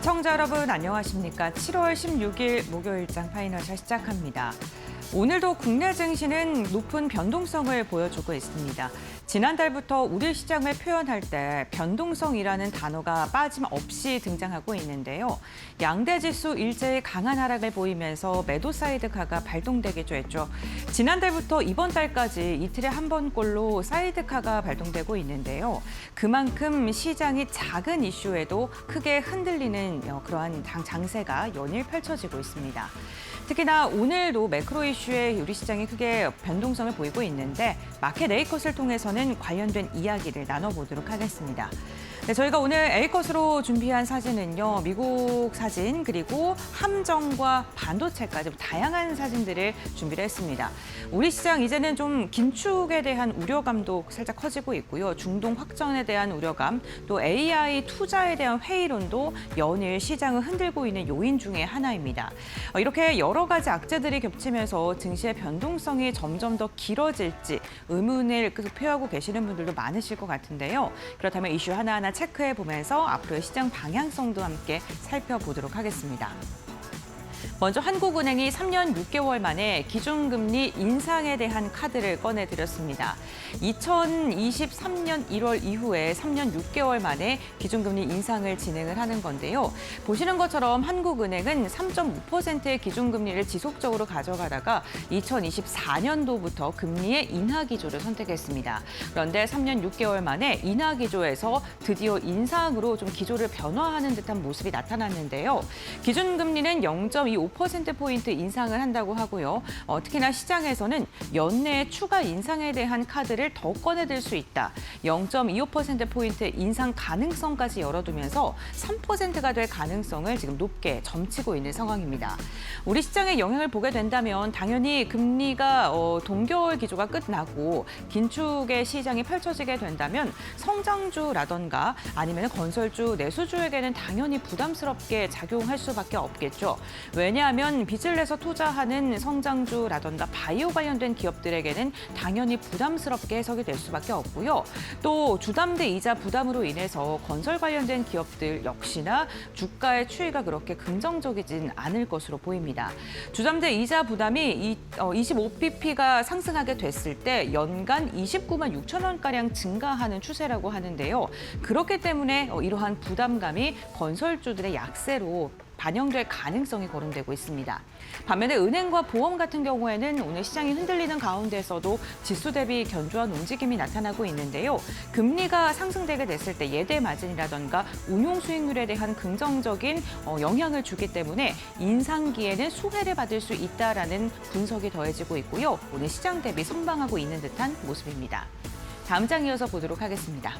시청자 여러분 안녕하십니까? 7월 16일 목요일장 파이널샷 시작합니다. 오늘도 국내 증시는 높은 변동성을 보여주고 있습니다. 지난달부터 우리 시장을 표현할 때 변동성이라는 단어가 빠짐없이 등장하고 있는데요. 양대 지수 일제히 강한 하락을 보이면서 매도 사이드카가 발동되기도 했죠. 지난달부터 이번 달까지 이틀에 한 번꼴로 사이드카가 발동되고 있는데요. 그만큼 시장이 작은 이슈에도 크게 흔들리는 그러한 장세가 연일 펼쳐지고 있습니다. 특히나 오늘도 매크로 이슈에 우리 시장이 크게 변동성을 보이고 있는데 마켓 A컷을 통해서는 관련된 이야기를 나눠보도록 하겠습니다. 네, 저희가 오늘 A컷으로 준비한 사진은요. 미국 사진 그리고 함정과 반도체까지 다양한 사진들을 준비를 했습니다. 우리 시장 이제는 좀 긴축에 대한 우려감도 살짝 커지고 있고요. 중동 확전에 대한 우려감, 또 AI 투자에 대한 회의론도 연일 시장을 흔들고 있는 요인 중에 하나입니다. 이렇게 여러 가지 악재들이 겹치면서 증시의 변동성이 점점 더 길어질지 의문을 계속 표하고 계시는 분들도 많으실 것 같은데요. 그렇다면 이슈 하나하나 체크해 보면서 앞으로의 시장 방향성도 함께 살펴보도록 하겠습니다. 먼저 한국은행이 3년 6개월 만에 기준금리 인상에 대한 카드를 꺼내드렸습니다. 2023년 1월 이후에 3년 6개월 만에 기준금리 인상을 진행을 하는 건데요. 보시는 것처럼 한국은행은 3.5%의 기준금리를 지속적으로 가져가다가 2024년도부터 금리의 인하 기조를 선택했습니다. 그런데 3년 6개월 만에 인하 기조에서 드디어 인상으로 좀 기조를 변화하는 듯한 모습이 나타났는데요. 기준금리는 0.25%포인트 인상을 한다고 하고요. 특히나 시장에서는 연내에 추가 인상에 대한 카드를 더 꺼내들 수 있다. 0.25%포인트 인상 가능성까지 열어두면서 3%가 될 가능성을 지금 높게 점치고 있는 상황입니다. 우리 시장에 영향을 보게 된다면 당연히 금리가 동결 기조가 끝나고 긴축의 시장이 펼쳐지게 된다면 성장주라던가 아니면 건설주, 내수주에게는 당연히 부담스럽게 작용할 수밖에 없겠죠. 왜냐하면 빚을 내서 투자하는 성장주라던가 바이오 관련된 기업들에게는 당연히 부담스럽게 해석이 될 수밖에 없고요. 또 주담대 이자 부담으로 인해서 건설 관련된 기업들 역시나 주가의 추이가 그렇게 긍정적이진 않을 것으로 보입니다. 주담대 이자 부담이 25bp가 상승하게 됐을 때 연간 29만 6천 원가량 증가하는 추세라고 하는데요. 그렇기 때문에 이러한 부담감이 건설주들의 약세로 반영될 가능성이 거론되고 있습니다. 반면에 은행과 보험 같은 경우에는 오늘 시장이 흔들리는 가운데서도 지수 대비 견조한 움직임이 나타나고 있는데요. 금리가 상승되게 됐을 때 예대 마진이라던가 운용 수익률에 대한 긍정적인 영향을 주기 때문에 인상기에는 수혜를 받을 수 있다라는 분석이 더해지고 있고요. 오늘 시장 대비 선방하고 있는 듯한 모습입니다. 다음 장 이어서 보도록 하겠습니다.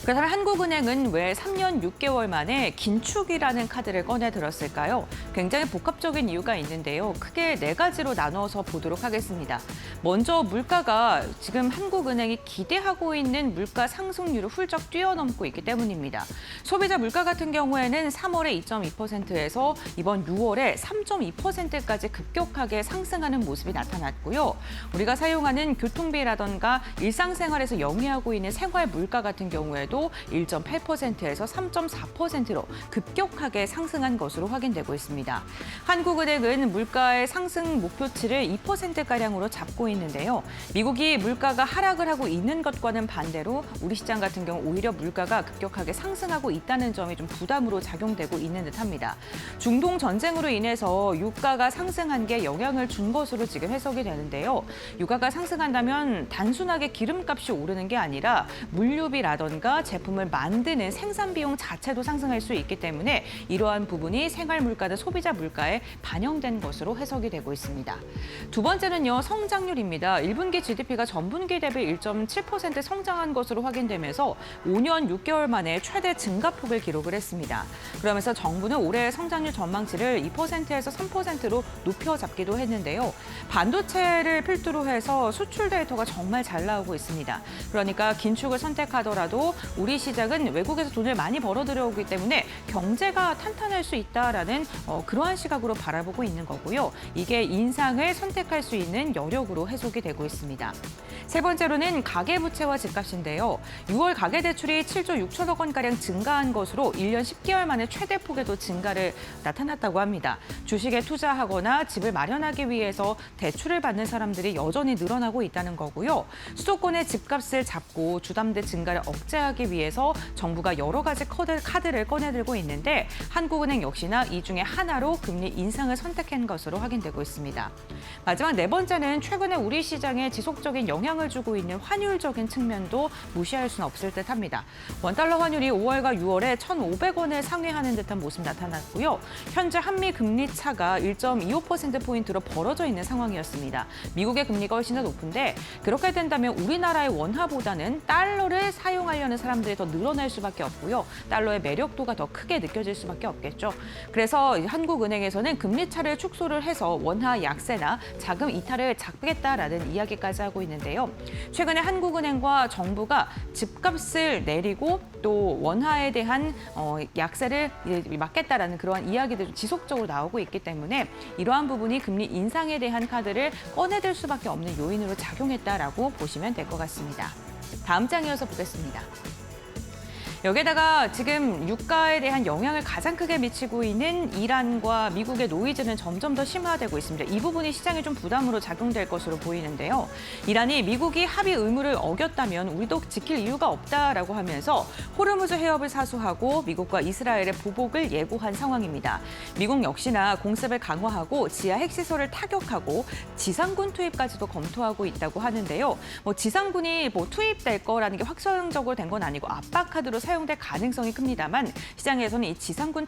그렇다면 한국은행은 왜 3년 6개월 만에 긴축이라는 카드를 꺼내들었을까요? 굉장히 복합적인 이유가 있는데요. 크게 네 가지로 나눠서 보도록 하겠습니다. 먼저 물가가 지금 한국은행이 기대하고 있는 물가 상승률을 훌쩍 뛰어넘고 있기 때문입니다. 소비자 물가 같은 경우에는 3월에 2.2%에서 이번 6월에 3.2%까지 급격하게 상승하는 모습이 나타났고요. 우리가 사용하는 교통비라던가 일상생활에서 영위하고 있는 생활 물가 같은 경우에도 1.8%에서 3.4%로 급격하게 상승한 것으로 확인되고 있습니다. 한국은행은 물가의 상승 목표치를 2%가량으로 잡고 있는데요. 미국이 물가가 하락을 하고 있는 것과는 반대로 우리 시장 같은 경우 오히려 물가가 급격하게 상승하고 있다는 점이 좀 부담으로 작용되고 있는 듯합니다. 중동 전쟁으로 인해서 유가가 상승한 게 영향을 준 것으로 지금 해석이 되는데요. 유가가 상승한다면 단순하게 기름값이 오르는 게 아니라 물류비라던가 제품을 만드는 생산 비용 자체도 상승할 수 있기 때문에 이러한 부분이 생활 물가든 소비자 물가에 반영된 것으로 해석이 되고 있습니다. 두 번째는요, 성장률입니다. 1분기 GDP가 전분기 대비 1.7% 성장한 것으로 확인되면서 5년 6개월 만에 최대 증가폭을 기록을 했습니다. 그러면서 정부는 올해 성장률 전망치를 2%에서 3%로 높여잡기도 했는데요. 반도체를 필두로 해서 수출 데이터가 정말 잘 나오고 있습니다. 그러니까 긴축을 선택하더라도 우리 시장은 외국에서 돈을 많이 벌어 들여오기 때문에 경제가 탄탄할 수 있다라는 그러한 시각으로 바라보고 있는 거고요. 이게 인상을 선택할 수 있는 여력으로 해석이 되고 있습니다. 세 번째로는 가계부채와 집값인데요. 6월 가계대출이 7조 6천억 원가량 증가한 것으로 1년 10개월 만에 최대 폭에도 증가를 나타났다고 합니다. 주식에 투자하거나 집을 마련하기 위해서 대출을 받는 사람들이 여전히 늘어나고 있다는 거고요. 수도권의 집값을 잡고 주담대 증가를 억제하기 위해서 정부가 여러 가지 카드를 꺼내들고 있는데 한국은행 역시나 이 중에 하나로 금리 인상을 선택한 것으로 확인되고 있습니다. 마지막 네 번째는 최근에 우리 시장에 지속적인 영향을 주고 있는 환율적인 측면도 무시할 수는 없을 듯합니다. 원달러 환율이 5월과 6월에 1,500원을 상회하는 듯한 모습 나타났고요. 현재 한미 금리 차가 1.25%포인트로 벌어져 있는 상황이었습니다. 미국의 금리가 훨씬 더 높은데 그렇게 된다면 우리나라의 원화보다는 달러를 사용하려는 사람들이 더 늘어날 수밖에 없고요. 달러의 매력도가 더 크게 느껴질 수밖에 없겠죠. 그래서 한국은행에서는 금리 차를 축소를 해서 원화 약세나 자금 이탈을 잡겠다라는 이야기까지 하고 있는데요. 최근에 한국은행과 정부가 집값을 내리고 또 원화에 대한 약세를 막겠다라는 그러한 이야기들이 지속적으로 나오고 있기 때문에 이러한 부분이 금리 인상에 대한 카드를 꺼내들 수밖에 없는 요인으로 작용했다라고 보시면 될 것 같습니다. 다음 장 이어서 보겠습니다. 여기에다가 지금 유가에 대한 영향을 가장 크게 미치고 있는 이란과 미국의 노이즈는 점점 더 심화되고 있습니다. 이 부분이 시장에 좀 부담으로 작용될 것으로 보이는데요. 이란이 미국이 합의 의무를 어겼다면 우리도 지킬 이유가 없다라고 하면서 호르무즈 해협을 사수하고 미국과 이스라엘의 보복을 예고한 상황입니다. 미국 역시나 공습을 강화하고 지하 핵시설을 타격하고 지상군 투입까지도 검토하고 있다고 하는데요. 지상군이 투입될 거라는 게 확정적으로 된 건 아니고 압박 카드로 사용될 가능성이 큽니다만 시장에서는 이 지상군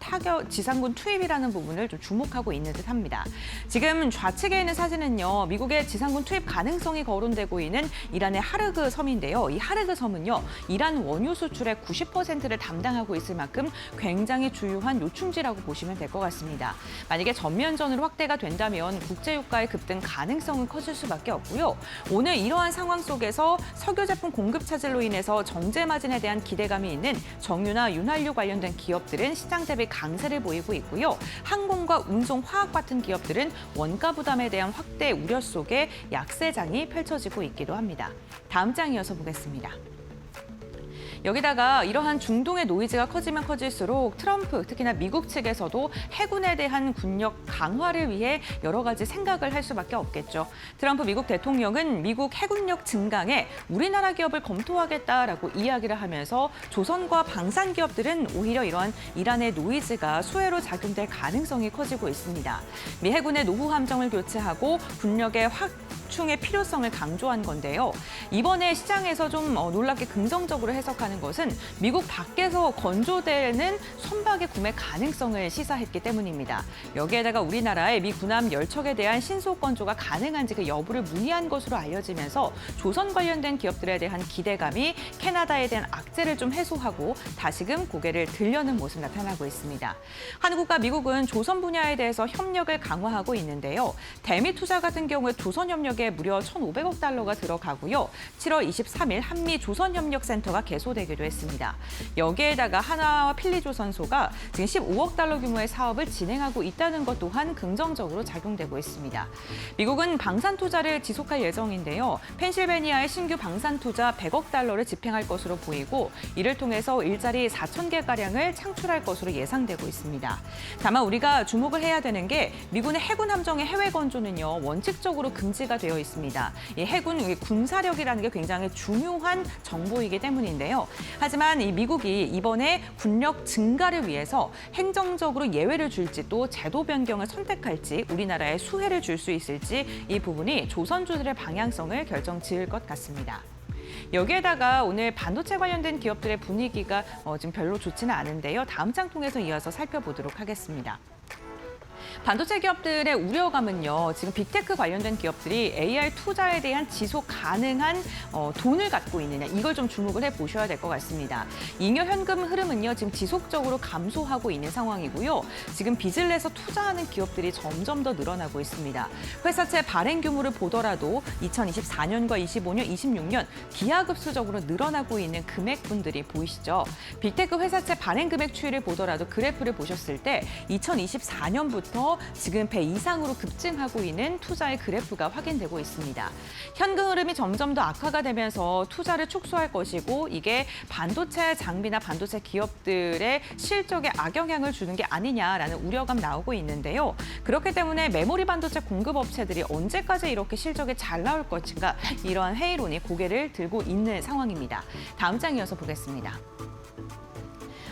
투입이라는 부분을 좀 주목하고 있는 듯합니다. 지금 좌측에 있는 사진은요, 미국의 지상군 투입 가능성이 거론되고 있는 이란의 하르그 섬인데요. 이 하르그 섬은요, 이란 원유 수출의 90%를 담당하고 있을 만큼 굉장히 주요한 요충지라고 보시면 될 것 같습니다. 만약에 전면전으로 확대가 된다면 국제유가의 급등 가능성은 커질 수밖에 없고요. 오늘 이러한 상황 속에서 석유 제품 공급 차질로 인해서 정제 마진에 대한 기대감이 있는 정유나 윤활유 관련된 기업들은 시장 대비 강세를 보이고 있고요. 항공과 운송, 화학 같은 기업들은 원가 부담에 대한 확대 우려 속에 약세장이 펼쳐지고 있기도 합니다. 다음 장 이어서 보겠습니다. 여기다가 이러한 중동의 노이즈가 커지면 커질수록 트럼프, 특히나 미국 측에서도 해군에 대한 군력 강화를 위해 여러 가지 생각을 할 수밖에 없겠죠. 트럼프 미국 대통령은 미국 해군력 증강에 우리나라 기업을 검토하겠다라고 이야기를 하면서 조선과 방산 기업들은 오히려 이러한 이란의 노이즈가 수혜로 작용될 가능성이 커지고 있습니다. 미 해군의 노후 함정을 교체하고 군력의 확충의 필요성을 강조한 건데요. 이번에 시장에서 좀 놀랍게 긍정적으로 해석하는 것은 미국 밖에서 건조되는 선박의 구매 가능성을 시사했기 때문입니다. 여기에다가 우리나라의 미 군함 10척에 대한 신속 건조가 가능한지 그 여부를 문의한 것으로 알려지면서 조선 관련된 기업들에 대한 기대감이 캐나다에 대한 악재를 좀 해소하고 다시금 고개를 들려는 모습 나타나고 있습니다. 한국과 미국은 조선 분야에 대해서 협력을 강화하고 있는데요. 대미 투자 같은 경우에 조선 협력에 무려 1,500억 달러가 들어가고요. 7월 23일 한미 조선협력센터가 개소되기도 했습니다. 여기에다가 하나와 필리조선소가 지금 15억 달러 규모의 사업을 진행하고 있다는 것 또한 긍정적으로 작용되고 있습니다. 미국은 방산 투자를 지속할 예정인데요. 펜실베니아의 신규 방산 투자 100억 달러를 집행할 것으로 보이고 이를 통해서 일자리 4,000개가량을 창출할 것으로 예상되고 있습니다. 다만 우리가 주목을 해야 되는 게 미군의 해군 함정의 해외 건조는요. 원칙적으로 금지가 되어 있습니다. 이 해군 군사력이라는 게 굉장히 중요한 정보이기 때문인데요. 하지만 이 미국이 이번에 군력 증가를 위해서 행정적으로 예외를 줄지 또 제도 변경을 선택할지 우리나라에 수혜를 줄 수 있을지 이 부분이 조선주들의 방향성을 결정지을 것 같습니다. 여기에다가 오늘 반도체 관련된 기업들의 분위기가 지금 별로 좋지는 않은데요. 다음 장 통해서 이어서 살펴보도록 하겠습니다. 반도체 기업들의 우려감은요. 지금 빅테크 관련된 기업들이 AI 투자에 대한 지속 가능한 돈을 갖고 있느냐. 이걸 좀 주목을 해보셔야 될 것 같습니다. 잉여 현금 흐름은요. 지금 지속적으로 감소하고 있는 상황이고요. 지금 빚을 내서 투자하는 기업들이 점점 더 늘어나고 있습니다. 회사채 발행 규모를 보더라도 2024년과 25년, 26년 기하급수적으로 늘어나고 있는 금액분들이 보이시죠? 빅테크 회사채 발행 금액 추이를 보더라도 그래프를 보셨을 때 2024년부터 지금 배 이상으로 급증하고 있는 투자의 그래프가 확인되고 있습니다. 현금 흐름이 점점 더 악화가 되면서 투자를 축소할 것이고 이게 반도체 장비나 반도체 기업들의 실적에 악영향을 주는 게 아니냐라는 우려감 나오고 있는데요. 그렇기 때문에 메모리 반도체 공급업체들이 언제까지 이렇게 실적이 잘 나올 것인가 이러한 회의론이 고개를 들고 있는 상황입니다. 다음 장 이어서 보겠습니다.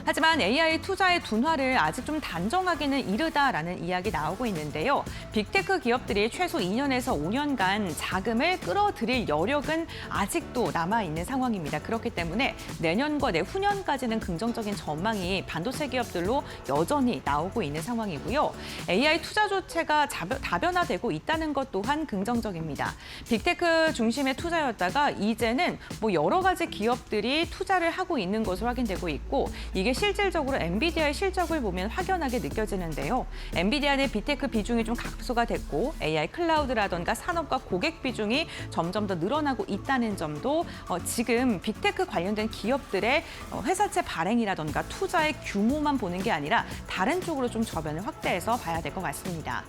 하지만 AI 투자의 둔화를 아직 좀 단정하기는 이르다라는 이야기 나오고 있는데요. 빅테크 기업들이 최소 2년에서 5년간 자금을 끌어들일 여력은 아직도 남아있는 상황입니다. 그렇기 때문에 내년과 내후년까지는 긍정적인 전망이 반도체 기업들로 여전히 나오고 있는 상황이고요. AI 투자 조치가 다변화되고 있다는 것 또한 긍정적입니다. 빅테크 중심의 투자였다가 이제는 여러 가지 기업들이 투자를 하고 있는 것으로 확인되고 있고 이게 실질적으로 엔비디아의 실적을 보면 확연하게 느껴지는데요. 엔비디아 내 빅테크 비중이 좀 각소가 됐고 AI 클라우드라던가 산업과 고객 비중이 점점 더 늘어나고 있다는 점도 지금 빅테크 관련된 기업들의 회사채 발행이라던가 투자의 규모만 보는 게 아니라 다른 쪽으로 좀 저변을 확대해서 봐야 될 것 같습니다.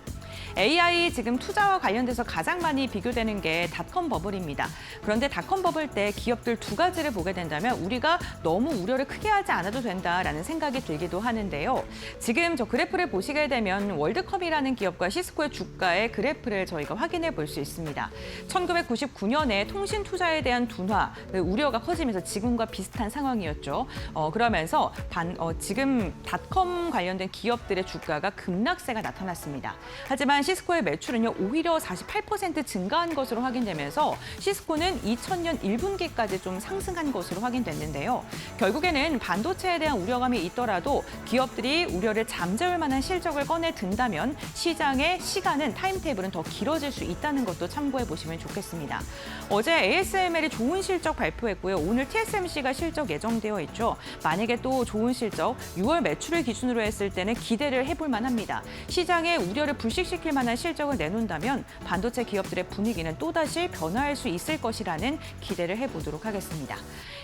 AI 지금 투자와 관련돼서 가장 많이 비교되는 게 닷컴 버블입니다. 그런데 닷컴 버블 때 기업들 두 가지를 보게 된다면 우리가 너무 우려를 크게 하지 않아도 된다라는 생각이 들기도 하는데요. 지금 저 그래프를 보시게 되면 월드컵이라는 기업과 시스코의 주가의 그래프를 저희가 확인해 볼 수 있습니다. 1999년에 통신 투자에 대한 둔화, 우려가 커지면서 지금과 비슷한 상황이었죠. 그러면서 지금 닷컴 관련된 기업들의 주가가 급락세가 나타났습니다. 하지만 시스코의 매출은요 오히려 48% 증가한 것으로 확인되면서 시스코는 2000년 1분기까지 좀 상승한 것으로 확인됐는데요. 결국에는 반도체에 대한 우려감이 있더라도 기업들이 우려를 잠재울 만한 실적을 꺼내 든다면 시장의 시간은 타임테이블은 더 길어질 수 있다는 것도 참고해 보시면 좋겠습니다. 어제 ASML이 좋은 실적 발표했고요. 오늘 TSMC가 실적 예정되어 있죠. 만약에 또 좋은 실적, 6월 매출을 기준으로 했을 때는 기대를 해볼 만합니다. 시장의 우려를 불식시킬 만한 실적을 내놓는다면 반도체 기업들의 분위기는 또다시 변화할 수 있을 것이라는 기대를 해보도록 하겠습니다.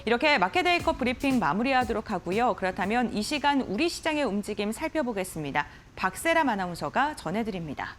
이렇게 마켓데이컷 브리핑 마무리하도록 하고요. 그렇다면 이 시간 우리 시장의 움직임 살펴보겠습니다. 박세람 아나운서가 전해드립니다.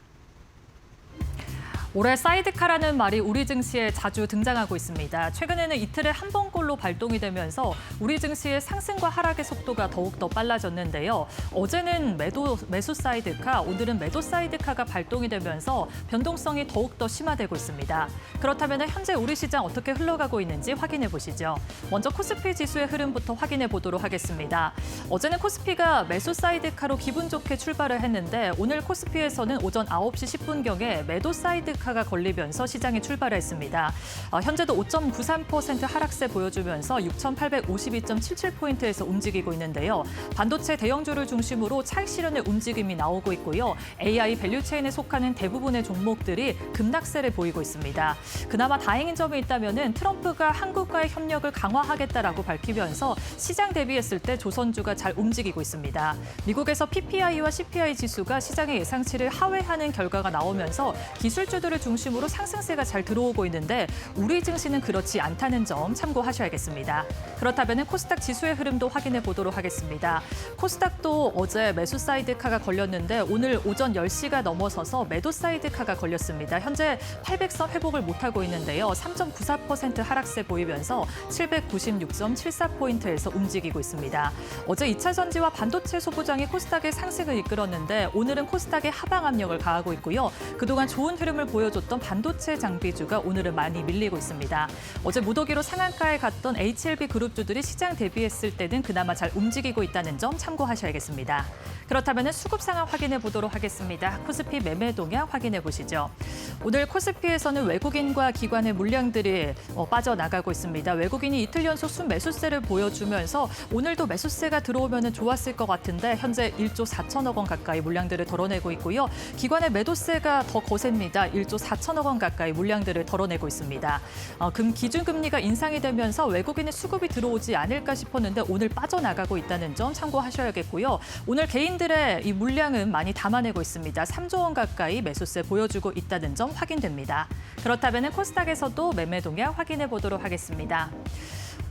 올해 사이드카라는 말이 우리 증시에 자주 등장하고 있습니다. 최근에는 이틀에 한 번꼴로 발동이 되면서 우리 증시의 상승과 하락의 속도가 더욱더 빨라졌는데요. 어제는 매수 사이드카, 오늘은 매도 사이드카가 발동이 되면서 변동성이 더욱더 심화되고 있습니다. 그렇다면 현재 우리 시장 어떻게 흘러가고 있는지 확인해 보시죠. 먼저 코스피 지수의 흐름부터 확인해 보도록 하겠습니다. 어제는 코스피가 매수 사이드카로 기분 좋게 출발을 했는데 오늘 코스피에서는 오전 9시 10분경에 매도 사이드카가 걸리면서 시장이 출발했습니다. 현재도 5.93% 하락세 보여주면서 6,852.77포인트에서 움직이고 있는데요. 반도체 대형주를 중심으로 차익 실현의 움직임이 나오고 있고요. AI 밸류체인에 속하는 대부분의 종목들이 급락세를 보이고 있습니다. 그나마 다행인 점이 있다면 트럼프가 한국과의 협력을 강화하겠다라고 밝히면서 시장 대비했을 때 조선주가 잘 움직이고 있습니다. 미국에서 PPI와 CPI 지수가 시장의 예상치를 하회하는 결과가 나오면서 기술주들을 중심으로 상승세가 잘 들어오고 있는데 우리 증시는 그렇지 않다는 점 참고하셔야겠습니다. 그렇다면 코스닥 지수의 흐름도 확인해 보도록 하겠습니다. 코스닥도 어제 매수 사이드카가 걸렸는데 오늘 오전 10시가 넘어서서 매도 사이드카가 걸렸습니다. 현재 800선 회복을 못하고 있는데요. 3.94% 하락세 보이면서 796.74포인트에서 움직이고 있습니다. 어제 2차 전지와 반도체 소부장이 코스닥의 상승을 이끌었는데 오늘은 코스닥의 하방 압력을 가하고 있고요. 그동안 좋은 흐름을 보여줬던 반도체 장비주가 오늘은 많이 밀리고 있습니다. 어제 무더기로 상한가에 갔던 HLB 그룹주들이 시장 대비했을 때는 그나마 잘 움직이고 있다는 점 참고하셔야겠습니다. 그렇다면 수급 상황 확인해 보도록 하겠습니다. 코스피 매매 동향 확인해 보시죠. 오늘 코스피에서는 외국인과 기관의 물량들이 빠져나가고 있습니다. 외국인이 이틀 연속 순매수세를 보여주면서 오늘도 매수세가 들어오면 좋았을 것 같은데 현재 1조 4천억 원 가까이 물량들을 덜어내고 있고요. 기관의 매도세가 더 거셉니다. 1조 4천억 원 가까이 물량들을 덜어내고 있습니다. 기준금리가 인상이 되면서 외국인의 수급이 들어오지 않을까 싶었는데 오늘 빠져나가고 있다는 점 참고하셔야겠고요. 오늘 개인들의 이 물량은 많이 담아내고 있습니다. 3조 원 가까이 매수세 보여주고 있다는 점 확인됩니다. 그렇다면 코스닥에서도 매매 동향 확인해 보도록 하겠습니다.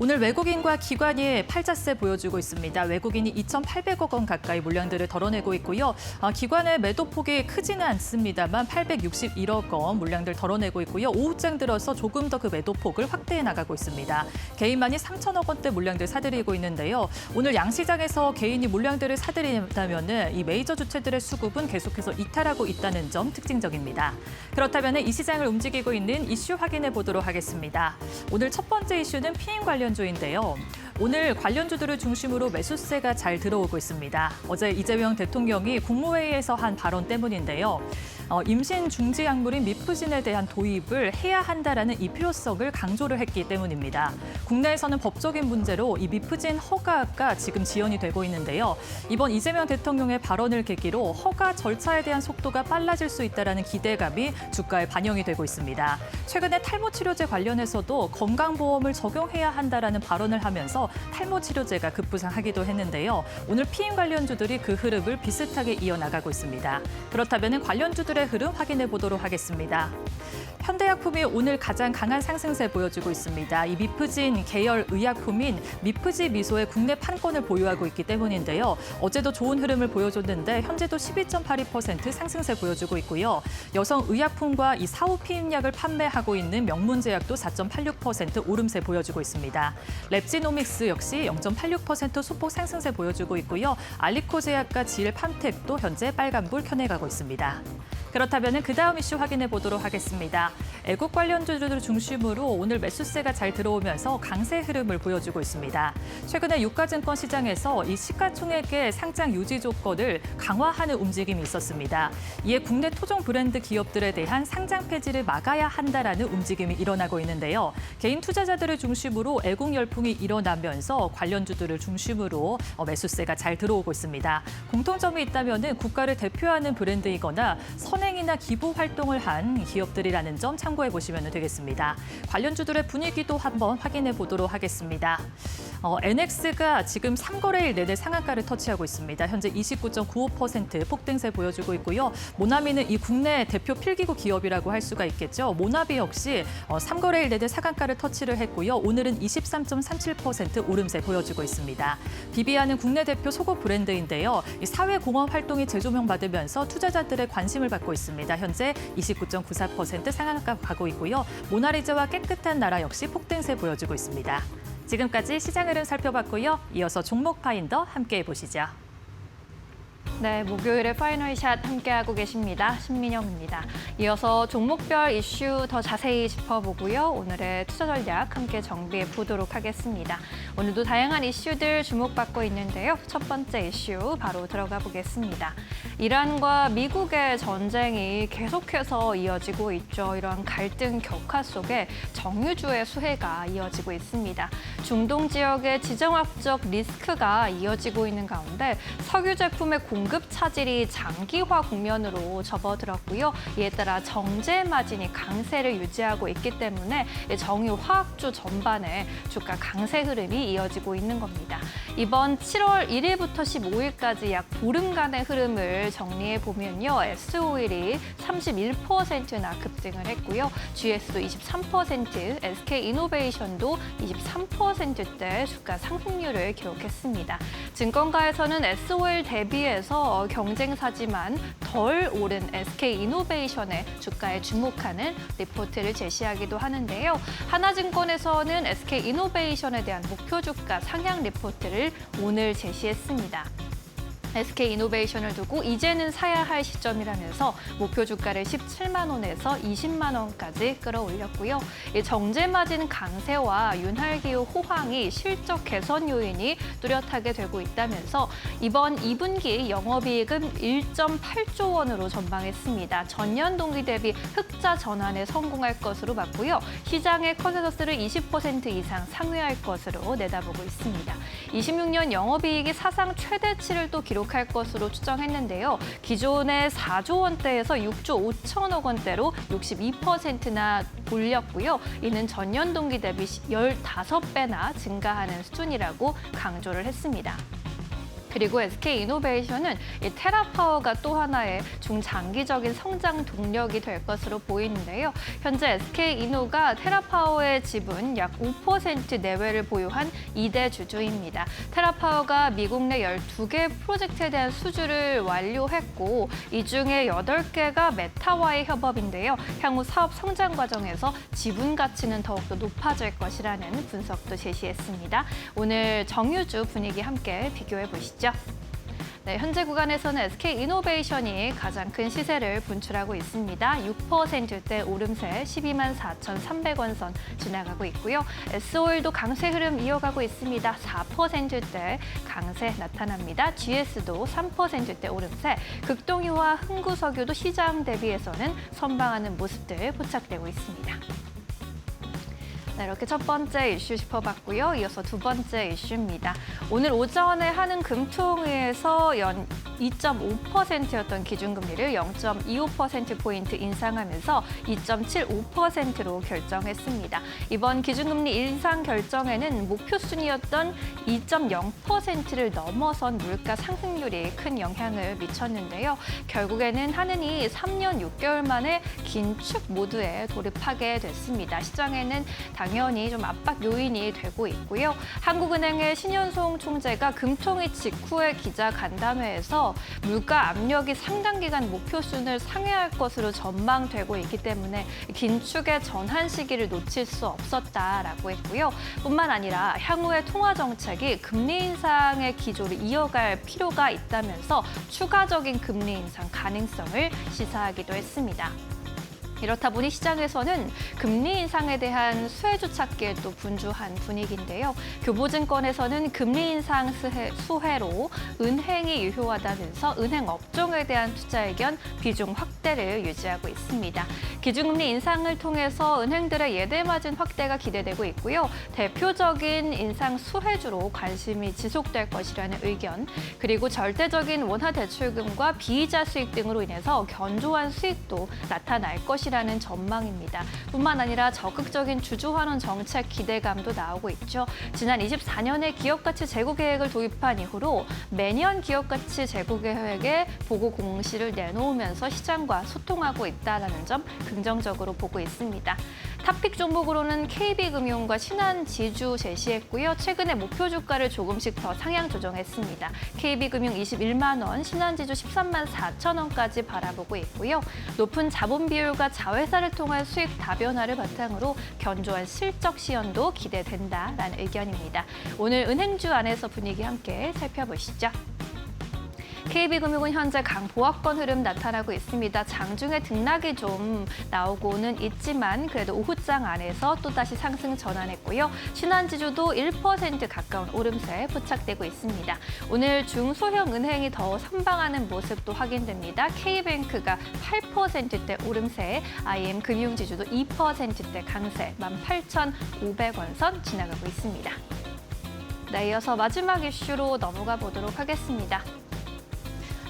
오늘 외국인과 기관이 팔자세 보여주고 있습니다. 외국인이 2,800억 원 가까이 물량들을 덜어내고 있고요. 기관의 매도폭이 크지는 않습니다만 861억 원 물량들 덜어내고 있고요. 오후장 들어서 조금 더 그 매도폭을 확대해 나가고 있습니다. 개인만이 3천억 원대 물량들 사들이고 있는데요. 오늘 양시장에서 개인이 물량들을 사들인다면 이 메이저 주체들의 수급은 계속해서 이탈하고 있다는 점 특징적입니다. 그렇다면 이 시장을 움직이고 있는 이슈 확인해 보도록 하겠습니다. 오늘 첫 번째 이슈는 피임 관련주인데요. 오늘 관련주들을 중심으로 매수세가 잘 들어오고 있습니다. 어제 이재명 대통령이 국무회의에서 한 발언 때문인데요. 임신 중지 약물인 미프진에 대한 도입을 해야 한다라는 이 필요성을 강조를 했기 때문입니다. 국내에서는 법적인 문제로 이 미프진 허가가 지금 지연이 되고 있는데요. 이번 이재명 대통령의 발언을 계기로 허가 절차에 대한 속도가 빨라질 수 있다라는 기대감이 주가에 반영이 되고 있습니다. 최근에 탈모 치료제 관련해서도 건강보험을 적용해야 한다라는 발언을 하면서 탈모 치료제가 급부상하기도 했는데요. 오늘 피임 관련주들이 그 흐름을 비슷하게 이어나가고 있습니다. 그렇다면 관련주들의 흐름 확인해 보도록 하겠습니다. 현대약품이 오늘 가장 강한 상승세 보여주고 있습니다. 이 미프진 계열 의약품인 미프지 미소의 국내 판권을 보유하고 있기 때문인데요. 어제도 좋은 흐름을 보여줬는데 현재도 12.82% 상승세 보여주고 있고요. 여성 의약품과 이 사후 피임약을 판매하고 있는 명문제약도 4.86% 오름세 보여주고 있습니다. 랩지노믹스 역시 0.86% 소폭 상승세 보여주고 있고요. 알리코 제약과 지일팜텍도 현재 빨간불 켜내가고 있습니다. 그렇다면 그 다음 이슈 확인해 보도록 하겠습니다. 애국 관련주들을 중심으로 오늘 매수세가 잘 들어오면서 강세 흐름을 보여주고 있습니다. 최근에 유가증권 시장에서 이 시가총액의 상장 유지 조건을 강화하는 움직임이 있었습니다. 이에 국내 토종 브랜드 기업들에 대한 상장 폐지를 막아야 한다라는 움직임이 일어나고 있는데요. 개인 투자자들을 중심으로 애국 열풍이 일어나면서 관련주들을 중심으로 매수세가 잘 들어오고 있습니다. 공통점이 있다면 국가를 대표하는 브랜드이거나 선행이나 기부 활동을 한 기업들이라는 점 참고해 보시면 되겠습니다. 관련주들의 분위기도 한번 확인해 보도록 하겠습니다. NX가 지금 3거래일 내내 상한가를 터치하고 있습니다. 현재 29.95% 폭등세 보여주고 있고요. 모나미는 이 국내 대표 필기구 기업이라고 할 수가 있겠죠. 모나비 역시 3거래일 내내 상한가를 터치를 했고요. 오늘은 23.37% 오름세 보여주고 있습니다. 비비아는 국내 대표 속옷 브랜드인데요. 이 사회공헌 활동이 재조명 받으면서 투자자들의 관심을 받고 있습니다. 현재 29.94% 상한가 가고 있고요. 모나리자와 깨끗한 나라 역시 폭등세 보여주고 있습니다. 지금까지 시장 흐름 살펴봤고요. 이어서 종목 파인더 함께해 보시죠. 네, 목요일에 파이널샷 함께하고 계십니다. 신민영입니다. 이어서 종목별 이슈 더 자세히 짚어보고요. 오늘의 투자 전략 함께 정비해 보도록 하겠습니다. 오늘도 다양한 이슈들 주목받고 있는데요. 첫 번째 이슈 바로 들어가 보겠습니다. 이란과 미국의 전쟁이 계속해서 이어지고 있죠. 이러한 갈등 격화 속에 정유주의 수혜가 이어지고 있습니다. 중동 지역의 지정학적 리스크가 이어지고 있는 가운데 석유 제품의 공급 차질이 장기화 국면으로 접어들었고요. 이에 따라 정제 마진이 강세를 유지하고 있기 때문에 정유 화학주 전반에 주가 강세 흐름이 이어지고 있는 겁니다. 이번 7월 1일부터 15일까지 약 보름간의 흐름을 정리해 보면요. S-오일이 31%나 급등을 했고요. GS도 23%, SK이노베이션도 23%대 주가 상승률을 기록했습니다. 증권가에서는 S-오일 대비해서 경쟁사지만 덜 오른 SK이노베이션의 주가에 주목하는 리포트를 제시하기도 하는데요. 하나증권에서는 SK이노베이션에 대한 목표 주가 상향 리포트를 오늘 제시했습니다. SK이노베이션을 두고 이제는 사야 할 시점이라면서 목표 주가를 17만 원에서 20만 원까지 끌어올렸고요. 이 정제마진 강세와 윤활기유 호황이 실적 개선 요인이 뚜렷하게 되고 있다면서 이번 2분기 영업이익은 1.8조 원으로 전망했습니다. 전년 동기 대비 흑자 전환에 성공할 것으로 봤고요. 시장의 컨센서스를 20% 이상 상회할 것으로 내다보고 있습니다. 26년 영업이익이 사상 최대치를 또 기록할 것으로 추정했는데요. 기존의 4조 원대에서 6조 5천억 원대로 62%나 올렸고요. 이는 전년 동기 대비 15배나 증가하는 수준이라고 강조를 했습니다. 그리고 SK이노베이션은 이 테라파워가 또 하나의 중장기적인 성장 동력이 될 것으로 보이는데요. 현재 SK이노가 테라파워의 지분 약 5% 내외를 보유한 2대 주주입니다. 테라파워가 미국 내 12개 프로젝트에 대한 수주를 완료했고 이 중에 8개가 메타와의 협업인데요. 향후 사업 성장 과정에서 지분 가치는 더욱더 높아질 것이라는 분석도 제시했습니다. 오늘 정유주 분위기 함께 비교해 보시죠. 네, 현재 구간에서는 SK이노베이션이 가장 큰 시세를 분출하고 있습니다. 6%대 오름세 12만 4,300원 선 지나가고 있고요. S오일도 강세 흐름 이어가고 있습니다. 4%대 강세 나타납니다. GS도 3%대 오름세, 극동유와 흥구석유도 시장 대비해서는 선방하는 모습들 포착되고 있습니다. 네, 이렇게 첫 번째 이슈 짚어봤고요. 이어서 두 번째 이슈입니다. 오늘 오전에 한은 금통위에서 연 2.5%였던 기준금리를 0.25%포인트 인상하면서 2.75%로 결정했습니다. 이번 기준금리 인상 결정에는 목표 순이었던 2.0%를 넘어선 물가 상승률이 큰 영향을 미쳤는데요. 결국에는 한은이 3년 6개월 만에 긴축 모드에 돌입하게 됐습니다. 시장에는 당연히 좀 압박 요인이 되고 있고요. 한국은행의 신현송 총재가 금통위 직후의 기자간담회에서 물가 압력이 상당 기간 목표순을 상회할 것으로 전망되고 있기 때문에 긴축의 전환 시기를 놓칠 수 없었다라고 했고요. 뿐만 아니라 향후의 통화 정책이 금리 인상의 기조를 이어갈 필요가 있다면서 추가적인 금리 인상 가능성을 시사하기도 했습니다. 이렇다 보니 시장에서는 금리 인상에 대한 수혜주 찾기에 또 분주한 분위기인데요. 교보증권에서는 금리 인상 수혜로 은행이 유효하다면서 은행 업종에 대한 투자 의견 비중 확대를 유지하고 있습니다. 기준금리 인상을 통해서 은행들의 예대 마진 확대가 기대되고 있고요. 대표적인 인상 수혜주로 관심이 지속될 것이라는 의견, 그리고 절대적인 원화 대출금과 비이자 수익 등으로 인해서 견조한 수익도 나타날 것이라는 전망입니다. 뿐만 아니라 적극적인 주주환원 정책 기대감도 나오고 있죠. 지난 24년에 기업가치 재고 계획을 도입한 이후로 매년 기업가치 재고 계획에 보고 공시를 내놓으면서 시장과 소통하고 있다는 점 긍정적으로 보고 있습니다. 탑픽 종목으로는 KB금융과 신한지주 제시했고요. 최근에 목표 주가를 조금씩 더 상향 조정했습니다. KB금융 21만 원, 신한지주 13만 4천 원까지 바라보고 있고요. 높은 자본 비율과 자회사를 통한 수익 다변화를 바탕으로 견조한 실적 시현도 기대된다라는 의견입니다. 오늘 은행주 안에서 분위기 함께 살펴보시죠. KB금융은 현재 강보합권 흐름 나타나고 있습니다. 장중에 등락이 좀 나오고는 있지만 그래도 오후장 안에서 또다시 상승 전환했고요. 신한지주도 1% 가까운 오름세 포착되고 있습니다. 오늘 중소형 은행이 더 선방하는 모습도 확인됩니다. K뱅크가 8%대 오름세, IM금융지주도 2%대 강세, 18,500원 선 지나가고 있습니다. 네, 이어서 마지막 이슈로 넘어가 보도록 하겠습니다.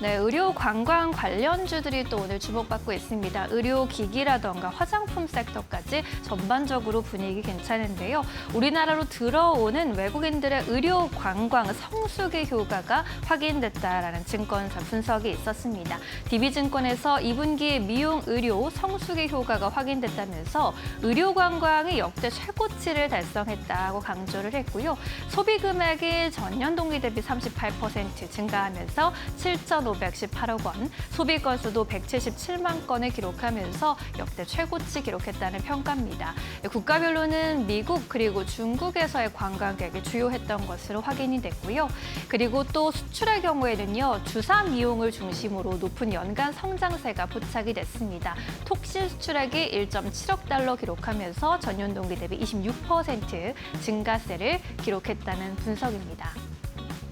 네, 의료 관광 관련주들이 또 오늘 주목받고 있습니다. 의료기기라던가 화장품 섹터까지 전반적으로 분위기 괜찮은데요. 우리나라로 들어오는 외국인들의 의료 관광 성수기 효과가 확인됐다라는 증권사 분석이 있었습니다. DB증권에서 2분기 미용 의료 성수기 효과가 확인됐다면서 의료 관광이 역대 최고치를 달성했다고 강조를 했고요. 소비 금액이 전년 동기 대비 38% 증가하면서 7.5 3,518억 원, 소비 건수도 177만 건을 기록하면서 역대 최고치 기록했다는 평가입니다. 국가별로는 미국 그리고 중국에서의 관광객이 주요했던 것으로 확인이 됐고요. 그리고 또 수출의 경우에는요, 주상 이용을 중심으로 높은 연간 성장세가 포착이 됐습니다. 톡신 수출액이 1.7억 달러 기록하면서 전년 동기 대비 26% 증가세를 기록했다는 분석입니다.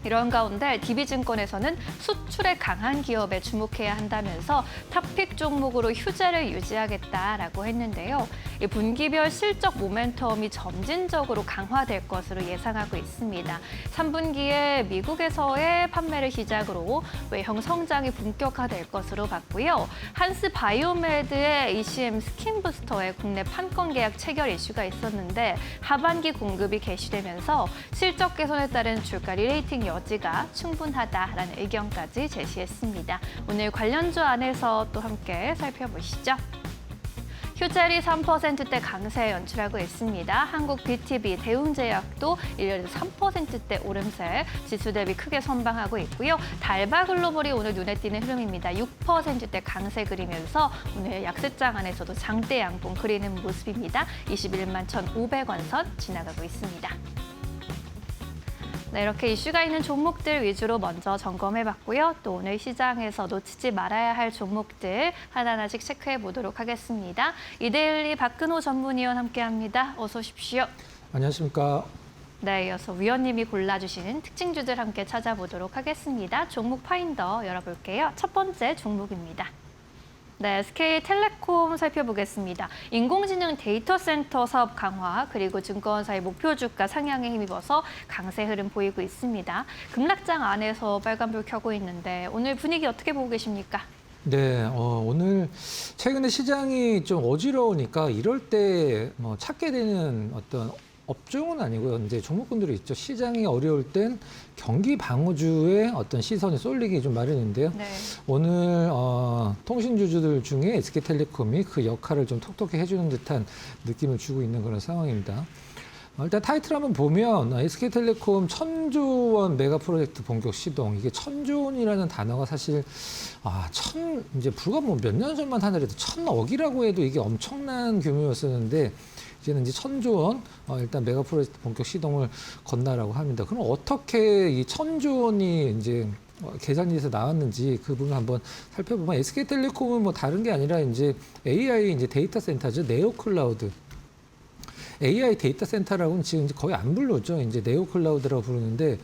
이런 가운데 DB증권에서는 수출에 강한 기업에 주목해야 한다면서 탑픽 종목으로 휴재를 유지하겠다라고 했는데요. 이 분기별 실적 모멘텀이 점진적으로 강화될 것으로 예상하고 있습니다. 3분기에 미국에서의 판매를 시작으로 외형 성장이 본격화될 것으로 봤고요. 한스 바이오메드의 ECM 스킨 부스터의 국내 판권 계약 체결 이슈가 있었는데 하반기 공급이 개시되면서 실적 개선에 따른 주가 리레이팅 여지가 충분하다라는 의견까지 제시했습니다. 오늘 관련주 안에서 또 함께 살펴보시죠. 휴재리 3%대 강세 연출하고 있습니다. 한국 BTB, 대웅제약도 1년에서 3%대 오름세, 지수 대비 크게 선방하고 있고요. 달바 글로벌이 오늘 눈에 띄는 흐름입니다. 6%대 강세 그리면서 오늘 약세장 안에서도 장대 양봉 그리는 모습입니다. 21만 1,500원 선 지나가고 있습니다. 네, 이렇게 이슈가 있는 종목들 위주로 먼저 점검해봤고요. 또 오늘 시장에서 놓치지 말아야 할 종목들 하나하나씩 체크해 보도록 하겠습니다. 이데일리 박근호 전문위원 함께합니다. 어서 오십시오. 안녕하십니까. 네, 이어서 위원님이 골라주시는 특징주들 함께 찾아보도록 하겠습니다. 종목 파인더 열어볼게요. 첫 번째 종목입니다. 네, SK텔레콤 살펴보겠습니다. 인공지능 데이터 센터 사업 강화 그리고 증권사의 목표 주가 상향에 힘입어서 강세 흐름 보이고 있습니다. 급락장 안에서 빨간불 켜고 있는데 오늘 분위기 어떻게 보고 계십니까? 네, 오늘 최근에 시장이 좀 어지러우니까 이럴 때 찾게 되는 어떤 업종은 아니고요. 이제 종목군들이 있죠. 시장이 어려울 땐 경기 방어주의 어떤 시선이 쏠리기 좀 마련인데요. 네. 오늘 통신주주들 중에 SK텔레콤이 그 역할을 좀 톡톡히 해주는 듯한 느낌을 주고 있는 그런 상황입니다. 일단 타이틀 한번 보면 SK텔레콤 1,000조 원 메가 프로젝트 본격 시동. 이게 1,000조 원이라는 단어가 사실 이제 불과 뭐 몇 년 전만 하더라도 1,000억이라고 해도 이게 엄청난 규모였었는데 이제는 이제 1,000조 원 일단 메가 프로젝트 본격 시동을 건다라고 합니다. 그럼 어떻게 이 1,000조 원이 이제 계산에서 나왔는지 그 부분 한번 살펴보면 SK텔레콤은 뭐 다른 게 아니라 이제 AI 이제 데이터 센터죠. 네오클라우드. AI 데이터 센터라고는 지금 거의 안 부르죠. 이제 네오클라우드라고 부르는데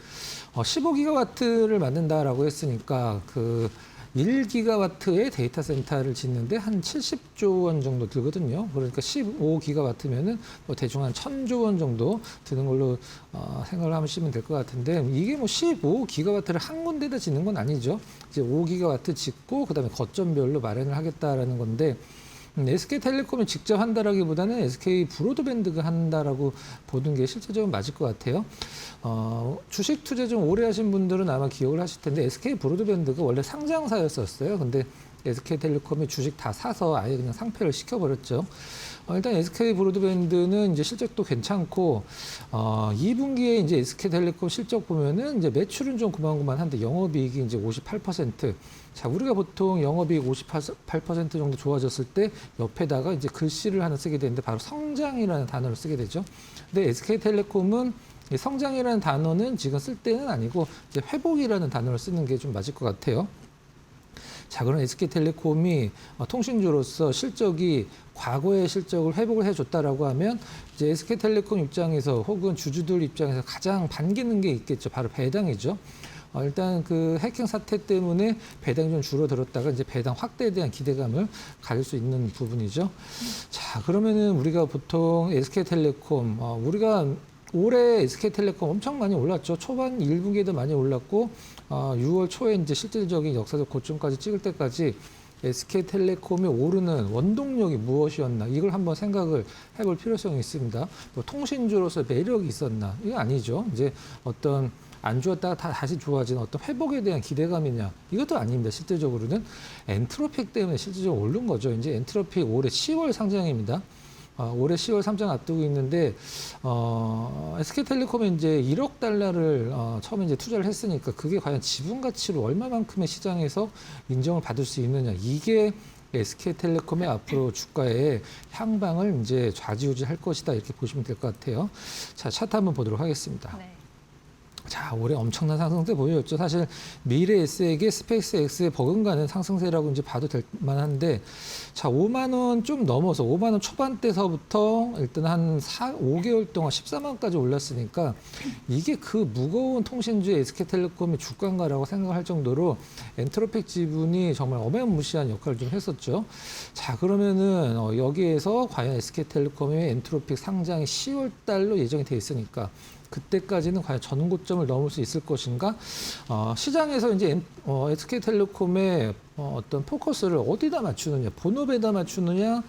15기가와트를 만든다라고 했으니까 그 1기가와트의 데이터 센터를 짓는데 한 70조 원 정도 들거든요. 그러니까 15기가와트면은 뭐 대충 한 1,000조 원 정도 드는 걸로 생각을 하시면 될 것 같은데 이게 뭐 15기가와트를 한 군데다 짓는 건 아니죠. 이제 5기가와트 짓고 그다음에 거점별로 마련을 하겠다라는 건데 SK텔레콤이 직접 한다라기보다는 SK 브로드밴드가 한다라고 보는 게 실제적으로 맞을 것 같아요. 주식 투자 좀 오래 하신 분들은 아마 기억을 하실 텐데 SK 브로드밴드가 원래 상장사였었어요. 근데 SK텔레콤이 주식 다 사서 아예 그냥 상폐를 시켜버렸죠. 일단 SK 브로드밴드는 이제 실적도 괜찮고 2분기에 이제 SK텔레콤 실적 보면은 이제 매출은 좀 그만한데 영업이익이 이제 58%. 자, 우리가 보통 영업이익 58% 정도 좋아졌을 때 옆에다가 이제 글씨를 하나 쓰게 되는데 바로 성장이라는 단어를 쓰게 되죠. 근데 SK텔레콤은 성장이라는 단어는 지금 쓸 때는 아니고 이제 회복이라는 단어를 쓰는 게 좀 맞을 것 같아요. 자, 그럼 SK텔레콤이 통신주로서 실적이 과거의 실적을 회복을 해줬다라고 하면 이제 SK텔레콤 입장에서 혹은 주주들 입장에서 가장 반기는 게 있겠죠. 바로 배당이죠. 일단 그 해킹 사태 때문에 배당이 좀 줄어들었다가 이제 배당 확대에 대한 기대감을 가질 수 있는 부분이죠. 자, 그러면은 우리가 보통 SK텔레콤, 우리가 올해 SK텔레콤 엄청 많이 올랐죠. 초반 1분기에도 많이 올랐고 6월 초에 이제 실질적인 역사적 고점까지 찍을 때까지 SK텔레콤이 오르는 원동력이 무엇이었나 이걸 한번 생각을 해볼 필요성이 있습니다. 또 통신주로서 매력이 있었나 이거 아니죠. 이제 어떤 안 좋았다가 다시 좋아지는 어떤 회복에 대한 기대감이냐 이것도 아닙니다. 실질적으로는 엔트로픽 때문에 실질적으로 오른 거죠. 이제 엔트로픽 올해 10월 상장입니다. 올해 10월 3장 앞두고 있는데 SK텔레콤이 이제 1억 달러를 처음에 이제 투자를 했으니까 그게 과연 지분 가치로 얼마만큼의 시장에서 인정을 받을 수 있느냐, 이게 SK텔레콤의 앞으로 주가의 향방을 이제 좌지우지할 것이다, 이렇게 보시면 될 것 같아요. 자, 차트 한번 보도록 하겠습니다. 네. 자, 올해 엄청난 상승세 보여줬죠. 사실 미래에스에게 스페이스X의 버금가는 상승세라고 이제 봐도 될 만한데, 자, 5만 원 좀 넘어서 5만 원 초반대서부터 일단 한 5개월 동안 14만 원까지 올랐으니까 이게 그 무거운 통신주의 SK텔레콤의 주가인가라고 생각할 정도로 엔트로픽 지분이 정말 어마무시한 역할을 좀 했었죠. 자, 그러면은 여기에서 과연 SK텔레콤의 엔트로픽 상장이 10월 달로 예정이 돼 있으니까 그때까지는 과연 전고점을 넘을 수 있을 것인가? 시장에서 이제 SK텔레콤의 어떤 포커스를 어디다 맞추느냐, 본업에다 맞추느냐,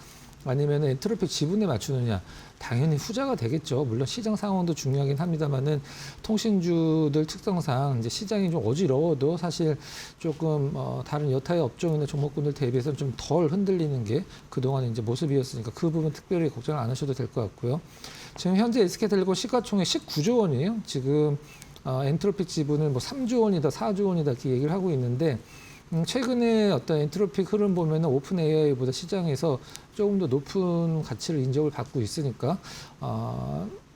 아니면 엔트로픽 지분에 맞추느냐, 당연히 후자가 되겠죠. 물론 시장 상황도 중요하긴 합니다만은 통신주들 특성상 이제 시장이 좀 어지러워도 사실 조금 다른 여타의 업종이나 종목군들 대비해서는 좀 덜 흔들리는 게 그동안 이제 모습이었으니까 그 부분 특별히 걱정 안 하셔도 될 것 같고요. 지금 현재 SK텔레콤 시가총액 19조 원이에요. 지금 엔트로픽 지분은 뭐 3조 원이다, 4조 원이다 이렇게 얘기를 하고 있는데 최근에 어떤 엔트로픽 흐름 보면은 오픈 AI보다 시장에서 조금 더 높은 가치를 인정을 받고 있으니까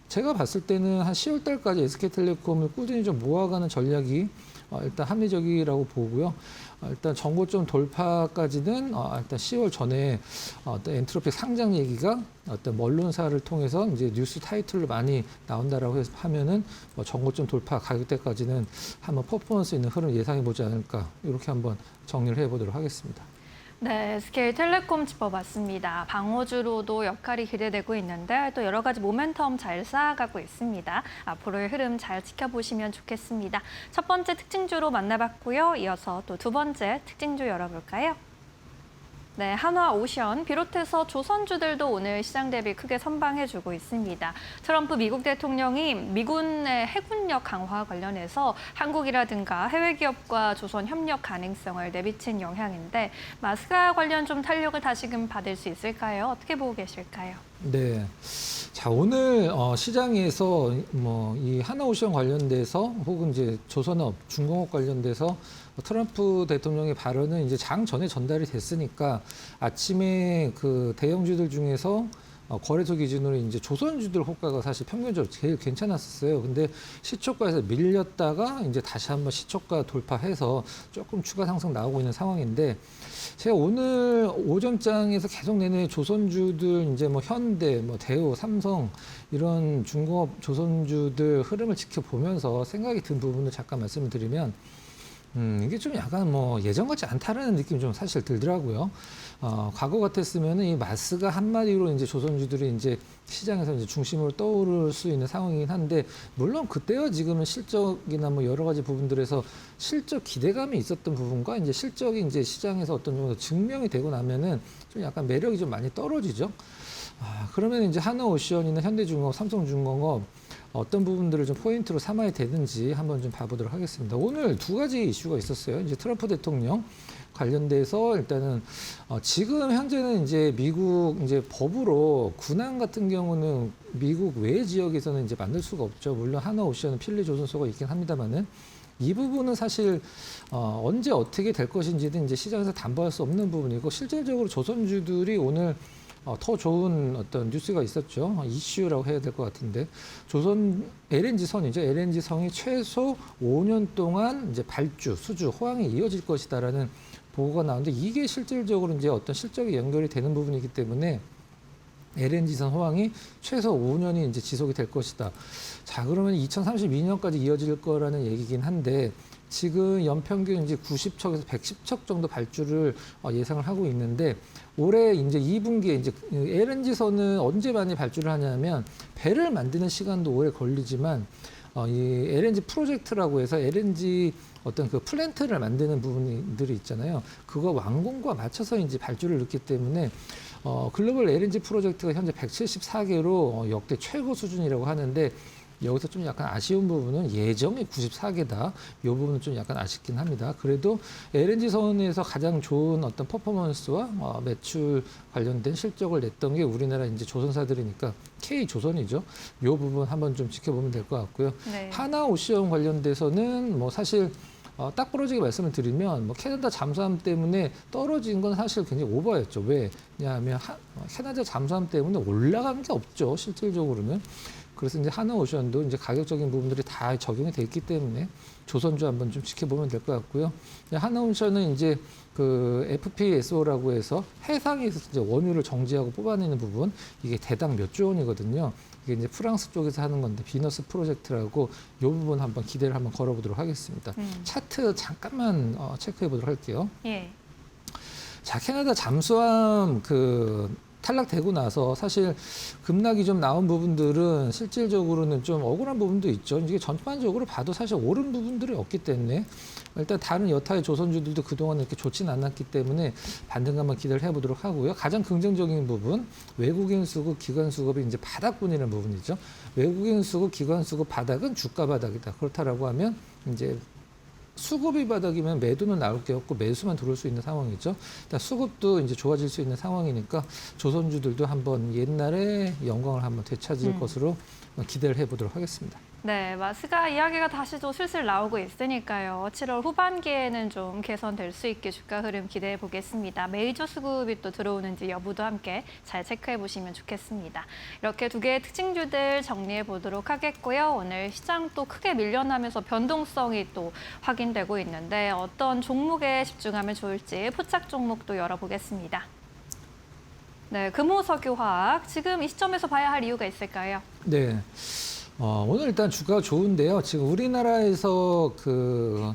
제가 봤을 때는 한 10월 달까지 SK텔레콤을 꾸준히 좀 모아가는 전략이 일단 합리적이라고 보고요. 일단 전고점 돌파까지는 일단 10월 전에 어떤 엔트로픽 상장 얘기가 어떤 언론사를 통해서 이제 뉴스 타이틀로 많이 나온다라고 해서 하면은 뭐 전고점 돌파 가격대까지는 한번 퍼포먼스 있는 흐름 예상해 보지 않을까, 이렇게 한번 정리를 해보도록 하겠습니다. 네, SK텔레콤 짚어봤습니다. 방어주로도 역할이 기대되고 있는데 또 여러 가지 모멘텀 잘 쌓아가고 있습니다. 앞으로의 흐름 잘 지켜보시면 좋겠습니다. 첫 번째 특징주로 만나봤고요. 이어서 또 두 번째 특징주 열어볼까요? 네, 한화오션 비롯해서 조선주들도 오늘 시장 대비 크게 선방해주고 있습니다. 트럼프 미국 대통령이 미군의 해군력 강화 관련해서 한국이라든가 해외 기업과 조선 협력 가능성을 내비친 영향인데 마스가 관련 좀 탄력을 다시금 받을 수 있을까요? 어떻게 보고 계실까요? 네. 자, 오늘 시장에서 뭐 이 하나오션 관련돼서 혹은 이제 조선업, 중공업 관련돼서 트럼프 대통령의 발언은 이제 장 전에 전달이 됐으니까 아침에 그 대형주들 중에서 거래소 기준으로 이제 조선주들 호가가 사실 평균적으로 제일 괜찮았었어요. 근데 시초가에서 밀렸다가 이제 다시 한번 시초가 돌파해서 조금 추가 상승 나오고 있는 상황인데, 제가 오늘 오전장에서 계속 내내 조선주들 이제 뭐 현대, 뭐 대우, 삼성 이런 중공업 조선주들 흐름을 지켜보면서 생각이 든 부분을 잠깐 말씀을 드리면, 이게 좀 약간 뭐 예전 같지 않다라는 느낌이 좀 사실 들더라고요. 과거 같았으면은 이 마스가 한마디로 이제 조선주들이 이제 시장에서 이제 중심으로 떠오를 수 있는 상황이긴 한데, 물론 그때와 지금은 실적이나 뭐 여러 가지 부분들에서 실적 기대감이 있었던 부분과 이제 실적이 이제 시장에서 어떤 정도 증명이 되고 나면은 좀 약간 매력이 좀 많이 떨어지죠. 그러면 이제 하나오션이나 현대중공업, 삼성중공업 어떤 부분들을 좀 포인트로 삼아야 되는지 한번 좀 봐보도록 하겠습니다. 오늘 두 가지 이슈가 있었어요. 이제 트럼프 대통령 관련돼서 일단은 지금 현재는 이제 미국 이제 법으로 군함 같은 경우는 미국 외 지역에서는 이제 만들 수가 없죠. 물론 하나오션은 필리 조선소가 있긴 합니다만은 이 부분은 사실 언제 어떻게 될 것인지는 이제 시장에서 담보할 수 없는 부분이고, 실질적으로 조선주들이 오늘 더 좋은 어떤 뉴스가 있었죠. 이슈라고 해야 될 것 같은데, 조선 LNG선이죠. LNG선이 최소 5년 동안 이제 발주, 수주, 호황이 이어질 것이다라는 보고가 나오는데, 이게 실질적으로 이제 어떤 실적이 연결이 되는 부분이기 때문에 LNG선 호황이 최소 5년이 이제 지속이 될 것이다. 자, 그러면 2032년까지 이어질 거라는 얘기긴 한데, 지금 연평균 이제 90척에서 110척 정도 발주를 예상을 하고 있는데, 올해 이제 2분기에 이제 LNG선은 언제 많이 발주를 하냐면, 배를 만드는 시간도 오래 걸리지만 이 LNG 프로젝트라고 해서 LNG 어떤 그 플랜트를 만드는 부분들이 있잖아요. 그거 완공과 맞춰서 이제 발주를 넣기 때문에 글로벌 LNG 프로젝트가 현재 174개로 역대 최고 수준이라고 하는데, 여기서 좀 약간 아쉬운 부분은 예정이 94개다. 이 부분은 좀 약간 아쉽긴 합니다. 그래도 LNG 선에서 가장 좋은 어떤 퍼포먼스와 매출 관련된 실적을 냈던 게 우리나라 이제 조선사들이니까 K조선이죠. 이 부분 한번 좀 지켜보면 될 것 같고요. 네. 하나오션 관련돼서는 뭐 사실 딱 부러지게 말씀을 드리면 뭐 캐나다 잠수함 때문에 떨어진 건 사실 굉장히 오버였죠. 왜냐하면 캐나다 잠수함 때문에 올라간 게 없죠. 실질적으로는. 그래서 이제 하나오션도 이제 가격적인 부분들이 다 적용이 돼 있기 때문에 조선주 한번 좀 지켜보면 될 것 같고요. 하나오션은 이제 그 FPSO라고 해서 해상에서 이제 원유를 정지하고 뽑아내는 부분, 이게 대당 몇 조 원이거든요. 이게 이제 프랑스 쪽에서 하는 건데 비너스 프로젝트라고 이 부분 한번 기대를 한번 걸어보도록 하겠습니다. 차트 잠깐만 체크해 보도록 할게요. 예. 자, 캐나다 잠수함 탈락되고 나서 사실 급락이 좀 나온 부분들은 실질적으로는 좀 억울한 부분도 있죠. 이게 전반적으로 봐도 사실 옳은 부분들이 없기 때문에 일단 다른 여타의 조선주들도 그동안 이렇게 좋지는 않았기 때문에 반등감만 기대를 해보도록 하고요. 가장 긍정적인 부분, 외국인 수급, 기관 수급이 이제 바닥권이라는 부분이죠. 외국인 수급, 기관 수급 바닥은 주가 바닥이다. 그렇다라고 하면 이제 수급이 바닥이면 매도는 나올 게 없고 매수만 들어올 수 있는 상황이죠. 일단 수급도 이제 좋아질 수 있는 상황이니까 조선주들도 한번 옛날에 영광을 한번 되찾을 것으로 기대를 해보도록 하겠습니다. 네, 마스가 이야기가 다시 또 슬슬 나오고 있으니까요. 7월 후반기에는 좀 개선될 수 있게 주가 흐름 기대해 보겠습니다. 메이저 수급이 또 들어오는지 여부도 함께 잘 체크해 보시면 좋겠습니다. 이렇게 두 개의 특징주들 정리해 보도록 하겠고요. 오늘 시장 또 크게 밀려나면서 변동성이 또 확인되고 있는데 어떤 종목에 집중하면 좋을지 포착 종목도 열어보겠습니다. 네, 금호석유화학 지금 이 시점에서 봐야 할 이유가 있을까요? 네. 오늘 일단 주가가 좋은데요. 지금 우리나라에서 그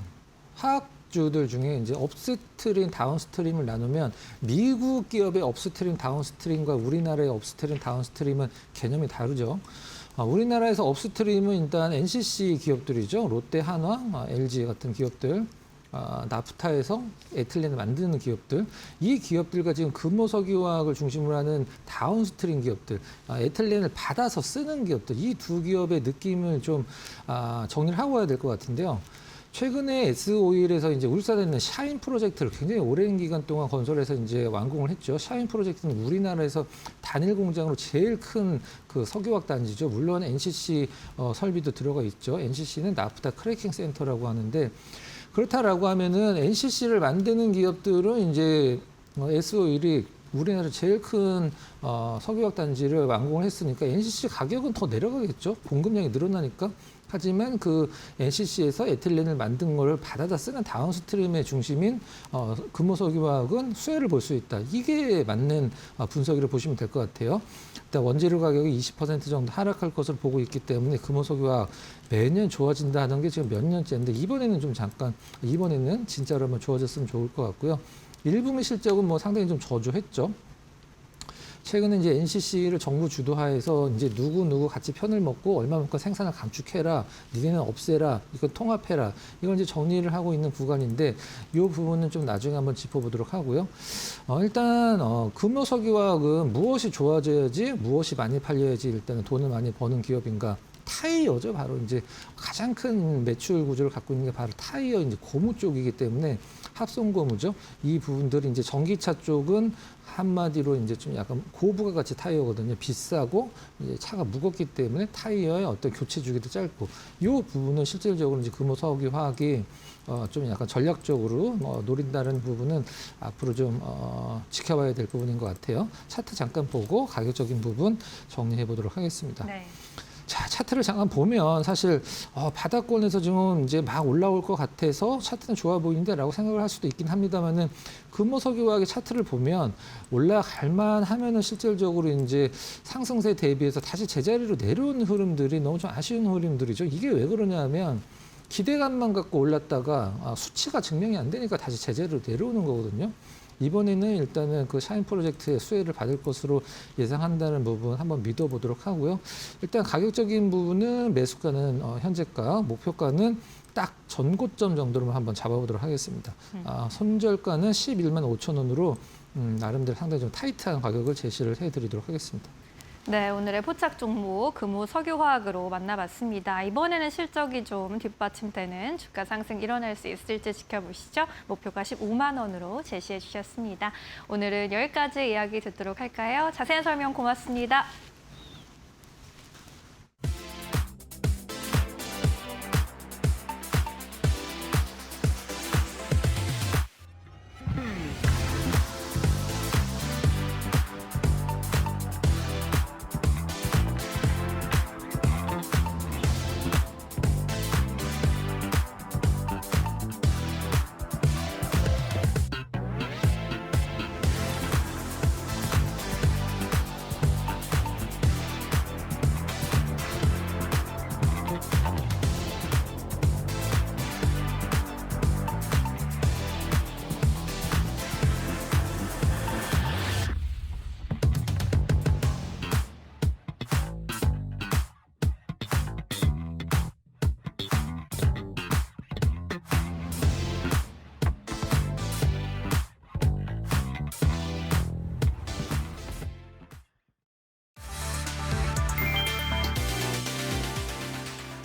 화학주들 중에 이제 업스트림, 다운스트림을 나누면 미국 기업의 업스트림, 다운스트림과 우리나라의 업스트림, 다운스트림은 개념이 다르죠. 우리나라에서 업스트림은 일단 NCC 기업들이죠. 롯데, 한화, LG 같은 기업들. 나프타에서 에틸렌을 만드는 기업들, 이 기업들과 지금 금호석유화학을 중심으로 하는 다운스트림 기업들, 에틸렌을 받아서 쓰는 기업들, 이 두 기업의 느낌을 좀 정리를 하고 와야 될 것 같은데요. 최근에 S오일에서 이제 울산에 있는 샤인 프로젝트를 굉장히 오랜 기간 동안 건설해서 이제 완공을 했죠. 샤인 프로젝트는 우리나라에서 단일 공장으로 제일 큰 그 석유화학 단지죠. 물론 NCC 설비도 들어가 있죠. NCC는 나프타 크래킹 센터라고 하는데, 그렇다라고 하면은 NCC를 만드는 기업들은 이제 S오일이 우리나라 제일 큰 석유화학 단지를 완공을 했으니까 NCC 가격은 더 내려가겠죠. 공급량이 늘어나니까. 하지만 그 NCC에서 에틸렌을 만든 걸 받아다 쓰는 다운스트림의 중심인 금호석유화학은 수혜를 볼 수 있다. 이게 맞는 분석이라고 보시면 될 것 같아요. 일단 원재료 가격이 20% 정도 하락할 것으로 보고 있기 때문에 금호석유화학 매년 좋아진다는 게 지금 몇 년째인데 이번에는 좀 이번에는 진짜로 한번 좋아졌으면 좋을 것 같고요. 1분기 실적은 뭐 상당히 좀 저조했죠. 최근에 이제 NCC를 정부 주도하에서 이제 누구 같이 편을 먹고 얼마만큼 생산을 감축해라, 니네는 없애라, 이거 통합해라, 이걸 이제 정리를 하고 있는 구간인데 이 부분은 좀 나중에 한번 짚어보도록 하고요. 일단 금호석유화학은 무엇이 좋아져야지, 무엇이 많이 팔려야지 일단은 돈을 많이 버는 기업인가? 타이어죠. 바로 이제 가장 큰 매출 구조를 갖고 있는 게 바로 타이어, 이제 고무 쪽이기 때문에 합성 고무죠. 이 부분들이 이제 전기차 쪽은 한마디로 이제 좀 약간 고부가가치 타이어거든요. 비싸고 이제 차가 무겁기 때문에 타이어의 어떤 교체 주기도 짧고, 이 부분은 실질적으로 이제 금호석유화학이 좀 약간 전략적으로 노린다는 부분은 앞으로 좀 지켜봐야 될 부분인 것 같아요. 차트 잠깐 보고 가격적인 부분 정리해 보도록 하겠습니다. 네. 자, 차트를 잠깐 보면 사실 바닥권에서 지금 이제 막 올라올 것 같아서 차트는 좋아 보이는데라고 생각을 할 수도 있긴 합니다만은 금호석유화학의 차트를 보면 올라갈 만하면은 실질적으로 이제 상승세 대비해서 다시 제자리로 내려온 흐름들이 너무 좀 아쉬운 흐름들이죠. 이게 왜 그러냐면 기대감만 갖고 올랐다가 수치가 증명이 안 되니까 다시 제자리로 내려오는 거거든요. 이번에는 일단은 그 샤인 프로젝트의 수혜를 받을 것으로 예상한다는 부분 한번 믿어보도록 하고요. 일단 가격적인 부분은 매수가는 현재가, 목표가는 딱 전고점 정도로만 한번 잡아보도록 하겠습니다. 손절가는 11만 5천 원으로 나름대로 상당히 좀 타이트한 가격을 제시를 해드리도록 하겠습니다. 네, 오늘의 포착 종목 금호 석유화학으로 만나봤습니다. 이번에는 실적이 좀 뒷받침되는 주가 상승 일어날 수 있을지 지켜보시죠. 목표가 15만 원으로 제시해 주셨습니다. 오늘은 여기까지 이야기 듣도록 할까요? 자세한 설명 고맙습니다.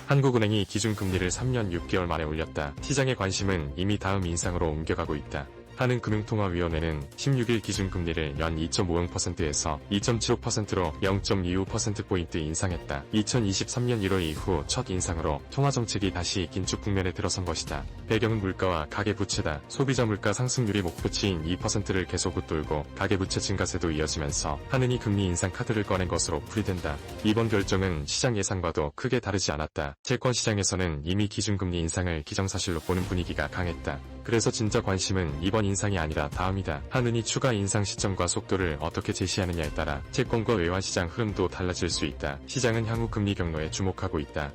한국은행이 기준금리를 3년 6개월 만에 올렸다. 시장의 관심은 이미 다음 인상으로 옮겨가고 있다. 한은금융통화위원회는 16일 기준금리를 연 2.50%에서 2.75%로 0.25%포인트 인상했다. 2023년 1월 이후 첫 인상으로 통화정책이 다시 긴축 국면에 들어선 것이다. 배경은 물가와 가계부채다. 소비자 물가 상승률이 목표치인 2%를 계속 웃돌고 가계부채 증가세도 이어지면서 한은이 금리 인상 카드를 꺼낸 것으로 풀이된다. 이번 결정은 시장 예상과도 크게 다르지 않았다. 채권시장에서는 이미 기준금리 인상을 기정사실로 보는 분위기가 강했다. 그래서 진짜 관심은 이번 인상이 아니라 다음이다. 한은이 추가 인상 시점과 속도를 어떻게 제시하느냐에 따라 채권과 외환시장 흐름도 달라질 수 있다. 시장은 향후 금리 경로에 주목하고 있다.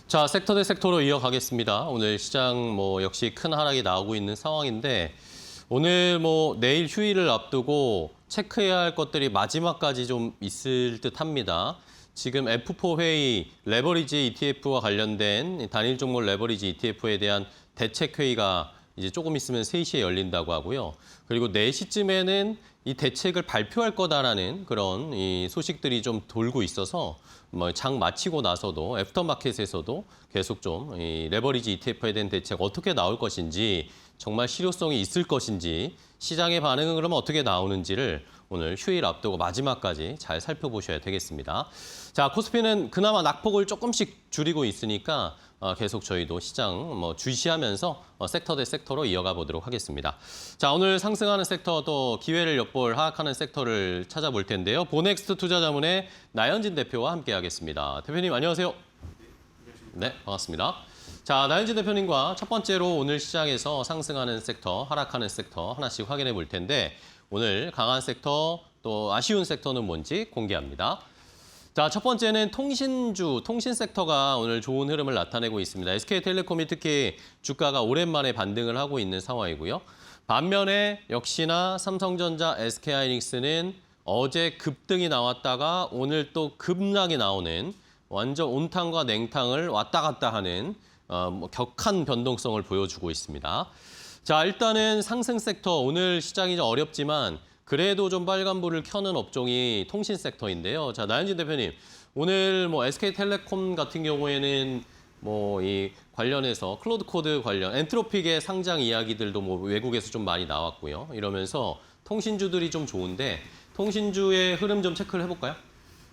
자, 섹터 대 섹터로 이어가겠습니다. 오늘 시장 역시 큰 하락이 나오고 있는 상황인데 오늘 내일 휴일을 앞두고 체크해야 할 것들이 마지막까지 좀 있을 듯합니다. 지금 F4 회의 레버리지 ETF와 관련된 단일 종목 레버리지 ETF에 대한 대책 회의가 이제 조금 있으면 3시에 열린다고 하고요. 그리고 4시쯤에는 이 대책을 발표할 거다라는 그런 이 소식들이 좀 돌고 있어서 장 마치고 나서도 애프터마켓에서도 계속 좀 이 레버리지 ETF에 대한 대책 어떻게 나올 것인지 정말 실효성이 있을 것인지 시장의 반응은 그러면 어떻게 나오는지를 오늘 휴일 앞두고 마지막까지 잘 살펴보셔야 되겠습니다. 자, 코스피는 그나마 낙폭을 조금씩 줄이고 있으니까 계속 저희도 시장 주시하면서 섹터 대 섹터로 이어가 보도록 하겠습니다. 자, 오늘 상승하는 섹터 또 기회를 엿볼 하락하는 섹터를 찾아볼 텐데요. 보넥스트 투자자문의 나현진 대표와 함께하겠습니다. 대표님 안녕하세요. 네, 반갑습니다. 자, 나현진 대표님과 첫 번째로 오늘 시장에서 상승하는 섹터, 하락하는 섹터 하나씩 확인해 볼 텐데 오늘 강한 섹터 또 아쉬운 섹터는 뭔지 공개합니다. 자, 첫 번째는 통신 섹터가 오늘 좋은 흐름을 나타내고 있습니다. SK텔레콤이 특히 주가가 오랜만에 반등을 하고 있는 상황이고요. 반면에 역시나 삼성전자, SK하이닉스는 어제 급등이 나왔다가 오늘 또 급락이 나오는 완전 온탕과 냉탕을 왔다 갔다 하는 격한 변동성을 보여주고 있습니다. 자, 일단은 상승 섹터 오늘 시장이 좀 어렵지만 그래도 좀 빨간불을 켜는 업종이 통신 섹터인데요. 자, 나현진 대표님, 오늘 SK텔레콤 같은 경우에는 이 관련해서 클로드 코드 관련 엔트로픽의 상장 이야기들도 외국에서 좀 많이 나왔고요. 이러면서 통신주들이 좀 좋은데 통신주의 흐름 좀 체크를 해볼까요?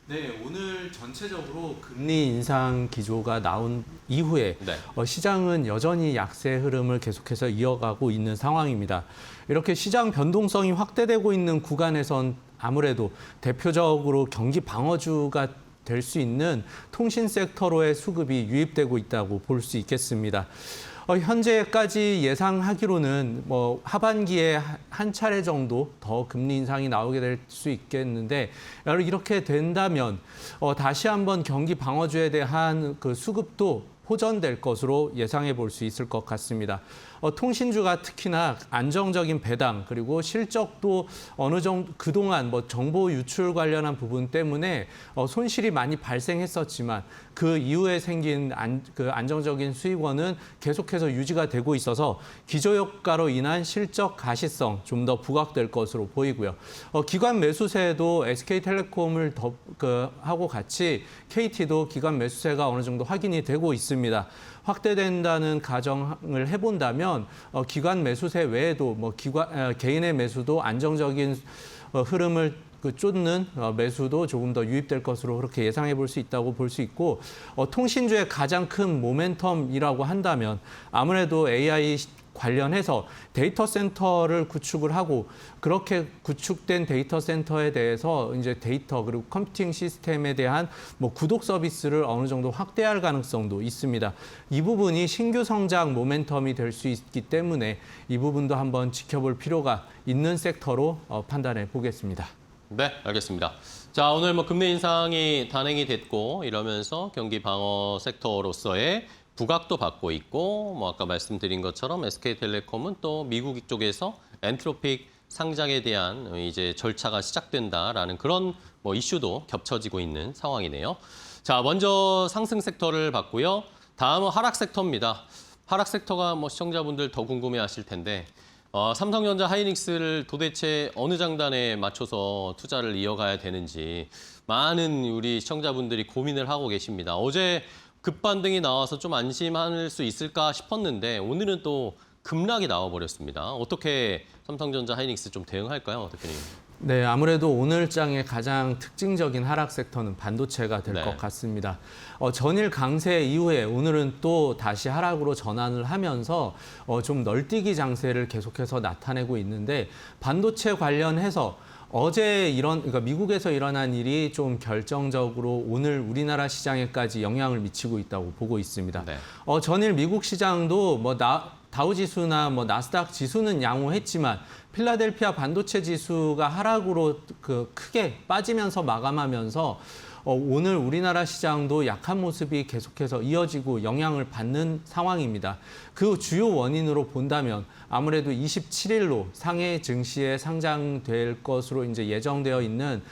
네, 오늘 전체적으로 금리 인상 기조가 나온 이후에 시장은 여전히 약세 흐름을 계속해서 이어가고 있는 상황입니다. 이렇게 시장 변동성이 확대되고 있는 구간에선 아무래도 대표적으로 경기 방어주가 될 수 있는 통신 섹터로의 수급이 유입되고 있다고 볼 수 있겠습니다. 현재까지 예상하기로는 하반기에 한 차례 정도 더 금리 인상이 나오게 될 수 있겠는데 이렇게 된다면 다시 한번 경기 방어주에 대한 그 수급도 호전될 것으로 예상해 볼 수 있을 것 같습니다. 통신주가 특히나 안정적인 배당 그리고 실적도 어느 정도 그동안 뭐 정보 유출 관련한 부분 때문에 손실이 많이 발생했었지만 그 이후에 생긴 안정적인 수익원은 계속해서 유지가 되고 있어서 기저효과로 인한 실적 가시성 좀 더 부각될 것으로 보이고요. 기관 매수세도 SK텔레콤을 하고 같이 KT도 기관 매수세가 어느 정도 확인이 되고 있습니다. 확대된다는 가정을 해본다면 기관 매수세 외에도 뭐 개인의 매수도 안정적인 흐름을 쫓는 매수도 조금 더 유입될 것으로 그렇게 예상해 볼 수 있다고 볼 수 있고 통신주의 가장 큰 모멘텀이라고 한다면 아무래도 AI 관련해서 데이터 센터를 구축을 하고 그렇게 구축된 데이터 센터에 대해서 이제 데이터 그리고 컴퓨팅 시스템에 대한 뭐 구독 서비스를 어느 정도 확대할 가능성도 있습니다. 이 부분이 신규 성장 모멘텀이 될 수 있기 때문에 이 부분도 한번 지켜볼 필요가 있는 섹터로 판단해 보겠습니다. 네, 알겠습니다. 자, 오늘 뭐 금리 인상이 단행이 됐고 이러면서 경기 방어 섹터로서의 부각도 받고 있고 뭐 아까 말씀드린 것처럼 SK텔레콤은 또 미국 쪽에서 엔트로픽 상장에 대한 이제 절차가 시작된다라는 그런 뭐 이슈도 겹쳐지고 있는 상황이네요. 자, 먼저 상승 섹터를 봤고요. 다음은 하락 섹터입니다. 하락 섹터가 뭐 시청자분들 더 궁금해하실 텐데 삼성전자 하이닉스를 도대체 어느 장단에 맞춰서 투자를 이어가야 되는지 많은 우리 시청자분들이 고민을 하고 계십니다. 어제 급반등이 나와서 좀 안심할 수 있을까 싶었는데 오늘은 또 급락이 나와버렸습니다. 어떻게 삼성전자 하이닉스 좀 대응할까요, 대표님? 네, 아무래도 오늘 장의 가장 특징적인 하락 섹터는 반도체가 될 것 같습니다. 전일 강세 이후에 오늘은 또 다시 하락으로 전환을 하면서 좀 널뛰기 장세를 계속해서 나타내고 있는데 반도체 관련해서 어제 그러니까 미국에서 일어난 일이 좀 결정적으로 오늘 우리나라 시장에까지 영향을 미치고 있다고 보고 있습니다. 네. 전일 미국 시장도 뭐 다우지수나 뭐 나스닥 지수는 양호했지만 필라델피아 반도체 지수가 하락으로 크게 빠지면서 마감하면서 오늘 우리나라 시장도 약한 모습이 계속해서 이어지고 영향을 받는 상황입니다. 그 주요 원인으로 본다면 아무래도 27일로 상해 증시에 상장될 것으로 이제 예정되어 있는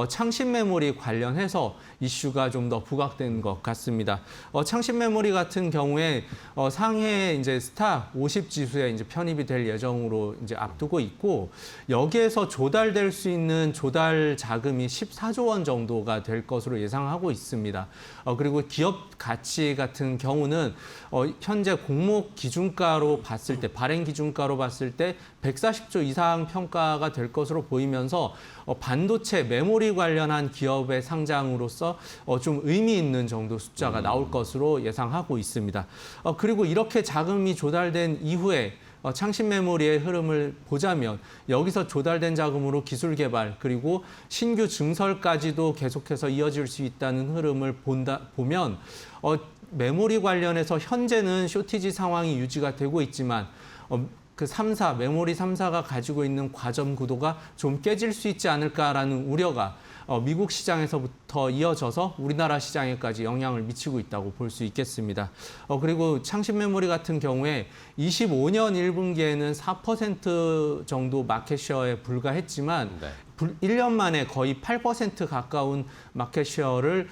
창신 메모리 관련해서 이슈가 좀 더 부각된 것 같습니다. 창신 메모리 같은 경우에 상해 이제 스타 50 지수에 이제 편입이 될 예정으로 이제 앞두고 있고 여기에서 조달될 수 있는 조달 자금이 14조 원 정도가 될 것으로 예상하고 있습니다. 그리고 기업 가치 같은 경우는 현재 공모 기준가로 봤을 때 발행 기준가로 봤을 때 140조 이상 평가가 될 것으로 보이면서 반도체 메모리 관련한 기업의 상장으로서 좀 의미 있는 정도 숫자가 나올 것으로 예상하고 있습니다. 그리고 이렇게 자금이 조달된 이후에 창신 메모리의 흐름을 보자면 여기서 조달된 자금으로 기술 개발 그리고 신규 증설까지도 계속해서 이어질 수 있다는 흐름을 보면 메모리 관련해서 현재는 쇼티지 상황이 유지가 되고 있지만 그 3사, 메모리 3사가 가지고 있는 과점 구도가 좀 깨질 수 있지 않을까라는 우려가 미국 시장에서부터 이어져서 우리나라 시장에까지 영향을 미치고 있다고 볼 수 있겠습니다. 그리고 창신 메모리 같은 경우에 25년 1분기에는 4% 정도 마켓쉐어에 불과했지만 1년 만에 거의 8% 가까운 마켓쉐어를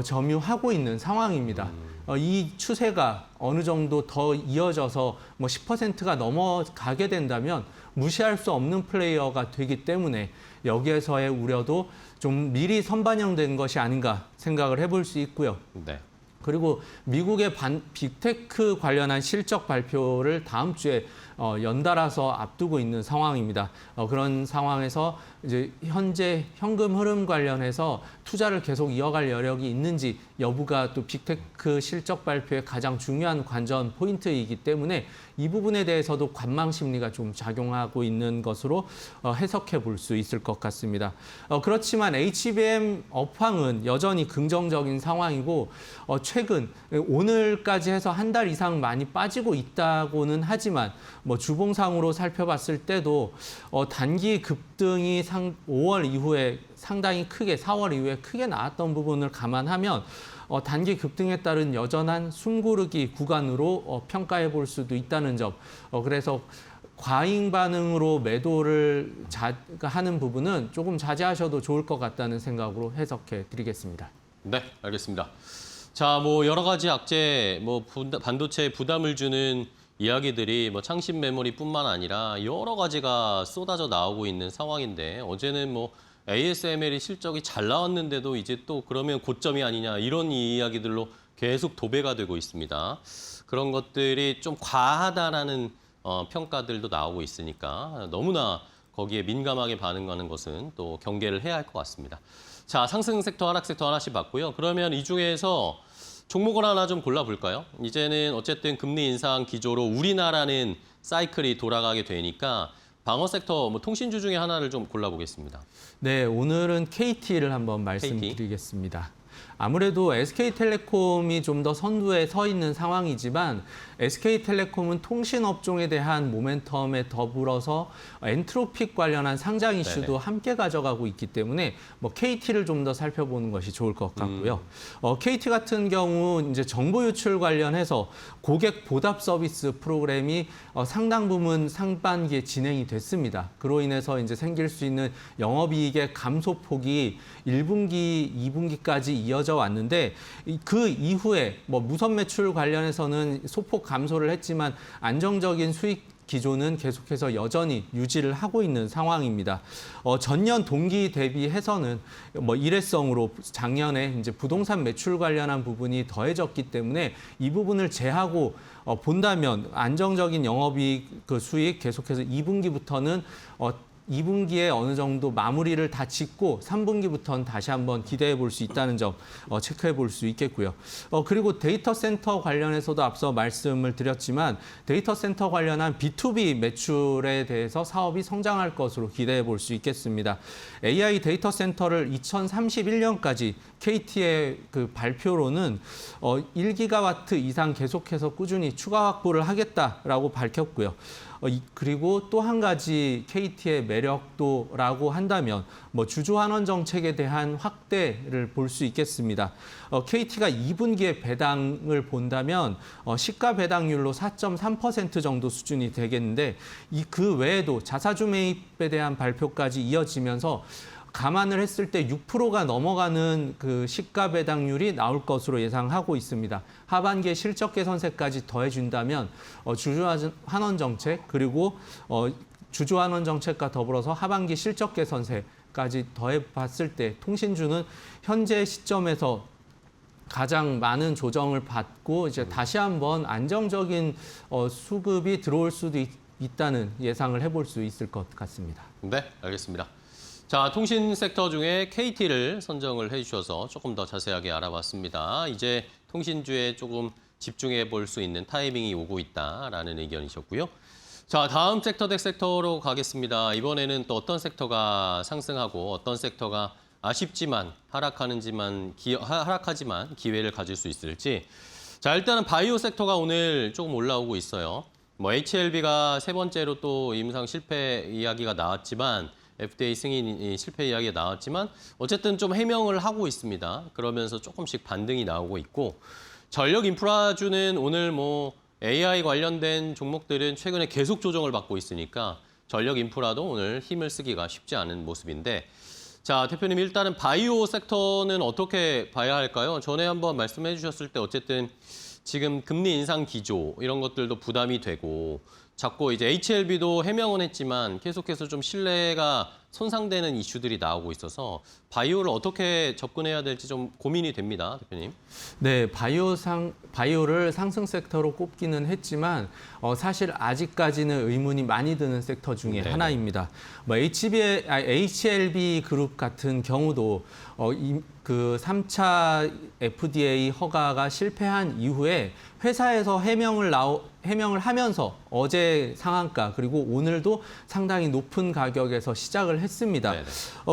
점유하고 있는 상황입니다. 이 추세가 어느 정도 더 이어져서 뭐 10%가 넘어가게 된다면 무시할 수 없는 플레이어가 되기 때문에 여기에서의 우려도 좀 미리 선반영된 것이 아닌가 생각을 해볼 수 있고요. 네. 그리고 미국의 빅테크 관련한 실적 발표를 다음 주에 연달아서 앞두고 있는 상황입니다. 그런 상황에서 이제 현재 현금 흐름 관련해서 투자를 계속 이어갈 여력이 있는지 여부가 또 빅테크 실적 발표의 가장 중요한 관전 포인트이기 때문에 이 부분에 대해서도 관망 심리가 좀 작용하고 있는 것으로 해석해 볼 수 있을 것 같습니다. 그렇지만 HBM 업황은 여전히 긍정적인 상황이고 최근 오늘까지 해서 한 달 이상 많이 빠지고 있다고는 하지만 뭐 주봉상으로 살펴봤을 때도 단기 급등이 5월 이후에 상당히 크게 4월 이후에 크게 나왔던 부분을 감안하면 단기 급등에 따른 여전한 숨고르기 구간으로 평가해 볼 수도 있다는 점. 그래서 과잉 반응으로 매도를 하는 부분은 조금 자제하셔도 좋을 것 같다는 생각으로 해석해 드리겠습니다. 네, 알겠습니다. 자, 뭐 여러 가지 악재, 반도체에 부담을 주는 이야기들이 창신 메모리뿐만 아니라 여러 가지가 쏟아져 나오고 있는 상황인데 어제는 ASML이 실적이 잘 나왔는데도 이제 또 그러면 고점이 아니냐 이런 이야기들로 계속 도배가 되고 있습니다. 그런 것들이 좀 과하다라는 평가들도 나오고 있으니까 너무나 거기에 민감하게 반응하는 것은 또 경계를 해야 할 것 같습니다. 자, 상승 섹터, 하락 섹터 하나씩 봤고요. 그러면 이 중에서 종목을 하나 좀 골라볼까요? 이제는 어쨌든 금리 인상 기조로 우리나라는 사이클이 돌아가게 되니까 방어 섹터, 통신주 중에 하나를 좀 골라보겠습니다. 네, 오늘은 KT를 한번 말씀드리겠습니다. 아무래도 SK텔레콤이 좀 더 선두에 서 있는 상황이지만 SK텔레콤은 통신업종에 대한 모멘텀에 더불어서 엔트로픽 관련한 상장 이슈도 함께 가져가고 있기 때문에 KT를 좀 더 살펴보는 것이 좋을 것 같고요. KT 같은 경우 이제 정보 유출 관련해서 고객 보답 서비스 프로그램이 상당 부분 상반기에 진행이 됐습니다. 그로 인해서 이제 생길 수 있는 영업이익의 감소폭이 1분기, 2분기까지 이어져 왔는데 그 이후에 무선 매출 관련해서는 소폭 감소를 했지만 안정적인 수익 기조는 계속해서 여전히 유지를 하고 있는 상황입니다. 전년 동기 대비해서는 일회성으로 작년에 이제 부동산 매출 관련한 부분이 더해졌기 때문에 이 부분을 제하고 본다면 안정적인 영업이익 그 수익 계속해서 2분기부터는 2분기에 어느 정도 마무리를 다 짓고 3분기부터는 다시 한번 기대해 볼 수 있다는 점 체크해 볼 수 있겠고요. 그리고 데이터 센터 관련해서도 앞서 말씀을 드렸지만 데이터 센터 관련한 B2B 매출에 대해서 사업이 성장할 것으로 기대해 볼 수 있겠습니다. AI 데이터 센터를 2031년까지 KT의 그 발표로는 1기가와트 이상 계속해서 꾸준히 추가 확보를 하겠다라고 밝혔고요. 그리고 또 한 가지 KT의 매력도라고 한다면 주주 환원 정책에 대한 확대를 볼 수 있겠습니다. KT가 2분기에 배당을 본다면 시가 배당률로 4.3% 정도 수준이 되겠는데 그 외에도 자사주 매입에 대한 발표까지 이어지면서 감안을 했을 때 6%가 넘어가는 그 시가 배당률이 나올 것으로 예상하고 있습니다. 하반기에 실적 개선세까지 더해준다면 주주 환원 정책 그리고 주주 환원 정책과 더불어서 하반기 실적 개선세까지 더해봤을 때 통신주는 현재 시점에서 가장 많은 조정을 받고 이제 다시 한번 안정적인 수급이 들어올 수도 있다는 예상을 해볼 수 있을 것 같습니다. 네, 알겠습니다. 자, 통신 섹터 중에 KT를 선정을 해주셔서 조금 더 자세하게 알아봤습니다. 이제 통신주에 조금 집중해 볼 수 있는 타이밍이 오고 있다라는 의견이셨고요. 자, 다음 섹터 대 섹터로 가겠습니다. 이번에는 또 어떤 섹터가 상승하고 어떤 섹터가 아쉽지만 하락하지만 기회를 가질 수 있을지. 자, 일단은 바이오 섹터가 오늘 조금 올라오고 있어요. HLB가 세 번째로 또 임상 실패 이야기가 나왔지만 FDA 승인 실패 이야기가 나왔지만 어쨌든 좀 해명을 하고 있습니다. 그러면서 조금씩 반등이 나오고 있고 전력 인프라주는 오늘 AI 관련된 종목들은 최근에 계속 조정을 받고 있으니까 전력 인프라도 오늘 힘을 쓰기가 쉽지 않은 모습인데 자, 대표님 일단은 바이오 섹터는 어떻게 봐야 할까요? 전에 한번 말씀해 주셨을 때 어쨌든 지금 금리 인상 기조 이런 것들도 부담이 되고 자꾸 이제 HLB도 해명은 했지만 계속해서 좀 신뢰가 손상되는 이슈들이 나오고 있어서 바이오를 어떻게 접근해야 될지 좀 고민이 됩니다, 대표님. 네, 바이오를 상승 섹터로 꼽기는 했지만 사실 아직까지는 의문이 많이 드는 섹터 중에 하나입니다. HLB 그룹 같은 경우도 그 3차 FDA 허가가 실패한 이후에 회사에서 해명을 하면서 어제 상한가 그리고 오늘도 상당히 높은 가격에서 시작을 했습니다. 네네.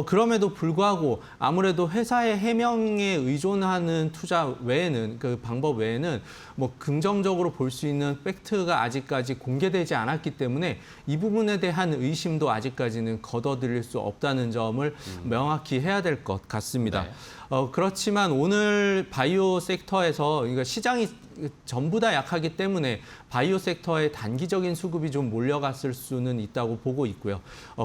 그럼에도 불구하고 아무래도 회사의 해명에 의존하는 투자 외에는 그 방법 외에는 뭐 긍정적으로 볼 수 있는 팩트가 아직까지 공개되지 않았기 때문에 이 부분에 대한 의심도 아직까지는 거둬들일 수 없다는 점을 명확히 해야 될 것 같습니다. 네. 그렇지만 오늘 바이오 섹터에서 그러니까 시장이 전부 다 약하기 때문에 바이오 섹터에 단기적인 수급이 좀 몰려갔을 수는 있다고 보고 있고요.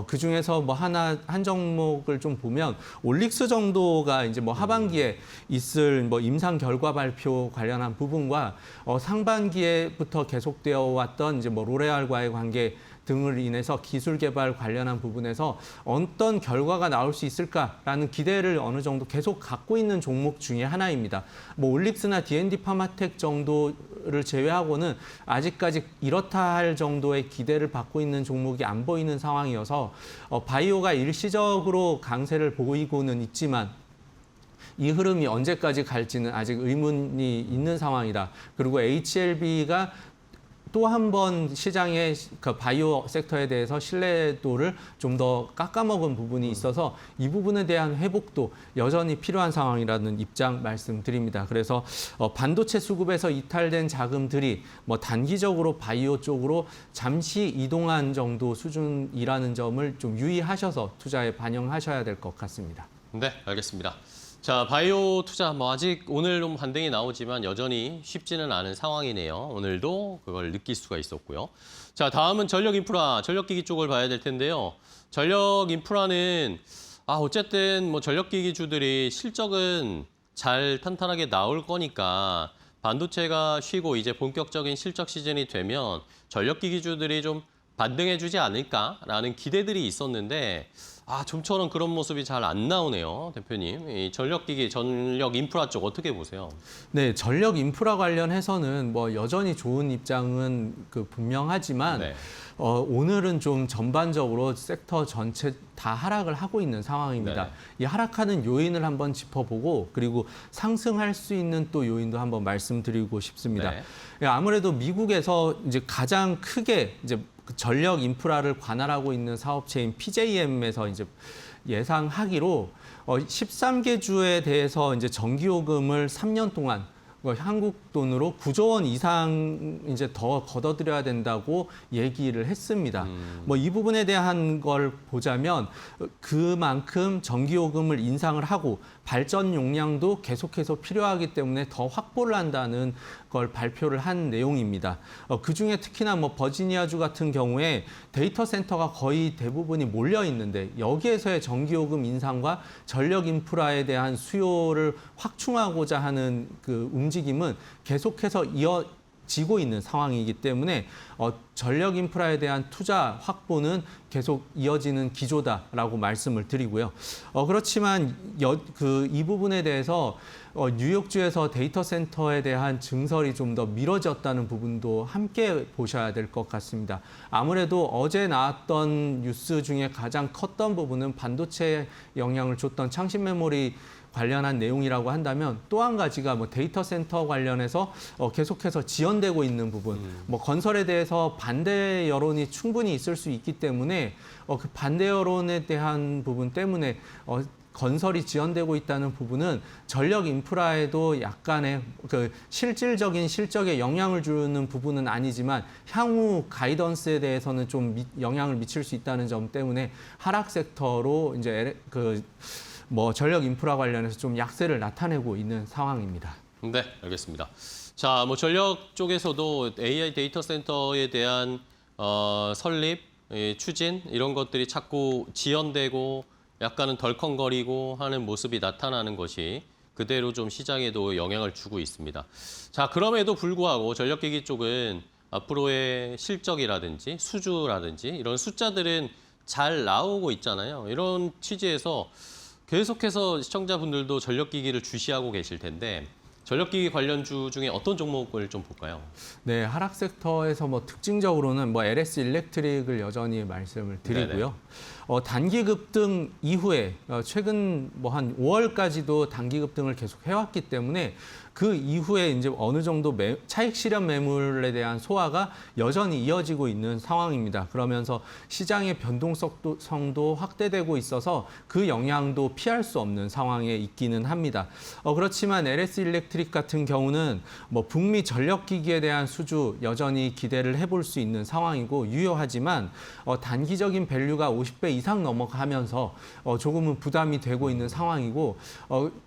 그 중에서 뭐 한 종목을 좀 보면 올릭스 정도가 이제 뭐 하반기에 있을 뭐 임상 결과 발표 관련한 부분과 상반기에부터 계속되어 왔던 이제 뭐 로레알과의 관계 등을 인해서 기술 개발 관련한 부분에서 어떤 결과가 나올 수 있을까라는 기대를 어느 정도 계속 갖고 있는 종목 중에 하나입니다. 뭐 올릭스나 D&D 파마텍 정도를 제외하고는 아직까지 이렇다 할 정도의 기대를 받고 있는 종목이 안 보이는 상황이어서 바이오가 일시적으로 강세를 보이고는 있지만 이 흐름이 언제까지 갈지는 아직 의문이 있는 상황이다. 그리고 HLB가 또 한 번 시장의 그 바이오 섹터에 대해서 신뢰도를 좀 더 깎아먹은 부분이 있어서 이 부분에 대한 회복도 여전히 필요한 상황이라는 입장 말씀드립니다. 그래서 반도체 수급에서 이탈된 자금들이 뭐 단기적으로 바이오 쪽으로 잠시 이동한 정도 수준이라는 점을 좀 유의하셔서 투자에 반영하셔야 될 것 같습니다. 네, 알겠습니다. 자, 바이오 투자 뭐 아직 오늘 좀 반등이 나오지만 여전히 쉽지는 않은 상황이네요. 오늘도 그걸 느낄 수가 있었고요. 자, 다음은 전력 인프라, 전력기기 쪽을 봐야 될 텐데요. 전력 인프라는 어쨌든 뭐 전력기기주들이 실적은 잘 탄탄하게 나올 거니까 반도체가 쉬고 이제 본격적인 실적 시즌이 되면 전력기기주들이 좀 반등해주지 않을까라는 기대들이 있었는데 좀처럼 그런 모습이 잘 안 나오네요, 대표님. 이 전력기기, 전력 인프라 쪽 어떻게 보세요? 네, 전력 인프라 관련해서는 뭐 여전히 좋은 입장은 분명하지만 네. 오늘은 좀 전반적으로 sek터 전체 다 하락을 하고 있는 상황입니다. 네. 이 하락하는 요인을 한번 짚어보고 그리고 상승할 수 있는 또 요인도 한번 말씀드리고 싶습니다. 네. 아무래도 미국에서 이제 가장 크게 이제 전력 인프라를 관할하고 있는 사업체인 PJM에서 이제 예상하기로 13개 주에 대해서 이제 전기요금을 3년 동안 한국 돈으로 9조 원 이상 이제 더 걷어들여야 된다고 얘기를 했습니다. 뭐 이 부분에 대한 걸 보자면 그만큼 전기요금을 인상을 하고 발전 용량도 계속해서 필요하기 때문에 더 확보를 한다는 걸 발표를 한 내용입니다. 그중에 특히나 뭐 버지니아주 같은 경우에 데이터 센터가 거의 대부분이 몰려 있는데 여기에서의 전기요금 인상과 전력 인프라에 대한 수요를 확충하고자 하는 그 움직임은 계속해서 이어지고 있는 상황이기 때문에 전력 인프라에 대한 투자 확보는 계속 이어지는 기조다라고 말씀을 드리고요. 그렇지만 이 부분에 대해서 뉴욕주에서 데이터 센터에 대한 증설이 좀 더 미뤄졌다는 부분도 함께 보셔야 될 것 같습니다. 아무래도 어제 나왔던 뉴스 중에 가장 컸던 부분은 반도체에 영향을 줬던 창신 메모리 관련한 내용이라고 한다면 또 한 가지가 뭐 데이터 센터 관련해서 계속해서 지연되고 있는 부분, 뭐 건설에 대해서 반대 여론이 충분히 있을 수 있기 때문에 그 반대 여론에 대한 부분 때문에 건설이 지연되고 있다는 부분은 전력 인프라에도 약간의 그 실질적인 실적에 영향을 주는 부분은 아니지만 향후 가이던스에 대해서는 좀 영향을 미칠 수 있다는 점 때문에 하락 섹터로 이제 뭐 전력 인프라 관련해서 좀 약세를 나타내고 있는 상황입니다. 네, 알겠습니다. 자, 뭐 전력 쪽에서도 AI 데이터 센터에 대한 설립, 추진 이런 것들이 자꾸 지연되고 약간은 덜컹거리고 하는 모습이 나타나는 것이 그대로 좀 시장에도 영향을 주고 있습니다. 자, 그럼에도 불구하고 전력기기 쪽은 앞으로의 실적이라든지 수주라든지 이런 숫자들은 잘 나오고 있잖아요. 이런 취지에서 계속해서 시청자분들도 전력기기를 주시하고 계실 텐데 전력기기 관련주 중에 어떤 종목을 좀 볼까요? 네, 하락 섹터에서 뭐 특징적으로는 뭐 LS 일렉트릭을 여전히 말씀을 드리고요. 단기 급등 이후에 최근 뭐 한 5월까지도 단기 급등을 계속 해왔기 때문에 그 이후에 이제 어느 정도 차익 실현 매물에 대한 소화가 여전히 이어지고 있는 상황입니다. 그러면서 시장의 변동성도 확대되고 있어서 그 영향도 피할 수 없는 상황에 있기는 합니다. 그렇지만 LS 일렉트릭 같은 경우는 뭐 북미 전력기기에 대한 수주 여전히 기대를 해볼 수 있는 상황이고 유효하지만 단기적인 밸류가 50배 이상 넘어가면서 조금은 부담이 되고 있는 상황이고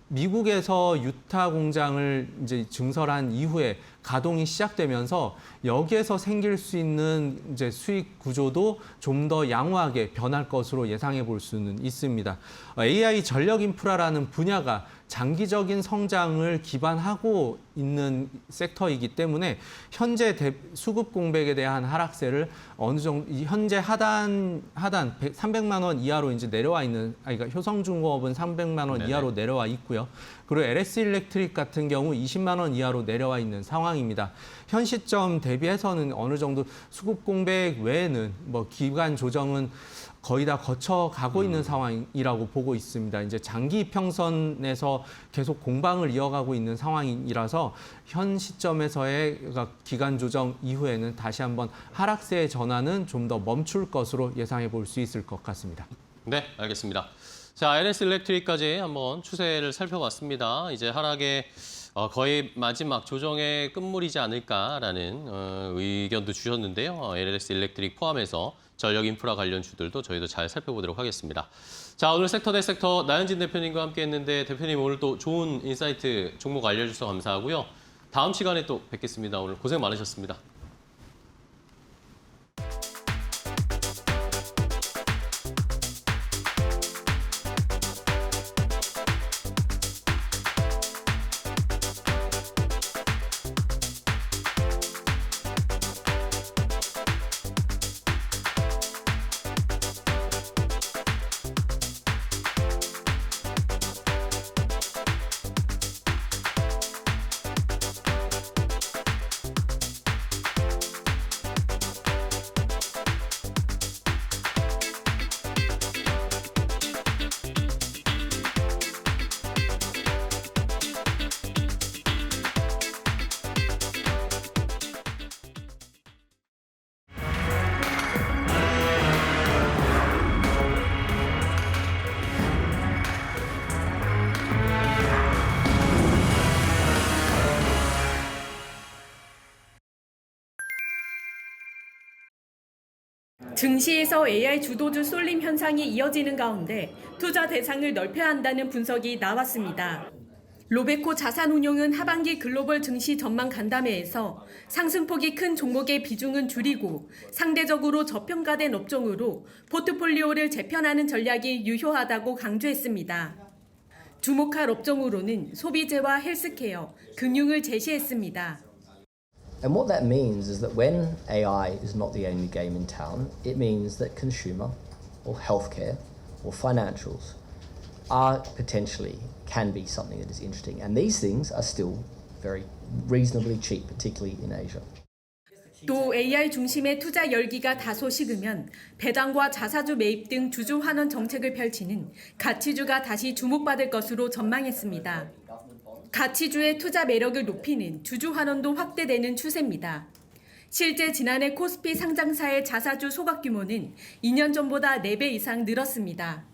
미국에서 유타 공장을 이제 증설한 이후에 가동이 시작되면서 여기에서 생길 수 있는 이제 수익 구조도 좀 더 양호하게 변할 것으로 예상해 볼 수는 있습니다. AI 전력 인프라라는 분야가 장기적인 성장을 기반하고 있는 섹터이기 때문에 현재 수급 공백에 대한 하락세를 어느 정도 현재 하단 300만 원 이하로 이제 내려와 있는 그러니까 효성중공업은 300만 원 이하로 내려와 있고요. 그리고 LS 일렉트릭 같은 경우 20만 원 이하로 내려와 있는 상황입니다. 현 시점 대비해서는 어느 정도 수급 공백 외에는 뭐 기간 조정은 거의 다 거쳐가고 있는 상황이라고 보고 있습니다. 이제 장기 평선에서 계속 공방을 이어가고 있는 상황이라서 현 시점에서의 기간 조정 이후에는 다시 한번 하락세의 전환은 좀 더 멈출 것으로 예상해 볼 수 있을 것 같습니다. 네, 알겠습니다. 자, LS 일렉트릭까지 한번 추세를 살펴봤습니다. 이제 하락의 거의 마지막 조정의 끝물이지 않을까라는 의견도 주셨는데요. LS 일렉트릭 포함해서 전력 인프라 관련 주들도 저희도 잘 살펴보도록 하겠습니다. 자, 오늘 섹터 대 섹터 나현진 대표님과 함께 했는데 대표님 오늘 또 좋은 인사이트 종목 알려주셔서 감사하고요. 다음 시간에 또 뵙겠습니다. 오늘 고생 많으셨습니다. 증시에서 AI 주도주 쏠림 현상이 이어지는 가운데 투자 대상을 넓혀야 한다는 분석이 나왔습니다. 로베코 자산운용은 하반기 글로벌 증시 전망 간담회에서 상승폭이 큰 종목의 비중은 줄이고 상대적으로 저평가된 업종으로 포트폴리오를 재편하는 전략이 유효하다고 강조했습니다. 주목할 업종으로는 소비재와 헬스케어, 금융을 제시했습니다. And what that means is that when AI is not the only game in town, it means that consumer or healthcare or financials are potentially can be something that is interesting. And these things are still very reasonably cheap, particularly in Asia. 또 AI 중심의 투자 열기가 다소 식으면 배당과 자사주 매입 등 주주 환원 정책을 펼치는 가치주가 다시 주목받을 것으로 전망했습니다. 가치주의 투자 매력을 높이는 주주 환원도 확대되는 추세입니다. 실제 지난해 코스피 상장사의 자사주 소각 규모는 2년 전보다 4배 이상 늘었습니다.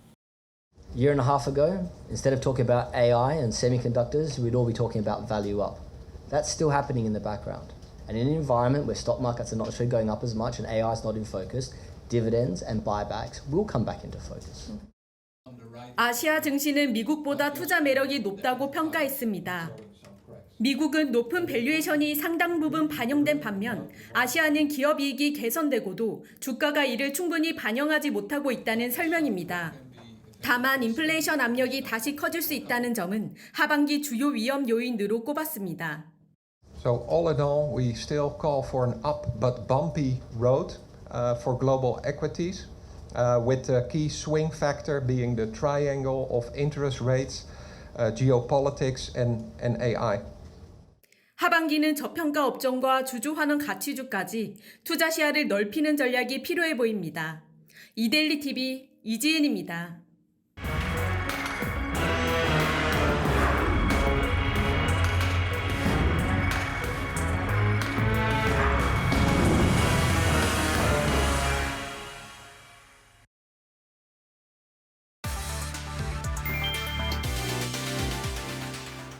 A year and a half ago, instead of talking about AI and semiconductors, we'd all be talking about value up. That's still happening in the background. And in an environment where stock markets are not necessarily going up as much and AI is not in focus, dividends and buybacks will come back into focus. 아시아 증시는 미국보다 투자 매력이 높다고 평가했습니다. 미국은 높은 밸류에이션이 상당 부분 반영된 반면 아시아는 기업 이익이 개선되고도 주가가 이를 충분히 반영하지 못하고 있다는 설명입니다. 다만 인플레이션 압력이 다시 커질 수 있다는 점은 하반기 주요 위험 요인으로 꼽았습니다. So all in all, we still call for an up but bumpy road for global equities. With the key swing factor being the triangle of interest rates, geopolitics, and AI. 하반기는 저평가 업종과 주주 환원 가치주까지 투자 시야를 넓히는 전략이 필요해 보입니다. 이데일리 TV 이지은입니다.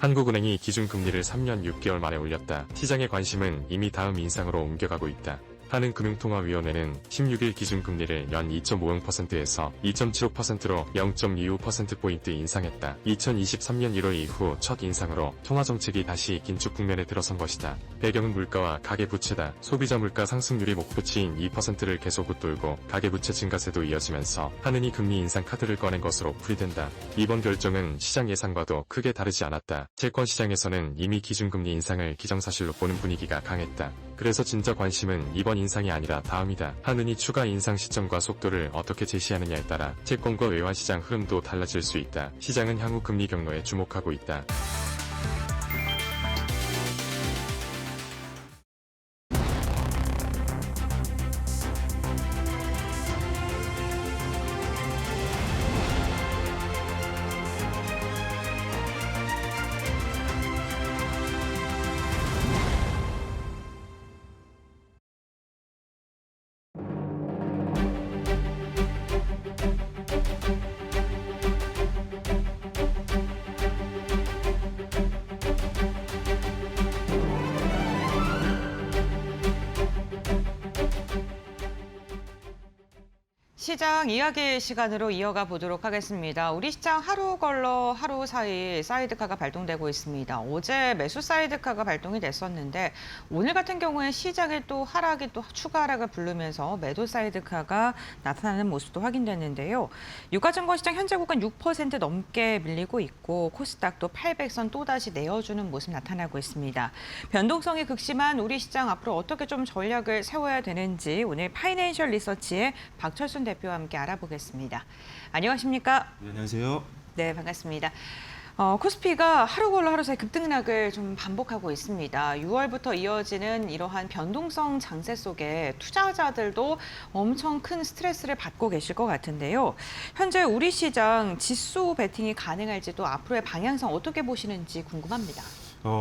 한국은행이 기준금리를 3년 6개월 만에 올렸다. 시장의 관심은 이미 다음 인상으로 옮겨가고 있다. 한은금융통화위원회는 16일 기준금리를 연 2.50%에서 2.75%로 0.25%포인트 인상했다. 2023년 1월 이후 첫 인상으로 통화정책이 다시 긴축 국면에 들어선 것이다. 배경은 물가와 가계부채다. 소비자 물가 상승률이 목표치인 2%를 계속 웃돌고 가계부채 증가세도 이어지면서 한은이 금리 인상 카드를 꺼낸 것으로 풀이된다. 이번 결정은 시장 예상과도 크게 다르지 않았다. 채권시장에서는 이미 기준금리 인상을 기정사실로 보는 분위기가 강했다. 그래서 진짜 관심은 이번 인상이 아니라 다음이다. 한은이 추가 인상 시점과 속도를 어떻게 제시하느냐에 따라 채권과 외환시장 흐름도 달라질 수 있다. 시장은 향후 금리 경로에 주목하고 있다. 시장 이야기 시간으로 이어가 보도록 하겠습니다. 우리 시장 하루 걸러 하루 사이 사이드카가 발동되고 있습니다. 어제 매수 사이드카가 발동이 됐었는데 오늘 같은 경우에 시장에 또 하락이 또 추가 하락을 부르면서 매도 사이드카가 나타나는 모습도 확인됐는데요. 유가증권시장 현재 구간 6% 넘게 밀리고 있고 코스닥도 800선 또다시 내어주는 모습 나타나고 있습니다. 변동성이 극심한 우리 시장 앞으로 어떻게 좀 전략을 세워야 되는지 오늘 파이낸셜 리서치의 박철순 대표와 함께 알아보겠습니다. 안녕하십니까? 네, 안녕하세요. 네, 반갑습니다. 코스피가 하루 걸러 하루 사이 급등락을 좀 반복하고 있습니다. 6월부터 이어지는 이러한 변동성 장세 속에 투자자들도 엄청 큰 스트레스를 받고 계실 것 같은데요. 현재 우리 시장 지수 베팅이 가능할지도 앞으로의 방향성 어떻게 보시는지 궁금합니다.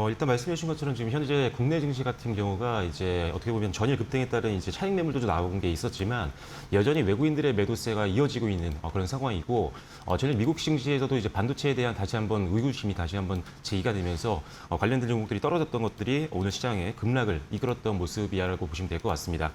일단 말씀해 주신 것처럼 지금 현재 국내 증시 같은 경우가 이제 어떻게 보면 전일 급등에 따른 이제 차익 매물도 좀 나온 게 있었지만 여전히 외국인들의 매도세가 이어지고 있는 그런 상황이고 전일 미국 증시에서도 이제 반도체에 대한 다시 한번 의구심이 다시 한번 제기가 되면서 관련된 종목들이 떨어졌던 것들이 오늘 시장에 급락을 이끌었던 모습이라고 보시면 될 것 같습니다.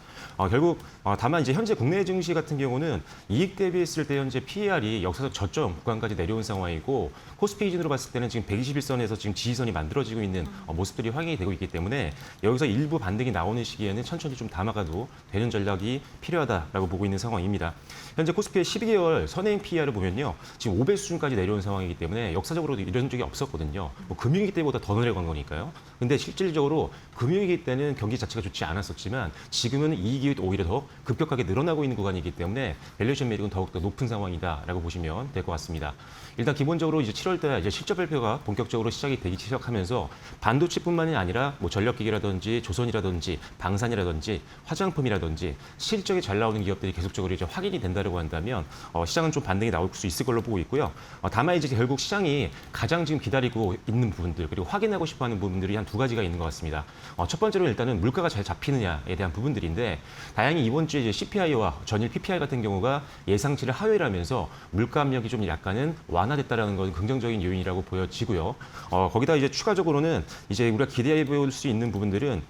결국 다만 이제 현재 국내 증시 같은 경우는 이익 대비했을 때 현재 PER이 역사적 저점 구간까지 내려온 상황이고 코스피 기준으로 봤을 때는 지금 121선에서 지금 지지선이 만들어지고 있는 모습들이 확인이 되고 있기 때문에 여기서 일부 반등이 나오는 시기에는 천천히 좀 담아가도 되는 전략이 필요하다라고 보고 있는 상황입니다. 현재 코스피의 12개월 선행 PER을 보면요. 지금 5배 수준까지 내려온 상황이기 때문에 역사적으로도 이런 적이 없었거든요. 금융위기 때보다 더 내려간 거니까요. 근데 실질적으로 금융위기 때는 경기 자체가 좋지 않았었지만 지금은 이익이 오히려 더 급격하게 늘어나고 있는 구간이기 때문에 밸류에이션 매력은 더욱더 높은 상황이다라고 보시면 될 것 같습니다. 일단 기본적으로 이제 7월달 이제 실적 발표가 본격적으로 시작이 되기 시작하면서 반도체뿐만이 아니라 뭐 전력기기라든지 조선이라든지 방산이라든지 화장품이라든지 실적이 잘 나오는 기업들이 계속적으로 이제 확인이 된다고 한다면 시장은 좀 반등이 나올 수 있을 걸로 보고 있고요. 다만 이제 결국 시장이 가장 지금 기다리고 있는 부분들 그리고 확인하고 싶어하는 부분들이 한 두 가지가 있는 것 같습니다. 첫 번째로 일단은 물가가 잘 잡히느냐에 대한 부분들인데 다행히 이번 주에 이제 CPI와 전일 PPI 같은 경우가 예상치를 하회하면서 물가 압력이 좀 약간은 완화됐다라는 건 긍정적인 요인이라고 보여지고요. 거기다 이제 추가적으로는 이제 우리가 기대해 볼 수 있는 부분들은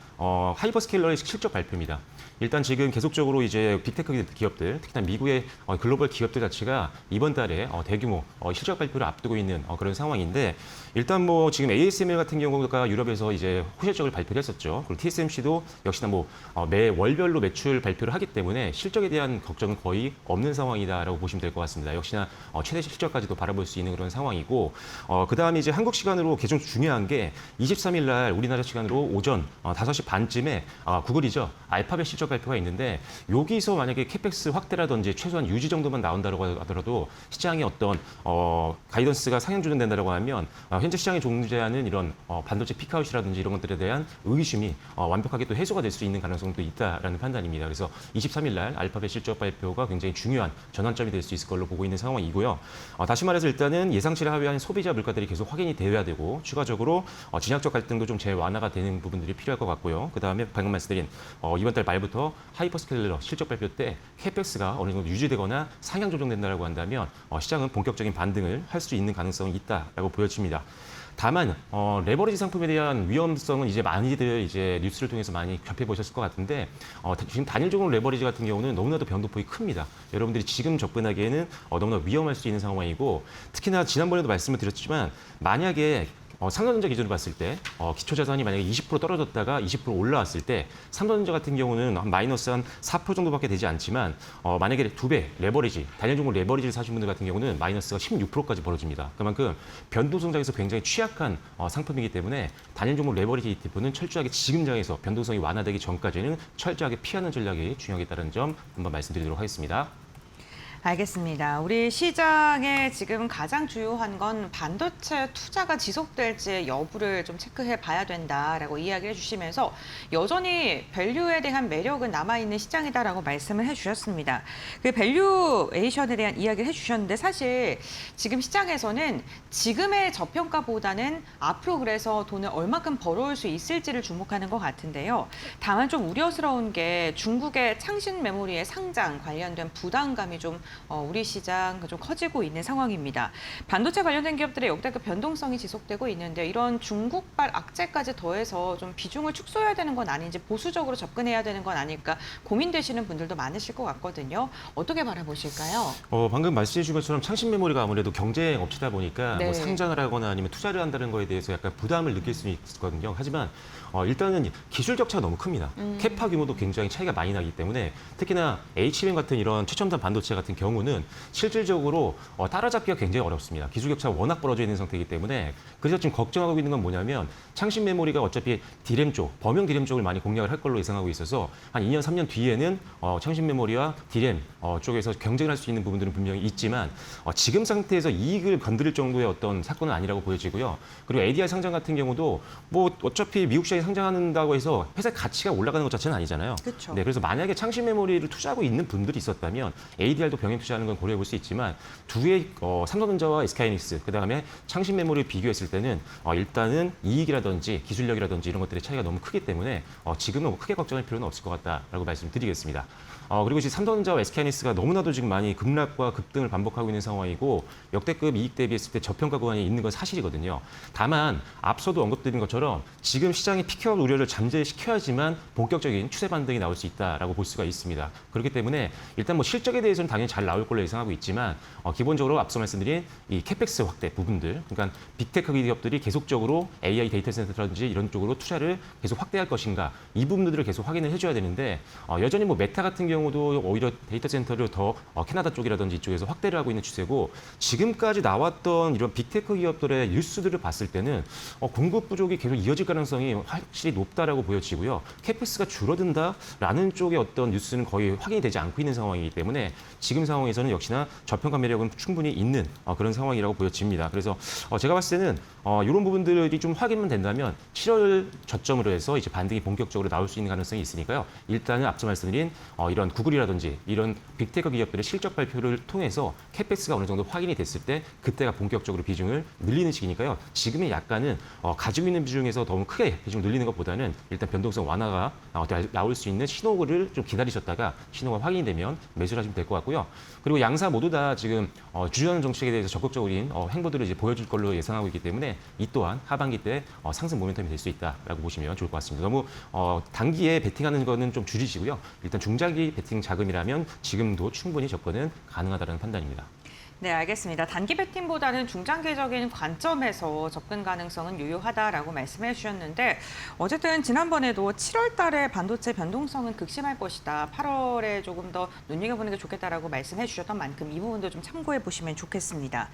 하이퍼스케일러의 실적 발표입니다. 일단 지금 계속적으로 이제 빅테크 기업들, 특히나 미국의 글로벌 기업들 자체가 이번 달에 대규모 실적 발표를 앞두고 있는 그런 상황인데 일단 뭐 지금 ASML 같은 경우가 유럽에서 이제 호실적을 발표를 했었죠. 그리고 TSMC도 역시나 뭐 매 월별로 매출 발표를 하기 때문에 실적에 대한 걱정은 거의 없는 상황이다라고 보시면 될 것 같습니다. 역시나 최대 실적까지도 바라볼 수 있는 그런 상황이고 그다음에 이제 한국 시간으로 가장 중요한 게 23일 날 우리나라 시간으로 오전 5시 반쯤에 구글이죠. 알파벳 실적 발표가 있는데 여기서 만약에 캐펙스 확대라든지 최소한 유지 정도만 나온다고 하더라도 시장의 어떤 가이던스가 상향 조정된다고 하면 현재 시장에 존재하는 이런 반도체 피크아웃이라든지 이런 것들에 대한 의심이 완벽하게 또 해소가 될 수 있는 가능성도 있다라는 판단입니다. 그래서 23일 날 알파벳 실적 발표가 굉장히 중요한 전환점이 될 수 있을 걸로 보고 있는 상황이고요. 다시 말해서 일단은 예상치를 하회한 소비자 물가들이 계속 확인이 되어야 되고 추가적으로 진학적 갈등도 좀 재완화가 되는 부분들이 필요할 것 같고요. 그다음에 방금 말씀드린 이번 달 말부터 하이퍼스케일러 실적 발표 때 캐펙스가 어느 정도 유지되거나 상향 조정된다라고 한다면 시장은 본격적인 반등을 할 수 있는 가능성이 있다라고 보여집니다. 다만 레버리지 상품에 대한 위험성은 이제 많이들 이제 뉴스를 통해서 많이 접해 보셨을 것 같은데 지금 단일종으로 레버리지 같은 경우는 너무나도 변동폭이 큽니다. 여러분들이 지금 접근하기에는 너무나 위험할 수 있는 상황이고 특히나 지난번에도 말씀을 드렸지만 만약에 삼성전자 기준으로 봤을 때 기초자산이 만약에 20% 떨어졌다가 20% 올라왔을 때 삼성전자 같은 경우는 한 마이너스 한 4% 정도밖에 되지 않지만 만약에 2배 레버리지, 단일종으로 레버리지를 사신 분들 같은 경우는 마이너스가 16%까지 벌어집니다. 그만큼 변동성장에서 굉장히 취약한 상품이기 때문에 단일종목 레버리지 ETF는 철저하게 지금 장에서 변동성이 완화되기 전까지는 철저하게 피하는 전략이 중요하겠다는 점 한번 말씀드리도록 하겠습니다. 알겠습니다. 우리 시장에 지금 가장 주요한 건 반도체 투자가 지속될지 여부를 좀 체크해 봐야 된다라고 이야기해 주시면서 여전히 밸류에 대한 매력은 남아있는 시장이다라고 말씀을 해주셨습니다. 그 밸류에이션에 대한 이야기를 해주셨는데 사실 지금 시장에서는 지금의 저평가보다는 앞으로 그래서 돈을 얼마큼 벌어올 수 있을지를 주목하는 것 같은데요. 다만 좀 우려스러운 게 중국의 창신 메모리의 상장 관련된 부담감이 좀 우리 시장 좀 커지고 있는 상황입니다. 반도체 관련된 기업들의 역대급 변동성이 지속되고 있는데 이런 중국발 악재까지 더해서 좀 비중을 축소해야 되는 건 아닌지 보수적으로 접근해야 되는 건 아닐까 고민되시는 분들도 많으실 것 같거든요. 어떻게 바라보실까요? 방금 말씀해 주신 것처럼 창신 메모리가 아무래도 경쟁 업체다 보니까 네. 뭐 상장을 하거나 아니면 투자를 한다는 거에 대해서 약간 부담을 느낄 수 있거든요. 하지만 일단은 기술 격차가 너무 큽니다. 캐파 규모도 굉장히 차이가 많이 나기 때문에 특히나 HBM 같은 이런 최첨단 반도체 같은 경우는 실질적으로 따라잡기가 굉장히 어렵습니다. 기술 격차가 워낙 벌어져 있는 상태이기 때문에 그래서 지금 걱정하고 있는 건 뭐냐면 창신 메모리가 어차피 디램 쪽, 범용 디램 쪽을 많이 공략을 할 걸로 예상하고 있어서 한 2년, 3년 뒤에는 창신 메모리와 디램 쪽에서 경쟁을 할 수 있는 부분들은 분명히 있지만 지금 상태에서 이익을 건드릴 정도의 어떤 사건은 아니라고 보여지고요. 그리고 ADR 상장 같은 경우도 뭐 어차피 미국 시장에 상장한다고 해서 회사의 가치가 올라가는 것 자체는 아니잖아요. 그렇죠. 네, 그래서 만약에 창신 메모리를 투자하고 있는 분들이 있었다면 ADR도 병행 투자하는 건 고려해 볼 수 있지만 두의 삼성전자와 SK하이닉스 그다음에 창신 메모리를 비교했을 때는 일단은 이익이라든지 기술력이라든지 이런 것들의 차이가 너무 크기 때문에 지금은 크게 걱정할 필요는 없을 것 같다라고 말씀드리겠습니다. 그리고 지금 삼성전자와 SK하이닉스가 너무나도 지금 많이 급락과 급등을 반복하고 있는 상황이고 역대급 이익 대비했을 때 저평가 구간이 있는 건 사실이거든요. 다만 앞서도 언급드린 것처럼 지금 시장의 피크아웃 우려를 잠재시켜야지만 본격적인 추세 반등이 나올 수 있다라고 볼 수가 있습니다. 그렇기 때문에 일단 뭐 실적에 대해서는 당연히 잘 나올 걸로 예상하고 있지만 기본적으로 앞서 말씀드린 이 캐펙스 확대 부분들, 그러니까 빅테크 기업들이 계속적으로 AI 데이터 센터라든지 이런 쪽으로 투자를 계속 확대할 것인가 이 부분들을 계속 확인을 해줘야 되는데 여전히 뭐 메타 같은 경우도 오히려 데이터 센터를 더 캐나다 쪽이라든지 이쪽에서 확대를 하고 있는 추세고 지금까지 나왔던 이런 빅테크 기업들의 뉴스들을 봤을 때는 공급 부족이 계속 이어질 가능성이 확실히 높다라고 보여지고요. 캐펙스가 줄어든다라는 쪽의 어떤 뉴스는 거의 확인이 되지 않고 있는 상황이기 때문에 지금 상황에서는 역시나 저평가 매력은 충분히 있는 그런 상황이라고 보여집니다. 그래서 제가 봤을 때는 이런 부분들이 좀 확인만 된다면 7월 저점으로 해서 이제 반등이 본격적으로 나올 수 있는 가능성이 있으니까요. 일단은 앞서 말씀드린 이런 구글이라든지 이런 빅테크 기업들의 실적 발표를 통해서 캐펙스가 어느 정도 확인이 됐을 때 그때가 본격적으로 비중을 늘리는 시기니까요. 지금은 약간은 가지고 있는 비중에서 너무 크게 비중을 늘리는 것보다는 일단 변동성 완화가 나올 수 있는 신호를 좀 기다리셨다가 신호가 확인이 되면 매수를 하시면 될 것 같고요. 그리고 양사 모두 다 지금 주주하는 정책에 대해서 적극적인 행보들을 이제 보여줄 걸로 예상하고 있기 때문에 이 또한 하반기 때 상승 모멘텀이 될 수 있다라고 보시면 좋을 것 같습니다. 너무 단기에 베팅하는 거는 좀 줄이시고요. 일단 중장기 베팅 자금이라면 지금도 충분히 접근은 가능하다는 판단입니다. 네, 알겠습니다. 단기 베팅보다는 중장기적인 관점에서 접근 가능성은 유효하다라고 말씀해 주셨는데 어쨌든 지난번에도 7월 달에 반도체 변동성은 극심할 것이다. 8월에 조금 더 눈여겨보는 게 좋겠다라고 말씀해 주셨던 만큼 이 부분도 좀 참고해 보시면 좋겠습니다.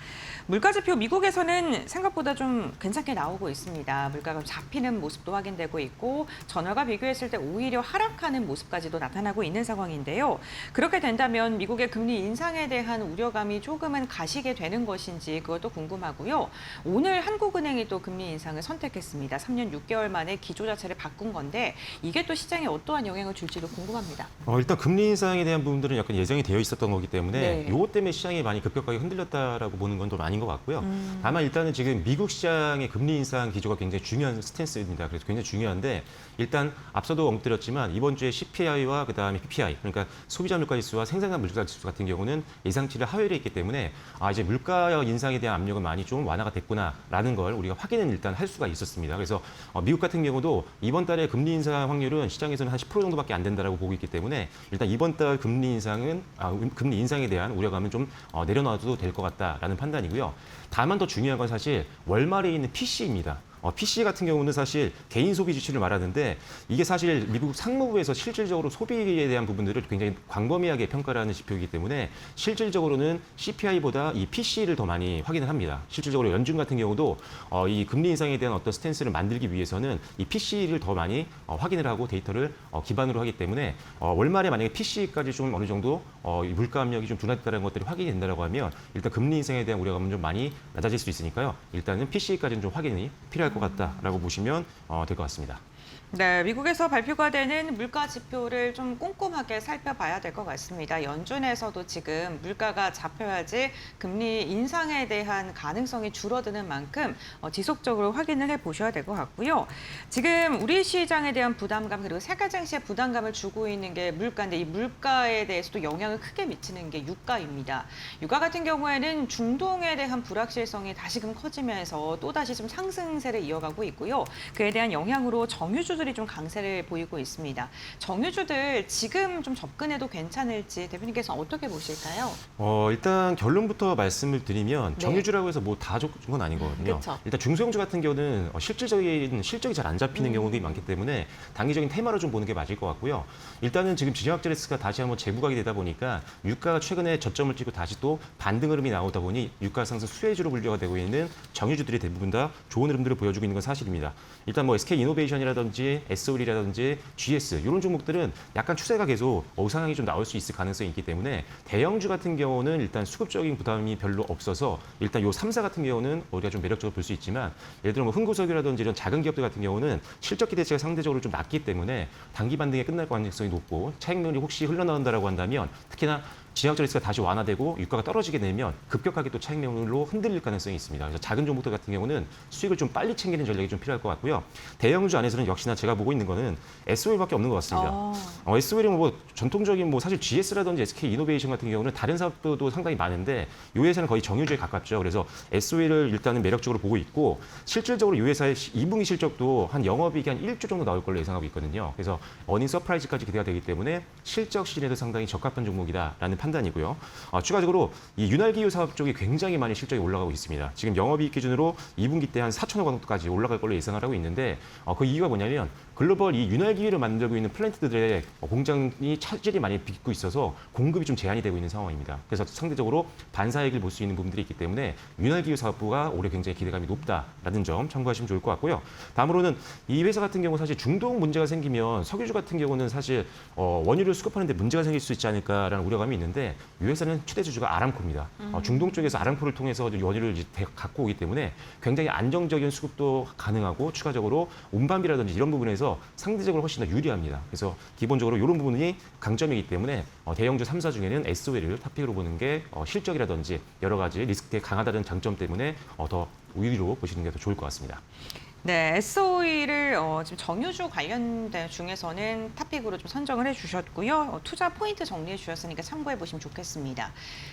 물가지표 미국에서는 생각보다 좀 괜찮게 나오고 있습니다. 물가가 잡히는 모습도 확인되고 있고 전월과 비교했을 때 오히려 하락하는 모습까지도 나타나고 있는 상황인데요. 그렇게 된다면 미국의 금리 인상에 대한 우려감이 조금은 가시게 되는 것인지 그것도 궁금하고요. 오늘 한국은행이 또 금리 인상을 선택했습니다. 3년 6개월 만에 기조 자체를 바꾼 건데 이게 또 시장에 어떠한 영향을 줄지도 궁금합니다. 일단 금리 인상에 대한 부분들은 약간 예정이 되어 있었던 거기 때문에 네. 이것 때문에 시장이 많이 급격하게 흔들렸다라고 보는 건 좀 아닌 것 같고요. 다만 일단은 지금 미국 시장의 금리 인상 기조가 굉장히 중요한 스탠스입니다. 그래서 굉장히 중요한데 일단 앞서도 언급드렸지만 이번 주에 CPI와 그다음에 PPI 그러니까 소비자 물가 지수와 생산자 물가 지수 같은 경우는 예상치를 하회를 했기 때문에 이제 물가 인상에 대한 압력은 많이 좀 완화가 됐구나라는 걸 우리가 확인은 일단 할 수가 있었습니다. 그래서 미국 같은 경우도 이번 달에 금리 인상 확률은 시장에서는 한 10% 정도밖에 안 된다라고 보고 있기 때문에 일단 이번 달 금리 인상에 대한 우려감은 좀 내려놔도 될 것 같다라는 판단이고요. 다만 더 중요한 건 사실 월말에 있는 PC입니다. PC 같은 경우는 사실 개인 소비 지수를 말하는데 이게 사실 미국 상무부에서 실질적으로 소비에 대한 부분들을 굉장히 광범위하게 평가를 하는 지표이기 때문에 실질적으로는 CPI보다 이 PC를 더 많이 확인을 합니다. 실질적으로 연준 같은 경우도 이 금리 인상에 대한 어떤 스탠스를 만들기 위해서는 이 PC를 더 많이 확인을 하고 데이터를 기반으로 하기 때문에 월말에 만약에 PC까지 좀 어느 정도 물가 압력이 좀 둔화됐다는 것들이 확인이 된다고 하면 일단 금리 인상에 대한 우려감은 좀 많이 낮아질 수 있으니까요. 일단은 PC까지는 좀 확인이 필요할 것 같다라고 보시면 될 것 같습니다. 네, 미국에서 발표가 되는 물가 지표를 좀 꼼꼼하게 살펴봐야 될 것 같습니다. 연준에서도 지금 물가가 잡혀야지 금리 인상에 대한 가능성이 줄어드는 만큼 지속적으로 확인을 해보셔야 될 것 같고요. 지금 우리 시장에 대한 부담감 그리고 세계 증시에 부담감을 주고 있는 게 물가인데 이 물가에 대해서도 영향을 크게 미치는 게 유가입니다. 유가 같은 경우에는 중동에 대한 불확실성이 다시금 커지면서 또다시 좀 상승세를 이어가고 있고요. 그에 대한 영향으로 정유주들이 좀 강세를 보이고 있습니다. 정유주들 지금 좀 접근해도 괜찮을지 대표님께서 어떻게 보실까요? 일단 결론부터 말씀을 드리면 네. 정유주라고 해서 뭐 다 좋은 건 아니거든요. 그쵸. 일단 중소형주 같은 경우는 실적이 잘 안 잡히는 경우들이 많기 때문에 단기적인 테마로 좀 보는 게 맞을 것 같고요. 일단은 지금 지정학적 리스크가 다시 한번 재부각이 되다 보니까 유가가 최근에 저점을 찍고 다시 또 반등 흐름이 나오다 보니 유가 상승 수혜주로 분류가 되고 있는 정유주들이 대부분 다 좋은 흐름들을 보여주고 있는 건 사실입니다. 일단 뭐 SK 이노베이션이라든지 SOL이라든지 GS 이런 종목들은 약간 추세가 계속 상향이 좀 나올 수 있을 가능성이 있기 때문에 대형주 같은 경우는 일단 수급적인 부담이 별로 없어서 일단 요 3사 같은 경우는 우리가 좀 매력적으로 볼 수 있지만 예를 들어 뭐 흥구석유라든지 이런 작은 기업들 같은 경우는 실적 기대치가 상대적으로 좀 낮기 때문에 단기 반등에 끝날 가능성이 높고 차익률이 혹시 흘러나온다라고 한다면 특히나 지정학적 리스크가 다시 완화되고 유가가 떨어지게 되면 급격하게 또 차익 매물로 흔들릴 가능성이 있습니다. 그래서 작은 종목들 같은 경우는 수익을 좀 빨리 챙기는 전략이 좀 필요할 것 같고요. 대형주 안에서는 역시나 제가 보고 있는 거는 SOL밖에 없는 것 같습니다. SOL은 뭐 전통적인 뭐 사실 GS라든지 SK 이노베이션 같은 경우는 다른 사업도 상당히 많은데 이 회사는 거의 정유주에 가깝죠. 그래서 SOL을 일단은 매력적으로 보고 있고 실질적으로 이 회사의 2분기 실적도 한 영업이익이 한 1조 정도 나올 걸로 예상하고 있거든요. 그래서 어닝 서프라이즈까지 기대가 되기 때문에 실적 시즌에도 상당히 적합한 종목이다라는 판단이고요. 추가적으로 이 윤활기유 사업 쪽이 굉장히 많이 실적이 올라가고 있습니다. 지금 영업이익 기준으로 2분기 때 한 4천억 원 정도까지 올라갈 걸로 예상을 하고 있는데 그 이유가 뭐냐면 글로벌 이 윤활기유를 만들고 있는 플랜트들의 공장이 차질이 많이 빚고 있어서 공급이 좀 제한이 되고 있는 상황입니다. 그래서 상대적으로 반사이익을 볼 수 있는 부분들이 있기 때문에 윤활기유 사업부가 올해 굉장히 기대감이 높다라는 점 참고하시면 좋을 것 같고요. 다음으로는 이 회사 같은 경우 사실 중동 문제가 생기면 석유주 같은 경우는 사실 원유를 수급하는 데 문제가 생길 수 있지 않을까라는 우려감이 있는데 이 회사는 최대 주주가 아람코입니다. 중동 쪽에서 아람코를 통해서 원유를 갖고 오기 때문에 굉장히 안정적인 수급도 가능하고 추가적으로 운반비라든지 이런 부분에서 상대적으로 훨씬 더 유리합니다. 그래서 기본적으로 이런 부분이 강점이기 때문에 대형주 3사 중에는 SOL을 탑픽으로 보는 게 실적이라든지 여러 가지 리스크에 강하다는 장점 때문에 더 우위로 보시는 게 더 좋을 것 같습니다. 네, SOE를 지금 정유주 관련된 중에서는 탑픽으로 좀 선정을 해주셨고요. 투자 포인트 정리해 주셨으니까 참고해 보시면 좋겠습니다.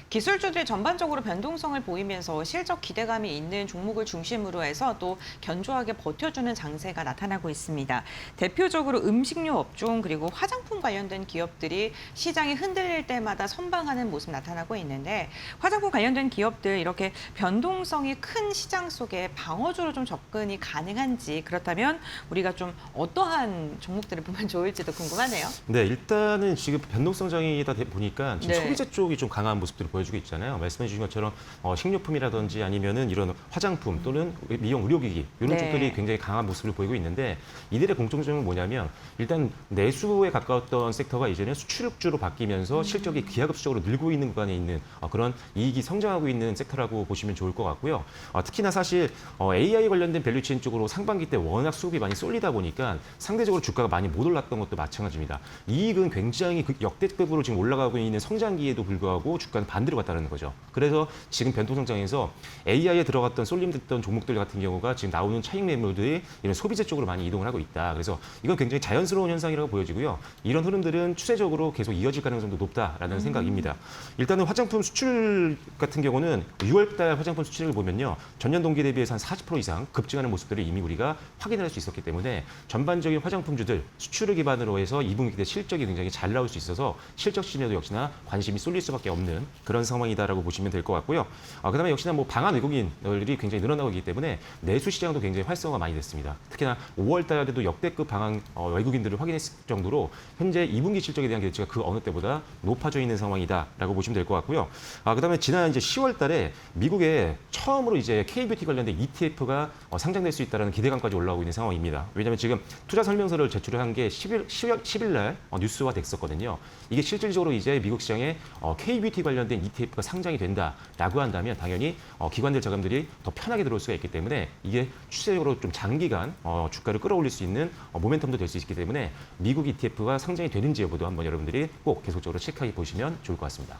기술주들이 전반적으로 변동성을 보이면서 실적 기대감이 있는 종목을 중심으로 해서 또 견조하게 버텨주는 장세가 나타나고 있습니다. 대표적으로 음식료 업종 그리고 화장품 관련된 기업들이 시장이 흔들릴 때마다 선방하는 모습 나타나고 있는데 화장품 관련된 기업들 이렇게 변동성이 큰 시장 속에 방어주로 좀 접근이 가능한지 그렇다면 우리가 좀 어떠한 종목들을 보면 좋을지도 궁금하네요. 네, 일단은 지금 변동성장이다 보니까 지금 네. 소비재 쪽이 좀 강한 모습들을 보여주고 있잖아요. 말씀해 주신 것처럼 식료품이라든지 아니면은 이런 화장품 또는 미용 의료기기 이런 네. 쪽들이 굉장히 강한 모습을 보이고 있는데 이들의 공통점은 뭐냐면 일단 내수에 가까웠던 섹터가 이제는 수출주로 바뀌면서 실적이 기하급수적으로 늘고 있는 구간에 있는 그런 이익이 성장하고 있는 섹터라고 보시면 좋을 것 같고요. 특히나 사실 AI 관련된 밸류체인 쪽으로 상반기 때 워낙 수급이 많이 쏠리다 보니까 상대적으로 주가가 많이 못 올랐던 것도 마찬가지입니다. 이익은 굉장히 역대급으로 지금 올라가고 있는 성장기에도 불구하고 주가는 반대로 갔다는 거죠. 그래서 지금 변동성장에서 AI에 들어갔던 쏠림됐던 종목들 같은 경우가 지금 나오는 차익 매물들이 이런 소비재 쪽으로 많이 이동을 하고 있다. 그래서 이건 굉장히 자연스러운 현상이라고 보여지고요. 이런 흐름들은 추세적으로 계속 이어질 가능성도 높다라는 생각입니다. 일단은 화장품 수출 같은 경우는 6월 달 화장품 수출을 보면요. 전년 동기 대비해서 한 40% 이상 급증하는 모습들을 이미 우리가 확인할 수 있었기 때문에 전반적인 화장품주들 수출을 기반으로 해서 2분기 때 실적이 굉장히 잘 나올 수 있어서 실적 시즌에도 역시나 관심이 쏠릴 수밖에 없는 그런 상황이다라고 보시면 될 것 같고요. 그다음에 역시나 뭐 방한 외국인들이 굉장히 늘어나고 있기 때문에 내수 시장도 굉장히 활성화가 많이 됐습니다. 특히나 5월 달에도 역대급 방한 외국인들을 확인했을 정도로 현재 2분기 실적에 대한 기대치가 그 어느 때보다 높아져 있는 상황이다라고 보시면 될 것 같고요. 그다음에 지난 이제 10월 달에 미국에 처음으로 이제 K-뷰티 관련된 ETF가 상장될 수 있다라는 기대감까지 올라오고 있는 상황입니다. 왜냐하면 지금 투자 설명서를 제출을 한 게 10일 날 뉴스화 됐었거든요. 이게 실질적으로 이제 미국 시장에 K-뷰티 관련된 ETF가 상장이 된다라고 한다면 당연히 기관들 자금들이 더 편하게 들어올 수가 있기 때문에 이게 추세적으로 좀 장기간 주가를 끌어올릴 수 있는 모멘텀도 될 수 있기 때문에 미국 ETF가 상장이 되는지 여부도 한번 여러분들이 꼭 계속적으로 체크해 보시면 좋을 것 같습니다.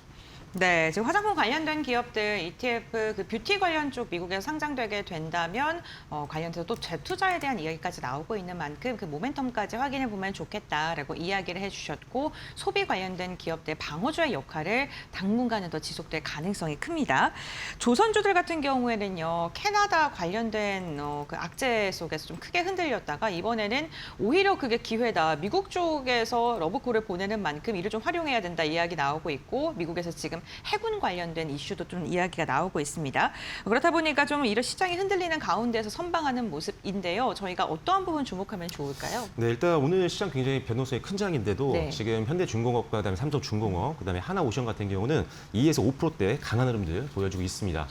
네, 지금 화장품 관련된 기업들 ETF 그 뷰티 관련 쪽 미국에서 상장되게 된다면 관련해서 또 재투자에 대한 이야기까지 나오고 있는 만큼 그 모멘텀까지 확인해 보면 좋겠다라고 이야기를 해주셨고 소비 관련된 기업들 방어주의 역할을 당분간은 더 지속될 가능성이 큽니다. 조선주들 같은 경우에는요 캐나다 관련된 그 악재 속에서 좀 크게 흔들렸다가 이번에는 오히려 그게 기회다. 미국 쪽에서 러브콜을 보내는 만큼 이를 좀 활용해야 된다 이야기 나오고 있고 미국에서 지금 해군 관련된 이슈도 좀 이야기가 나오고 있습니다. 그렇다 보니까 좀 이런 시장이 흔들리는 가운데서 선방하는 모습인데요. 저희가 어떠한 부분 주목하면 좋을까요? 네, 일단 오늘 시장 굉장히 변동성이 큰 장인데도 네. 지금 현대중공업과 그다음에 삼성중공업, 그다음에 하나오션 같은 경우는 2에서 5%대 강한 흐름들 보여주고 있습니다.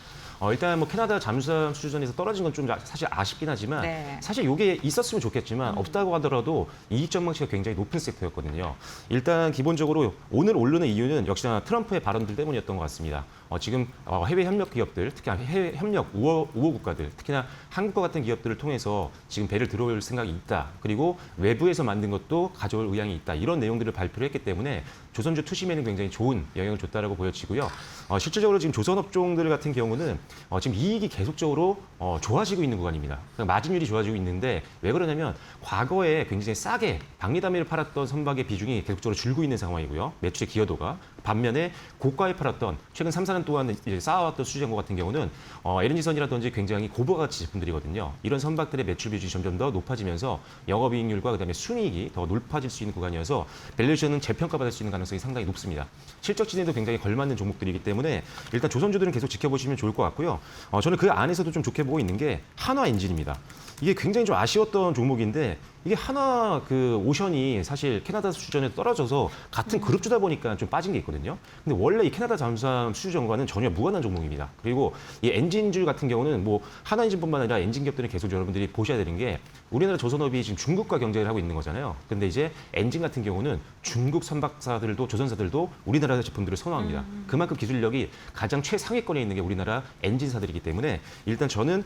일단 뭐 캐나다 잠수함 수주전에서 떨어진 건 좀 사실 아쉽긴 하지만 네. 사실 이게 있었으면 좋겠지만 없다고 하더라도 이익 전망치가 굉장히 높은 섹터였거든요. 일단 기본적으로 오늘 오르는 이유는 역시나 트럼프의 발언들 때문이었던 것 같습니다. 지금 해외 협력 기업들, 특히 해외 협력 우호 국가들, 특히나 한국과 같은 기업들을 통해서 지금 배를 들어올 생각이 있다. 그리고 외부에서 만든 것도 가져올 의향이 있다. 이런 내용들을 발표를 했기 때문에 조선주 투심에는 굉장히 좋은 영향을 줬다라고 보여지고요. 실질적으로 지금 조선업종들 같은 경우는 지금 이익이 계속적으로 좋아지고 있는 구간입니다. 마진율이 좋아지고 있는데 왜 그러냐면 과거에 굉장히 싸게 박리담회를 팔았던 선박의 비중이 계속적으로 줄고 있는 상황이고요. 매출의 기여도가. 반면에 고가에 팔았던 최근 3, 4년 동안 이제 쌓아왔던 수주잔고 같은 경우는 LNG선이라든지 굉장히 고부가가치 제품들이거든요. 이런 선박들의 매출 비중이 점점 더 높아지면서 영업이익률과 그다음에 순이익이 더 높아질 수 있는 구간이어서 밸류에이션은 재평가받을 수 있는 가능성이 상당히 높습니다. 실적 진행도 굉장히 걸맞는 종목들이기 때문에 일단 조선주들은 계속 지켜보시면 좋을 것 같고요. 저는 그 안에서도 좀 좋게 보고 있는 게 한화엔진입니다. 이게 굉장히 좀 아쉬웠던 종목인데 이게 하나 그 오션이 사실 캐나다 수주전에 떨어져서 같은 그룹주다 보니까 좀 빠진 게 있거든요. 근데 원래 이 캐나다 잠수함 수주전과는 전혀 무관한 종목입니다. 그리고 이 엔진주 같은 경우는 뭐 하나 엔진뿐만 아니라 엔진 기업들은 계속 여러분들이 보셔야 되는 게 우리나라 조선업이 지금 중국과 경쟁을 하고 있는 거잖아요. 근데 이제 엔진 같은 경우는 중국 선박사들도 조선사들도 우리나라 제품들을 선호합니다. 그만큼 기술력이 가장 최상위권에 있는 게 우리나라 엔진사들이기 때문에 일단 저는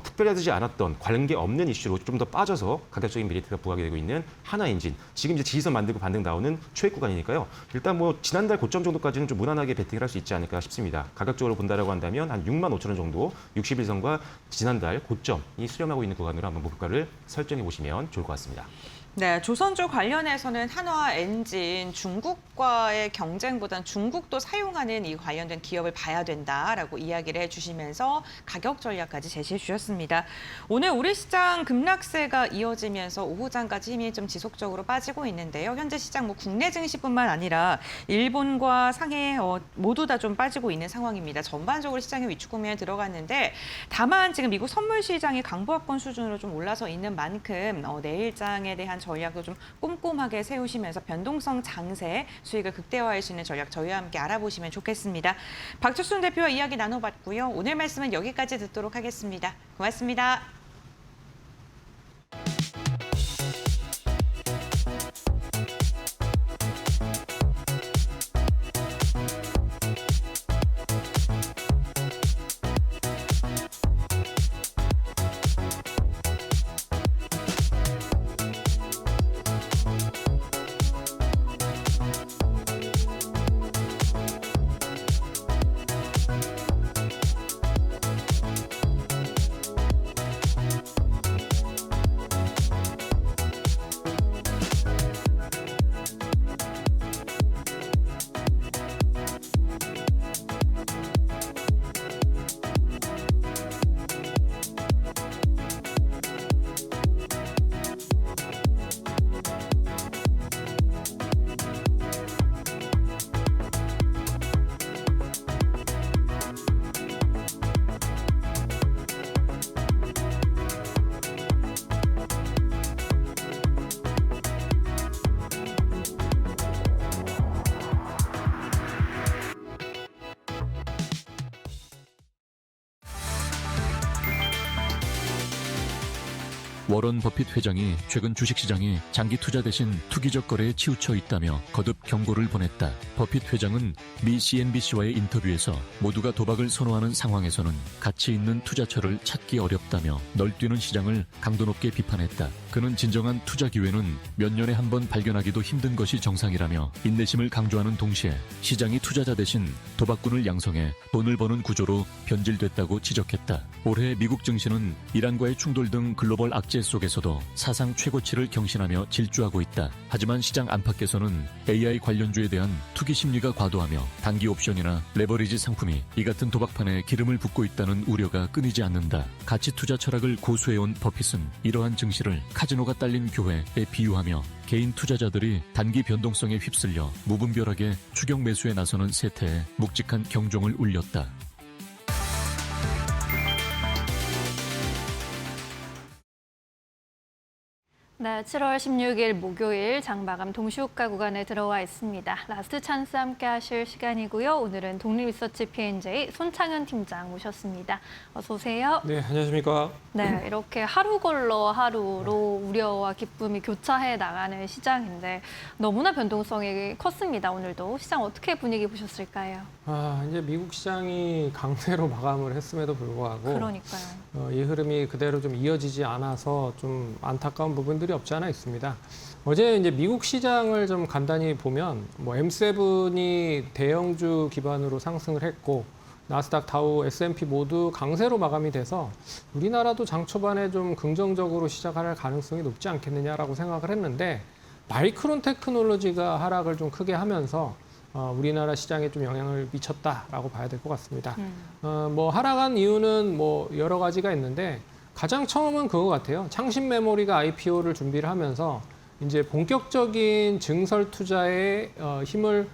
특별하지 않았던 관계 없는 이슈로 좀 더 빠져서 가격적인 메리트가 부각이 되고 있는 하나엔진. 지금 이제 지지선 만들고 반등 나오는 초입 구간이니까요. 일단 뭐 지난달 고점 고점 정도까지는 좀 무난하게 베팅을 할 수 있지 않을까 싶습니다. 가격적으로 본다라고 한다면 한 6만 5천 원 정도 60일선과 지난달 고점이 수렴하고 있는 구간으로 한번 목표가를 설정해 보시면 좋을 것 같습니다. 네, 조선주 관련해서는 한화 엔진 중국과의 경쟁보단 중국도 사용하는 이 관련된 기업을 봐야 된다라고 이야기를 해주시면서 가격 전략까지 제시해 주셨습니다. 오늘 우리 시장 급락세가 이어지면서 오후장까지 힘이 좀 지속적으로 빠지고 있는데요. 현재 시장 국내 증시뿐만 아니라 일본과 상해 모두 다 좀 빠지고 있는 상황입니다. 전반적으로 시장의 위축 국면에 들어갔는데 다만 지금 미국 선물 시장이 강보합권 수준으로 좀 올라서 있는 만큼 내일장에 대한 전략도 좀 꼼꼼하게 세우시면서 변동성 장세 수익을 극대화할 수 있는 전략 저희와 함께 알아보시면 좋겠습니다. 박철순 대표와 이야기 나눠봤고요. 오늘 말씀은 여기까지 듣도록 하겠습니다. 고맙습니다. 워런 버핏 회장이 최근 주식시장이 장기 투자 대신 투기적 거래에 치우쳐 있다며 거듭 경고를 보냈다. 버핏 회장은 미 CNBC와의 인터뷰에서 모두가 도박을 선호하는 상황에서는 가치 있는 투자처를 찾기 어렵다며 널뛰는 시장을 강도 높게 비판했다. 그는 진정한 투자 기회는 몇 년에 한 번 발견하기도 힘든 것이 정상이라며 인내심을 강조하는 동시에 시장이 투자자 대신 도박꾼을 양성해 돈을 버는 구조로 변질됐다고 지적했다. 올해 미국 증시는 이란과의 충돌 등 글로벌 악재 속에서도 사상 최고치를 경신하며 질주하고 있다. 하지만 시장 안팎에서는 AI 관련주에 대한 투기 심리가 과도하며 단기 옵션이나 레버리지 상품이 이 같은 도박판에 기름을 붓고 있다는 우려가 끊이지 않는다. 가치 투자 철학을 고수해온 버핏은 이러한 증시를 카지노가 딸린 교회에 비유하며 개인 투자자들이 단기 변동성에 휩쓸려 무분별하게 추격 매수에 나서는 세태에 묵직한 경종을 울렸다. 네, 7월 16일 목요일 장마감 동시호가 구간에 들어와 있습니다. 라스트 찬스 함께 하실 시간이고요. 오늘은 독립리서치 P&J 손창현 팀장 모셨습니다. 어서 오세요. 네, 안녕하십니까. 네, 이렇게 하루 걸러 하루로 우려와 기쁨이 교차해 나가는 시장인데 너무나 변동성이 컸습니다. 오늘도 시장 어떻게 분위기 보셨을까요? 이제 미국 시장이 강세로 마감을 했음에도 불구하고 그러니까요. 이 흐름이 그대로 좀 이어지지 않아서 좀 안타까운 부분들이 없지 않아 있습니다. 어제 이제 미국 시장을 좀 간단히 보면 M7이 대형주 기반으로 상승을 했고 나스닥, 다우, S&P 모두 강세로 마감이 돼서 우리나라도 장 초반에 좀 긍정적으로 시작할 가능성이 높지 않겠느냐라고 생각을 했는데 마이크론 테크놀로지가 하락을 좀 크게 하면서 우리나라 시장에 좀 영향을 미쳤다라고 봐야 될 것 같습니다. 하락한 이유는 여러 가지가 있는데 가장 처음은 그거 같아요. 창신 메모리가 IPO를 준비를 하면서 이제 본격적인 증설 투자에 힘을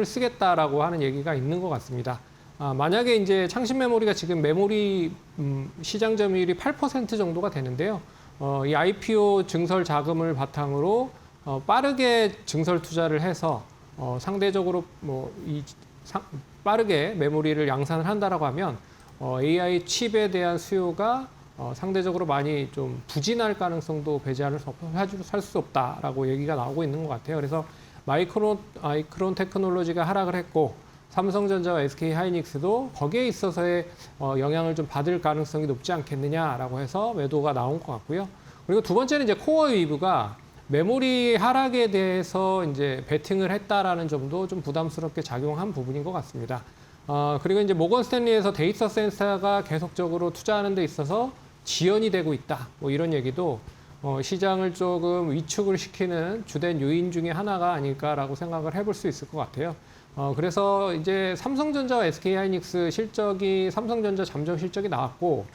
쓰겠다라고 하는 얘기가 있는 것 같습니다. 만약에 이제 창신 메모리가 지금 메모리 시장 점유율이 8% 정도가 되는데요. 이 IPO 증설 자금을 바탕으로 빠르게 증설 투자를 해서 상대적으로 빠르게 메모리를 양산을 한다라고 하면 AI 칩에 대한 수요가 상대적으로 많이 좀 부진할 가능성도 배제할 수 없다라고 얘기가 나오고 있는 것 같아요. 그래서 마이크론 테크놀로지가 하락을 했고 삼성전자와 SK하이닉스도 거기에 있어서의 영향을 좀 받을 가능성이 높지 않겠느냐라고 해서 매도가 나온 것 같고요. 그리고 두 번째는 이제 코어 웨이브가 메모리 하락에 대해서 이제 베팅을 했다라는 점도 좀 부담스럽게 작용한 부분인 것 같습니다. 그리고 이제 모건 스탠리에서 데이터 센서가 계속적으로 투자하는 데 있어서 지연이 되고 있다. 뭐 이런 얘기도 시장을 조금 위축을 시키는 주된 요인 중에 하나가 아닐까라고 생각을 해볼 수 있을 것 같아요. 그래서 이제 삼성전자와 SK하이닉스 실적이 삼성전자 잠정 실적이 나왔고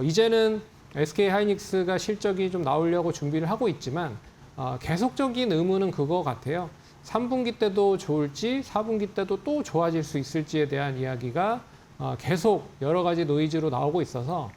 이제는 SK하이닉스가 실적이 좀 나오려고 준비를 하고 있지만 계속적인 의문은 그거 같아요. 3분기 때도 좋을지 4분기 때도 또 좋아질 수 있을지에 대한 이야기가 계속 여러 가지 노이즈로 나오고 있어서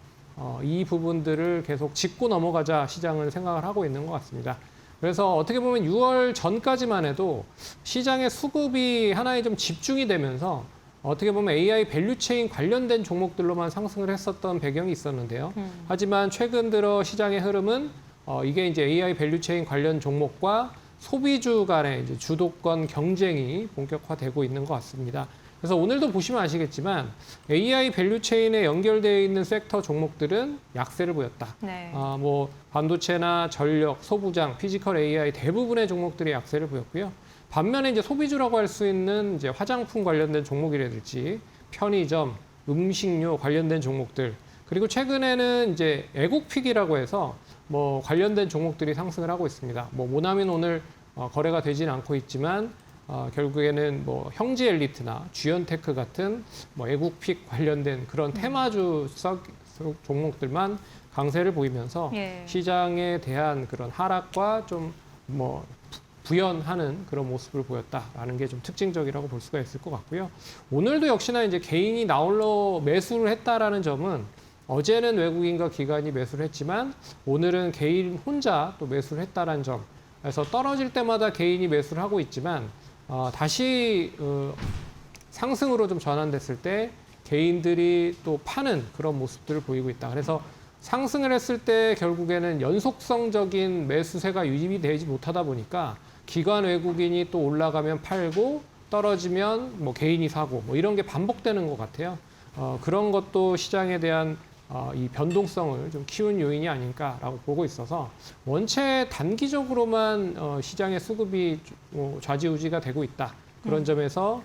이 부분들을 계속 짚고 넘어가자 시장을 생각을 하고 있는 것 같습니다. 그래서 어떻게 보면 6월 전까지만 해도 시장의 수급이 하나에 좀 집중이 되면서 어떻게 보면 AI 밸류체인 관련된 종목들로만 상승을 했었던 배경이 있었는데요. 하지만 최근 들어 시장의 흐름은 이게 이제 AI 밸류체인 관련 종목과 소비주 간의 이제 주도권 경쟁이 본격화되고 있는 것 같습니다. 그래서 오늘도 보시면 아시겠지만 AI 밸류체인에 연결되어 있는 섹터 종목들은 약세를 보였다. 네. 뭐 반도체나 전력, 소부장, 피지컬 AI 대부분의 종목들이 약세를 보였고요. 반면에 이제 소비주라고 할 수 있는 이제 화장품 관련된 종목이라든지 편의점, 음식료 관련된 종목들, 그리고 최근에는 이제 애국픽이라고 해서 뭐 관련된 종목들이 상승을 하고 있습니다. 뭐 모나민 오늘 거래가 되지는 않고 있지만 결국에는 뭐 형지 엘리트나 주연테크 같은 뭐 애국픽 관련된 그런 테마주 종목들만 강세를 보이면서 시장에 대한 그런 하락과 좀 뭐 부연하는 그런 모습을 보였다라는 게 좀 특징적이라고 볼 수가 있을 것 같고요. 오늘도 역시나 이제 개인이 나홀로 매수를 했다라는 점은 어제는 외국인과 기관이 매수를 했지만 오늘은 개인 혼자 또 매수를 했다라는 점. 그래서 떨어질 때마다 개인이 매수를 하고 있지만 다시 상승으로 좀 전환됐을 때 개인들이 또 파는 그런 모습들을 보이고 있다. 그래서 상승을 했을 때 결국에는 연속성적인 매수세가 유지되지 못하다 보니까 기관 외국인이 또 올라가면 팔고 떨어지면 뭐 개인이 사고 뭐 이런 게 반복되는 것 같아요. 그런 것도 시장에 대한 이 변동성을 좀 키운 요인이 아닐까라고 보고 있어서 원체 단기적으로만 시장의 수급이 좌지우지가 되고 있다. 그런 점에서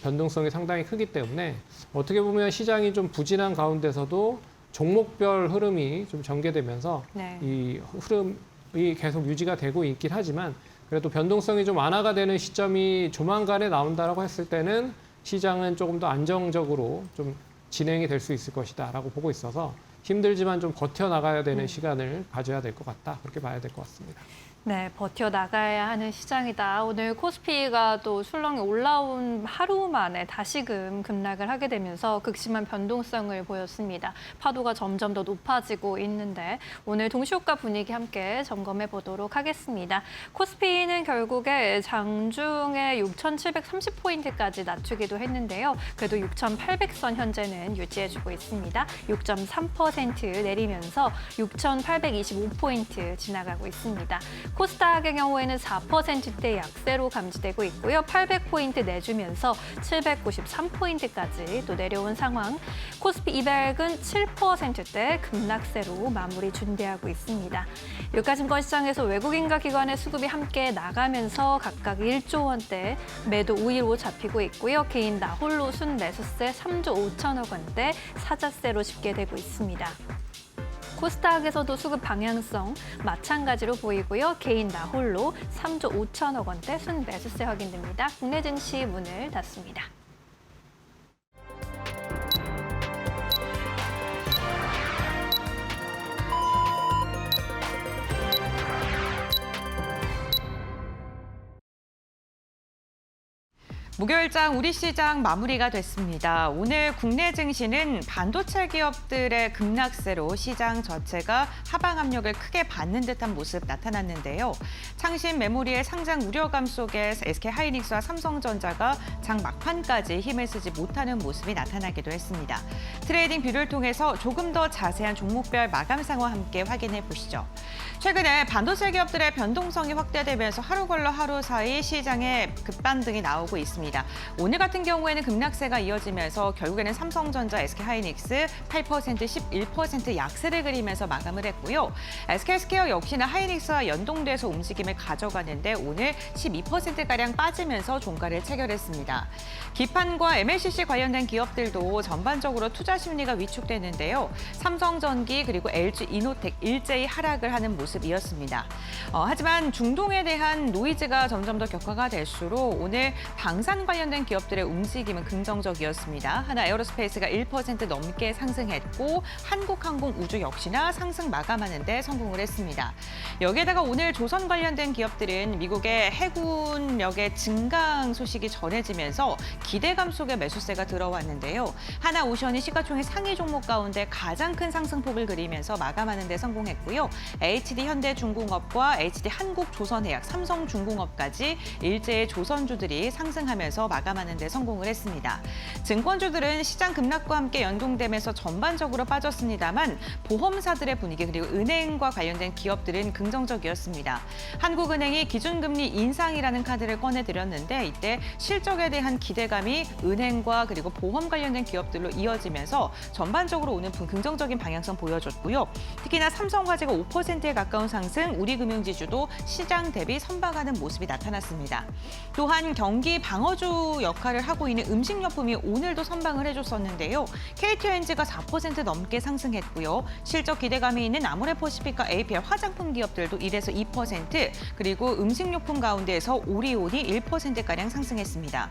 변동성이 상당히 크기 때문에 어떻게 보면 시장이 좀 부진한 가운데서도 종목별 흐름이 좀 전개되면서 이 흐름이 계속 유지가 되고 있긴 하지만 그래도 변동성이 좀 완화가 되는 시점이 조만간에 나온다라고 했을 때는 시장은 조금 더 안정적으로 좀 진행이 될 수 있을 것이다라고 보고 있어서 힘들지만 좀 버텨나가야 되는 시간을 가져야 될 것 같다. 그렇게 봐야 될 것 같습니다. 네, 버텨나가야 하는 시장이다. 오늘 코스피가 또 술렁이 올라온 하루 만에 다시금 급락을 하게 되면서 극심한 변동성을 보였습니다. 파도가 점점 더 높아지고 있는데 오늘 동시효과 분위기 함께 점검해 보도록 하겠습니다. 코스피는 결국에 장중에 6,730포인트까지 낮추기도 했는데요. 그래도 6,800선 현재는 유지해주고 있습니다. 6.3% 내리면서 6,825포인트 지나가고 있습니다. 코스닥의 경우에는 4%대 약세로 감지되고 있고요. 800포인트 내주면서 793포인트까지 또 내려온 상황. 코스피 200은 7%대 급락세로 마무리 준비하고 있습니다. 유가증권시장에서 외국인과 기관의 수급이 함께 나가면서 각각 1조 원대 매도 우위로 잡히고 있고요. 개인 나홀로 순매수세 3조 5천억 원대 사자세로 집계되고 있습니다. 코스닥에서도 수급 방향성 마찬가지로 보이고요. 개인 나홀로 3조 5천억 원대 순매수세 확인됩니다. 국내 증시 문을 닫습니다. 목요일장 우리 시장 마무리가 됐습니다. 오늘 국내 증시는 반도체 기업들의 급락세로 시장 전체가 하방 압력을 크게 받는 듯한 모습 나타났는데요. 창신 메모리의 상장 우려감 속에 SK하이닉스와 삼성전자가 장 막판까지 힘을 쓰지 못하는 모습이 나타나기도 했습니다. 트레이딩 뷰를 통해서 조금 더 자세한 종목별 마감 상황 함께 확인해 보시죠. 최근에 반도체 기업들의 변동성이 확대되면서 하루 걸러 하루 사이 시장에 급반등이 나오고 있습니다. 있습니다. 오늘 같은 경우에는 급락세가 이어지면서 결국에는 삼성전자, SK하이닉스 8%, 11% 약세를 그리면서 마감을 했고요. SK스퀘어 역시나 하이닉스와 연동돼서 움직임을 가져가는데 오늘 12%가량 빠지면서 종가를 체결했습니다. 기판과 MLCC 관련된 기업들도 전반적으로 투자 심리가 위축되는데요. 삼성전기 그리고 LG이노텍 일제히 하락을 하는 모습이었습니다. 하지만 중동에 대한 노이즈가 점점 더 격화가 될수록 오늘 방산 관련된 기업들의 움직임은 긍정적이었습니다. 하나 에어로스페이스가 1% 넘게 상승했고 한국항공우주 역시나 상승 마감하는 데 성공을 했습니다. 여기에다가 오늘 조선 관련된 기업들은 미국의 해군력의 증강 소식이 전해지면서 기대감 속에 매수세가 들어왔는데요. 하나오션이 시가총액 상위 종목 가운데 가장 큰 상승폭을 그리면서 마감하는 데 성공했고요. HD현대중공업과 HD한국조선해약, 삼성중공업까지 일제의 조선주들이 상승하면서 마감하는 데 성공을 했습니다. 증권주들은 시장 급락과 함께 연동되면서 전반적으로 빠졌습니다만 보험사들의 분위기 그리고 은행과 관련된 기업들은 긍정적이었습니다. 한국은행이 기준금리 인상이라는 카드를 꺼내드렸는데 이때 실적에 대한 기대감이 은행과 그리고 보험 관련된 기업들로 이어지면서 전반적으로 오는 긍정적인 방향성 보여줬고요. 특히나 삼성화재가 5%에 가까운 상승, 우리금융지주도 시장 대비 선방하는 모습이 나타났습니다. 또한 경기 방어주 역할을 하고 있는 음식료품이 오늘도 선방을 해줬었는데요. KTNG가 4% 넘게 상승했고요. 실적 기대감이 있는 아모레퍼시픽과 APL 화장품 기업들도 1에서 2%, 그리고 음식료품 가운데에서 오리온이 1%가량 상승했습니다.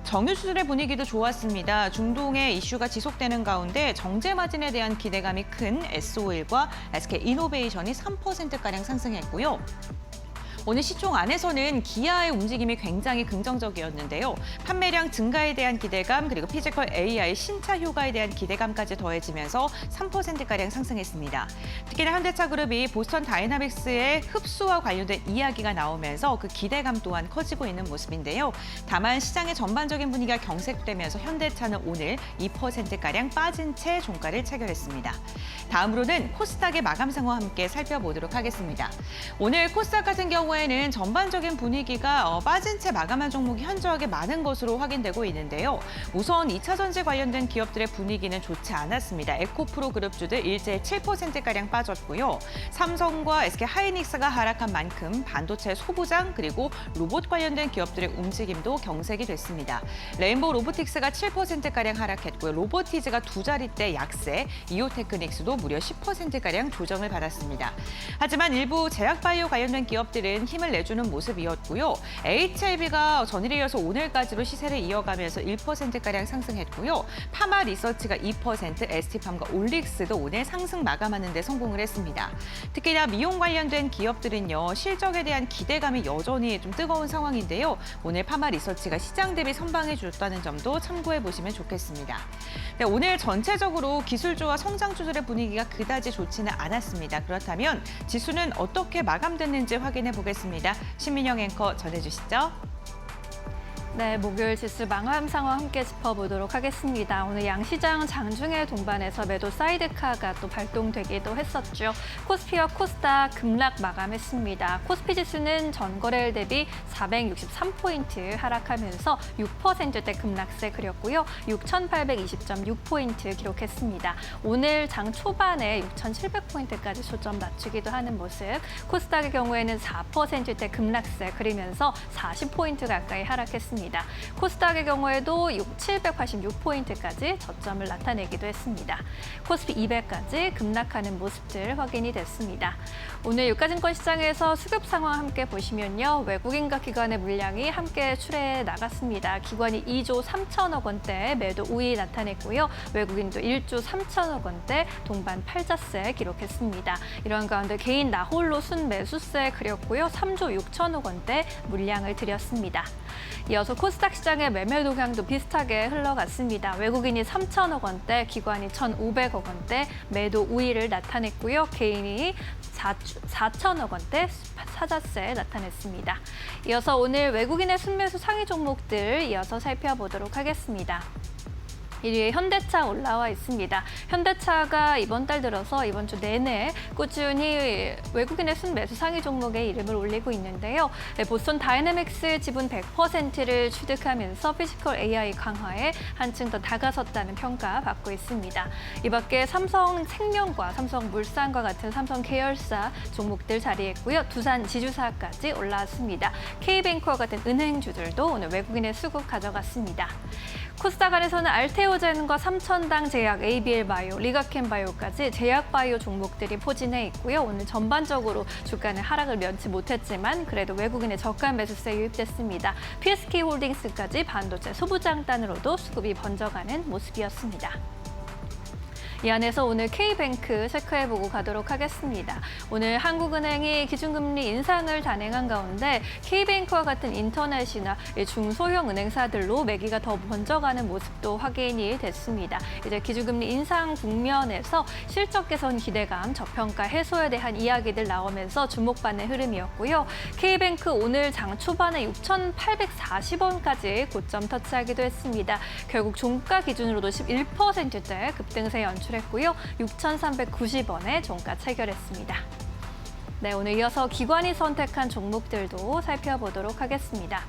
정유주들의 분위기도 좋았습니다. 중동의 이슈가 지속되는 가운데 정제 마진에 대한 기대감이 큰 S-오일과 SK이노베이션이 3%가량 상승했고요. 오늘 시총 안에서는 기아의 움직임이 굉장히 긍정적이었는데요. 판매량 증가에 대한 기대감 그리고 피지컬 AI 신차 효과에 대한 기대감까지 더해지면서 3%가량 상승했습니다. 특히나 현대차그룹이 보스턴 다이나믹스의 흡수와 관련된 이야기가 나오면서 그 기대감 또한 커지고 있는 모습인데요. 다만 시장의 전반적인 분위기가 경색되면서 현대차는 오늘 2%가량 빠진 채 종가를 체결했습니다. 다음으로는 코스닥의 마감 상황 함께 살펴보도록 하겠습니다. 오늘 코스닥 같은 경우에는 전반적인 분위기가 빠진 채 마감한 종목이 현저하게 많은 것으로 확인되고 있는데요. 우선 2차 전지 관련된 기업들의 분위기는 좋지 않았습니다. 에코프로 그룹주들 일제 7%가량 빠졌고요. 삼성과 SK하이닉스가 하락한 만큼 반도체 소부장 그리고 로봇 관련된 기업들의 움직임도 경색이 됐습니다. 레인보우 로보틱스가 7%가량 하락했고요. 로보티즈가 두 자릿대 약세, 이오테크닉스도 무려 10%가량 조정을 받았습니다. 하지만 일부 제약바이오 관련된 기업들은 힘을 내주는 모습이었고요. HLB가 전일에 이어서 오늘까지로 시세를 이어가면서 1%가량 상승했고요. 파마 리서치가 2%, ST팜과 올릭스도 오늘 상승 마감하는 데 성공을 했습니다. 특히나 미용 관련된 기업들은요. 실적에 대한 기대감이 여전히 좀 뜨거운 상황인데요. 오늘 파마 리서치가 시장 대비 선방해 줬다는 점도 참고해 보시면 좋겠습니다. 네, 오늘 전체적으로 기술주와 성장주들의 분위기가 그다지 좋지는 않았습니다. 그렇다면 지수는 어떻게 마감됐는지 확인해 보겠습니다. 신민영 앵커 전해주시죠. 네, 목요일 지수 마감 상황 함께 짚어보도록 하겠습니다. 오늘 양시장 장중에 동반해서 매도 사이드카가 또 발동되기도 했었죠. 코스피와 코스닥 급락 마감했습니다. 코스피 지수는 전거래일 대비 463포인트 하락하면서 6%대 급락세 그렸고요. 6,820.6포인트 기록했습니다. 오늘 장 초반에 6,700포인트까지 초점 맞추기도 하는 모습. 코스닥의 경우에는 4%대 급락세 그리면서 40포인트 가까이 하락했습니다. 코스닥의 경우에도 786포인트까지 저점을 나타내기도 했습니다. 코스피 200까지 급락하는 모습들 확인이 됐습니다. 오늘 유가증권 시장에서 수급 상황 함께 보시면요. 외국인과 기관의 물량이 함께 출해 나갔습니다. 기관이 2조 3천억 원대 매도 우위 나타냈고요. 외국인도 1조 3천억 원대 동반 팔자세 기록했습니다. 이런 가운데 개인 나홀로 순매수세 그렸고요. 3조 6천억 원대 물량을 들였습니다. 이어서 코스닥 시장의 매매 동향도 비슷하게 흘러갔습니다. 외국인이 3천억 원대, 기관이 1,500억 원대 매도 우위를 나타냈고요. 개인이 4천억 원대 사자세 나타냈습니다. 이어서 오늘 외국인의 순매수 상위 종목들 이어서 살펴보도록 하겠습니다. 1위에 현대차 올라와 있습니다. 현대차가 이번 달 들어서 이번 주 내내 꾸준히 외국인의 순매수 상위 종목에 이름을 올리고 있는데요. 보스턴 다이내믹스 지분 100%를 취득하면서 피지컬 AI 강화에 한층 더 다가섰다는 평가 받고 있습니다. 이 밖에 삼성생명과 삼성물산과 같은 삼성 계열사 종목들 자리했고요. 두산 지주사까지 올라왔습니다. K뱅크와 같은 은행주들도 오늘 외국인의 수급 가져갔습니다. 코스닥 안에서는 알테오젠과 삼천당 제약, ABL바이오, 리가켄바이오까지 제약바이오 종목들이 포진해 있고요. 오늘 전반적으로 주가는 하락을 면치 못했지만 그래도 외국인의 저가 매수세 유입됐습니다. PSK홀딩스까지 반도체 소부장단으로도 수급이 번져가는 모습이었습니다. 이 안에서 오늘 K뱅크 체크해보고 가도록 하겠습니다. 오늘 한국은행이 기준금리 인상을 단행한 가운데 K뱅크와 같은 인터넷이나 중소형 은행사들로 매기가 더 번져가는 모습도 확인이 됐습니다. 이제 기준금리 인상 국면에서 실적 개선 기대감, 저평가 해소에 대한 이야기들 나오면서 주목받는 흐름이었고요. K뱅크 오늘 장 초반에 6,840원까지 고점 터치하기도 했습니다. 결국 종가 기준으로도 11%대 급등세 연출했고요. 6,390원에 종가 체결했습니다. 네, 오늘 이어서 기관이 선택한 종목들도 살펴보도록 하겠습니다.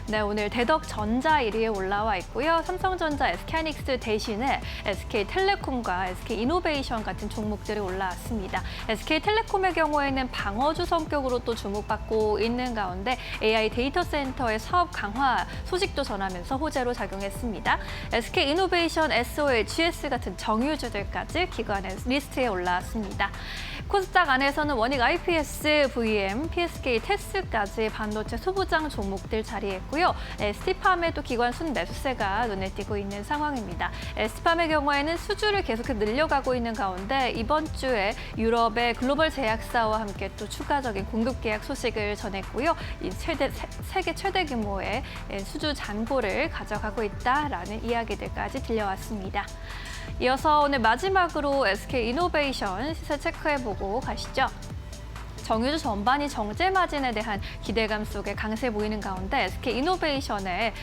네, 오늘 대덕전자 1위에 올라와 있고요. 삼성전자, SK하이닉스 대신에 SK텔레콤과 SK이노베이션 같은 종목들이 올라왔습니다. SK텔레콤의 경우에는 방어주 성격으로 또 주목받고 있는 가운데 AI 데이터 센터의 사업 강화 소식도 전하면서 호재로 작용했습니다. SK이노베이션, SOL, GS 같은 정유주들까지 기관의 리스트에 올라왔습니다. 코스닥 안에서는 원익 IPS, VM, PSK 테스까지 반도체 소부장 종목들 자리했고요. ST팜의 또 기관 순매수세가 눈에 띄고 있는 상황입니다. ST팜의 경우에는 수주를 계속해서 늘려가고 있는 가운데 이번 주에 유럽의 글로벌 제약사와 함께 또 추가적인 공급 계약 소식을 전했고요. 이 세계 최대 규모의 수주 잔고를 가져가고 있다라는 이야기들까지 들려왔습니다. 이어서 오늘 마지막으로 SK이노베이션 시세 체크해보고 가시죠. 정유주 전반이 정제 마진에 대한 기대감 속에 강세 보이는 가운데 SK이노베이션의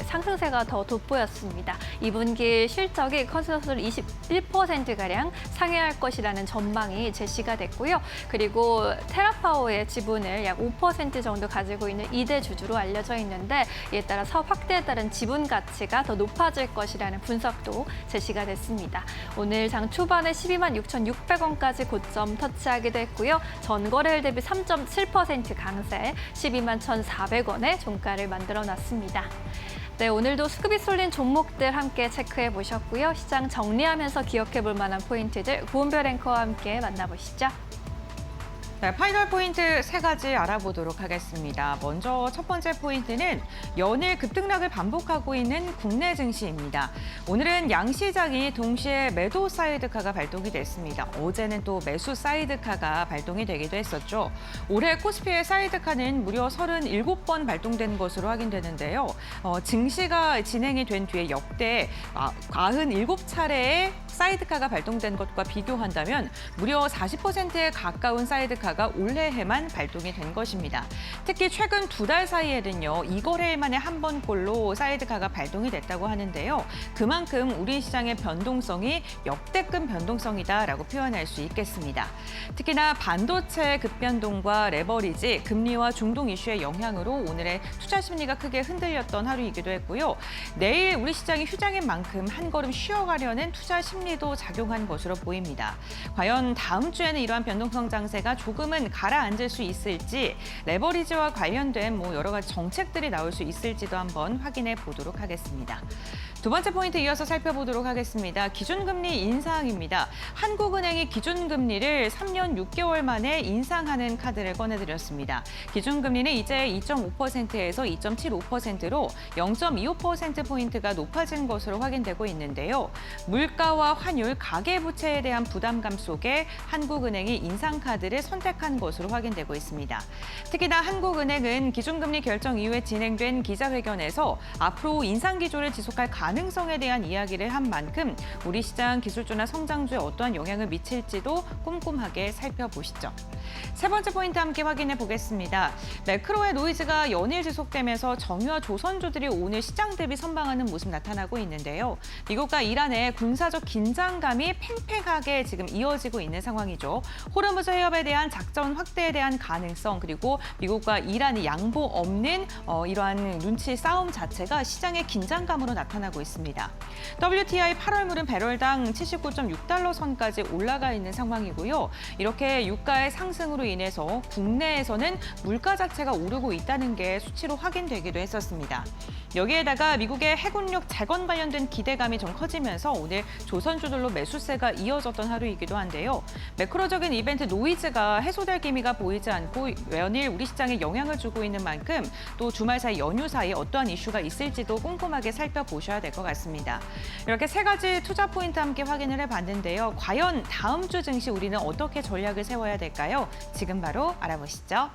상승세가 더 돋보였습니다. 2분기 실적이 컨센서스를 21%가량 상회할 것이라는 전망이 제시가 됐고요. 그리고 테라파워의 지분을 약 5% 정도 가지고 있는 2대 주주로 알려져 있는데 이에 따라 사업 확대에 따른 지분 가치가 더 높아질 것이라는 분석도 제시가 됐습니다. 오늘 장 초반에 126,600원까지 고점 터치하기도 했고요. 전거래 대비 3.7% 강세, 121,400원의 종가를 만들어놨습니다. 네, 오늘도 수급이 쏠린 종목들 함께 체크해 보셨고요. 시장 정리하면서 기억해 볼 만한 포인트들 고은별 앵커와 함께 만나보시죠. 네, 파이널 포인트 3가지 알아보도록 하겠습니다. 먼저 첫 번째 포인트는 연일 급등락을 반복하고 있는 국내 증시입니다. 오늘은 양시장이 동시에 매도 사이드카가 발동이 됐습니다. 어제는 또 매수 사이드카가 발동이 되기도 했었죠. 올해 코스피의 사이드카는 무려 37번 발동된 것으로 확인되는데요. 증시가 진행이 된 뒤에 역대 97차례의 사이드카가 발동된 것과 비교한다면 무려 40%에 가까운 사이드카가 올해에만 발동이 된 것입니다. 특히 최근 2달 사이에는요, 2거래일 만에 한 번꼴로 사이드카가 발동이 됐다고 하는데요. 그만큼 우리 시장의 변동성이 역대급 변동성이다라고 표현할 수 있겠습니다. 특히나 반도체 급변동과 레버리지, 금리와 중동 이슈의 영향으로 오늘의 투자 심리가 크게 흔들렸던 하루이기도 했고요. 내일 우리 시장이 휴장인 만큼 한 걸음 쉬어가려는 투자 심리도 작용한 것으로 보입니다. 과연 다음 주에는 이러한 변동성 장세가 조금은 가라앉을 수 있을지, 레버리지와 관련된 여러 가지 정책들이 나올 수 있을지도 한번 확인해 보도록 하겠습니다. 두 번째 포인트 이어서 살펴보도록 하겠습니다. 기준금리 인상입니다. 한국은행이 기준금리를 3년 6개월 만에 인상하는 카드를 꺼내드렸습니다. 기준금리는 이제 2.5%에서 2.75%로 0.25%포인트가 높아진 것으로 확인되고 있는데요. 물가와 환율, 가계부채에 대한 부담감 속에 한국은행이 인상카드를 선택한 것으로 확인되고 있습니다. 특히나 한국은행은 기준금리 결정 이후에 진행된 기자회견에서 앞으로 인상 기조를 지속할 가능성이 가능성에 대한 이야기를 한 만큼 우리 시장 기술주나 성장주에 어떠한 영향을 미칠지도 꼼꼼하게 살펴보시죠. 세 번째 포인트 함께 확인해 보겠습니다. 매크로의 노이즈가 연일 지속되면서 정유와 조선주들이 오늘 시장 대비 선방하는 모습 나타나고 있는데요. 미국과 이란의 군사적 긴장감이 팽팽하게 지금 이어지고 있는 상황이죠. 호르무즈 해협에 대한 작전 확대에 대한 가능성, 그리고 미국과 이란이 양보 없는 이러한 눈치 싸움 자체가 시장의 긴장감으로 나타나고 있습니다. WTI 8월 물은 배럴당 79.6달러 선까지 올라가 있는 상황이고요. 이렇게 유가의 상승으로 인해서 국내에서는 물가 자체가 오르고 있다는 게 수치로 확인되기도 했었습니다. 여기에다가 미국의 해군력 재건 관련된 기대감이 좀 커지면서 오늘 조선주들로 매수세가 이어졌던 하루이기도 한데요. 매크로적인 이벤트 노이즈가 해소될 기미가 보이지 않고 연일 우리 시장에 영향을 주고 있는 만큼 또 주말 사이 연휴 사이 어떠한 이슈가 있을지도 꼼꼼하게 살펴보셔야 될 것 같습니다. 이렇게 세 가지 투자 포인트 함께 확인을 해봤는데요. 과연 다음 주 증시 우리는 어떻게 전략을 세워야 될까요? 지금 바로 알아보시죠.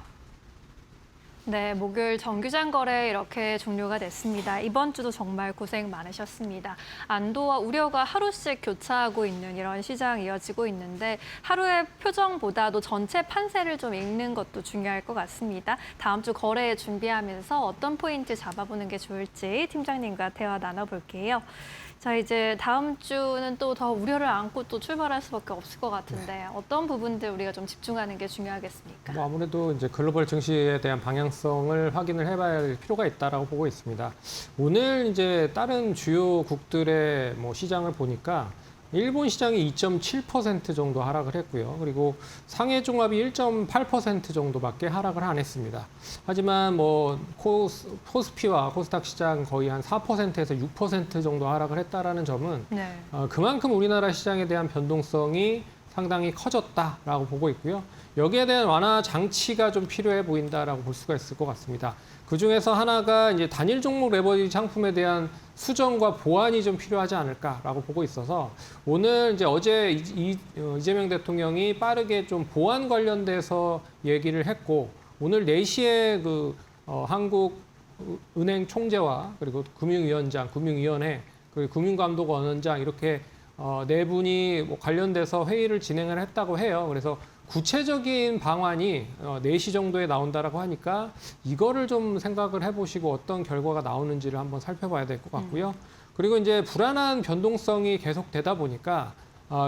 네, 목요일 정규장 거래 이렇게 종료가 됐습니다. 이번 주도 정말 고생 많으셨습니다. 안도와 우려가 하루씩 교차하고 있는 이런 시장 이어지고 있는데 하루의 표정보다도 전체 판세를 좀 읽는 것도 중요할 것 같습니다. 다음 주 거래 준비하면서 어떤 포인트 잡아보는 게 좋을지 팀장님과 대화 나눠볼게요. 자, 이제 다음 주는 또 더 우려를 안고 또 출발할 수밖에 없을 것 같은데 어떤 부분들 우리가 좀 집중하는 게 중요하겠습니까? 뭐 아무래도 이제 글로벌 증시에 대한 방향성을 확인을 해봐야 할 필요가 있다라고 보고 있습니다. 오늘 이제 다른 주요국들의 뭐 시장을 보니까 일본 시장이 2.7% 정도 하락을 했고요. 그리고 상해 종합이 1.8% 정도밖에 하락을 안 했습니다. 하지만 뭐 코스피와 코스닥 시장 거의 한 4%에서 6% 정도 하락을 했다라는 점은 네. 그만큼 우리나라 시장에 대한 변동성이 상당히 커졌다라고 보고 있고요. 여기에 대한 완화 장치가 좀 필요해 보인다라고 볼 수가 있을 것 같습니다. 그 중에서 하나가 이제 단일 종목 레버리지 상품에 대한 수정과 보완이 좀 필요하지 않을까라고 보고 있어서 오늘 이제 어제 이재명 대통령이 빠르게 좀 보완 관련돼서 얘기를 했고 오늘 4시에 한국은행 총재와 그리고 금융위원장, 금융위원회, 그리고 금융감독원장 이렇게 네 분이 뭐 관련돼서 회의를 진행을 했다고 해요. 그래서 구체적인 방안이 4시 정도에 나온다라고 하니까 이거를 좀 생각을 해보시고 어떤 결과가 나오는지를 한번 살펴봐야 될 것 같고요. 그리고 이제 불안한 변동성이 계속되다 보니까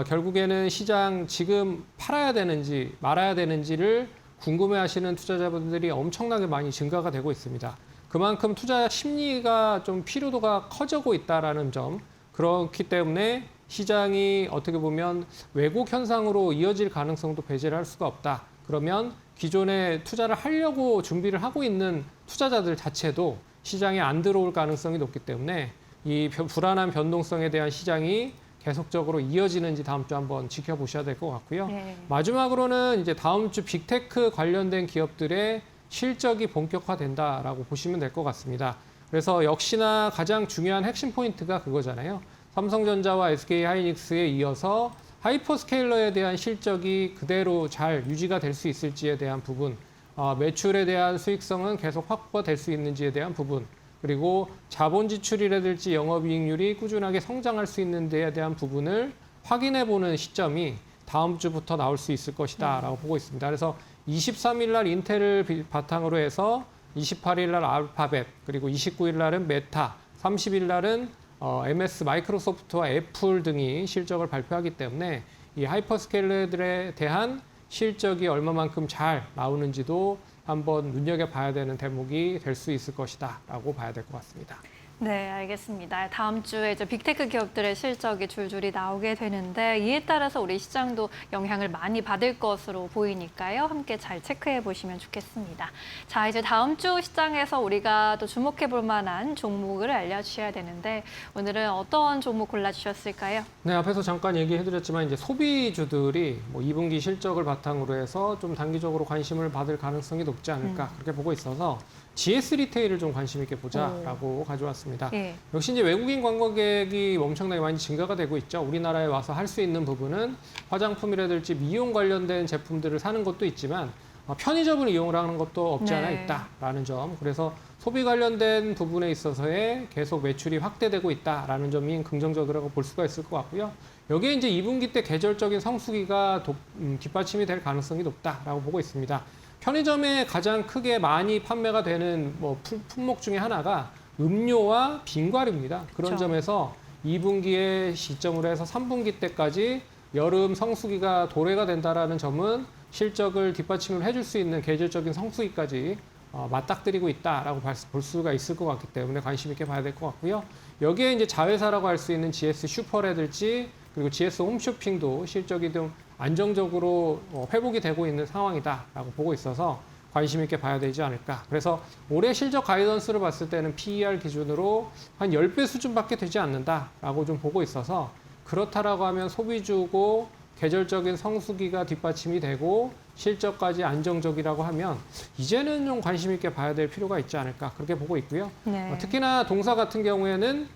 결국에는 시장 지금 팔아야 되는지 말아야 되는지를 궁금해하시는 투자자분들이 엄청나게 많이 증가가 되고 있습니다. 그만큼 투자 심리가 좀 피로도가 커지고 있다라는 점, 그렇기 때문에 시장이 어떻게 보면 왜곡 현상으로 이어질 가능성도 배제를 할 수가 없다. 그러면 기존에 투자를 하려고 준비를 하고 있는 투자자들 자체도 시장에 안 들어올 가능성이 높기 때문에 이 불안한 변동성에 대한 시장이 계속적으로 이어지는지 다음 주 한번 지켜보셔야 될 것 같고요. 네. 마지막으로는 이제 다음 주 빅테크 관련된 기업들의 실적이 본격화된다라고 보시면 될 것 같습니다. 그래서 역시나 가장 중요한 핵심 포인트가 그거잖아요. 삼성전자와 SK하이닉스에 이어서 하이퍼스케일러에 대한 실적이 그대로 잘 유지가 될 수 있을지에 대한 부분, 매출에 대한 수익성은 계속 확보가 될 수 있는지에 대한 부분, 그리고 자본 지출이라든지 영업이익률이 꾸준하게 성장할 수 있는 데에 대한 부분을 확인해보는 시점이 다음 주부터 나올 수 있을 것이다라고 보고 있습니다. 그래서 23일 날 인텔을 바탕으로 해서 28일 날 알파벳, 그리고 29일 날은 메타, 30일 날은 MS 마이크로소프트와 애플 등이 실적을 발표하기 때문에 이 하이퍼스케일러들에 대한 실적이 얼마만큼 잘 나오는지도 한번 눈여겨봐야 되는 대목이 될 수 있을 것이다라고 봐야 될 것 같습니다. 네, 알겠습니다. 다음 주에 이제 빅테크 기업들의 실적이 줄줄이 나오게 되는데 이에 따라서 우리 시장도 영향을 많이 받을 것으로 보이니까요. 함께 잘 체크해 보시면 좋겠습니다. 자, 이제 다음 주 시장에서 우리가 또 주목해 볼 만한 종목을 알려주셔야 되는데 오늘은 어떤 종목 골라주셨을까요? 네, 앞에서 잠깐 얘기해드렸지만 이제 소비주들이 뭐 2분기 실적을 바탕으로 해서 좀 단기적으로 관심을 받을 가능성이 높지 않을까 그렇게 보고 있어서 GS 리테일을 좀 관심 있게 보자라고 가져왔습니다. 예. 역시 이제 외국인 관광객이 엄청나게 많이 증가가 되고 있죠. 우리나라에 와서 할 수 있는 부분은 화장품이라든지 미용 관련된 제품들을 사는 것도 있지만 편의점을 이용을 하는 것도 없지 않아 네. 있다라는 점. 그래서 소비 관련된 부분에 있어서의 계속 매출이 확대되고 있다라는 점이 긍정적이라고 볼 수가 있을 것 같고요. 여기에 이제 2분기 때 계절적인 성수기가 뒷받침이 될 가능성이 높다라고 보고 있습니다. 편의점에 가장 크게 많이 판매가 되는 품목 중에 하나가 음료와 빙과류입니다. 그런 그렇죠. 점에서 2분기에 시점으로 해서 3분기 때까지 여름 성수기가 도래가 된다라는 점은 실적을 뒷받침을 해줄 수 있는 계절적인 성수기까지 맞닥뜨리고 있다라고 볼 수가 있을 것 같기 때문에 관심 있게 봐야 될 것 같고요. 여기에 이제 자회사라고 할 수 있는 GS 슈퍼라든지 그리고 GS 홈쇼핑도 실적이 좀 안정적으로 회복이 되고 있는 상황이다라고 보고 있어서 관심 있게 봐야 되지 않을까. 그래서 올해 실적 가이던스를 봤을 때는 PER 기준으로 한 10배 수준밖에 되지 않는다라고 좀 보고 있어서 그렇다라고 하면 소비주고 계절적인 성수기가 뒷받침이 되고 실적까지 안정적이라고 하면 이제는 좀 관심 있게 봐야 될 필요가 있지 않을까 그렇게 보고 있고요. 네. 특히나 동사 같은 경우에는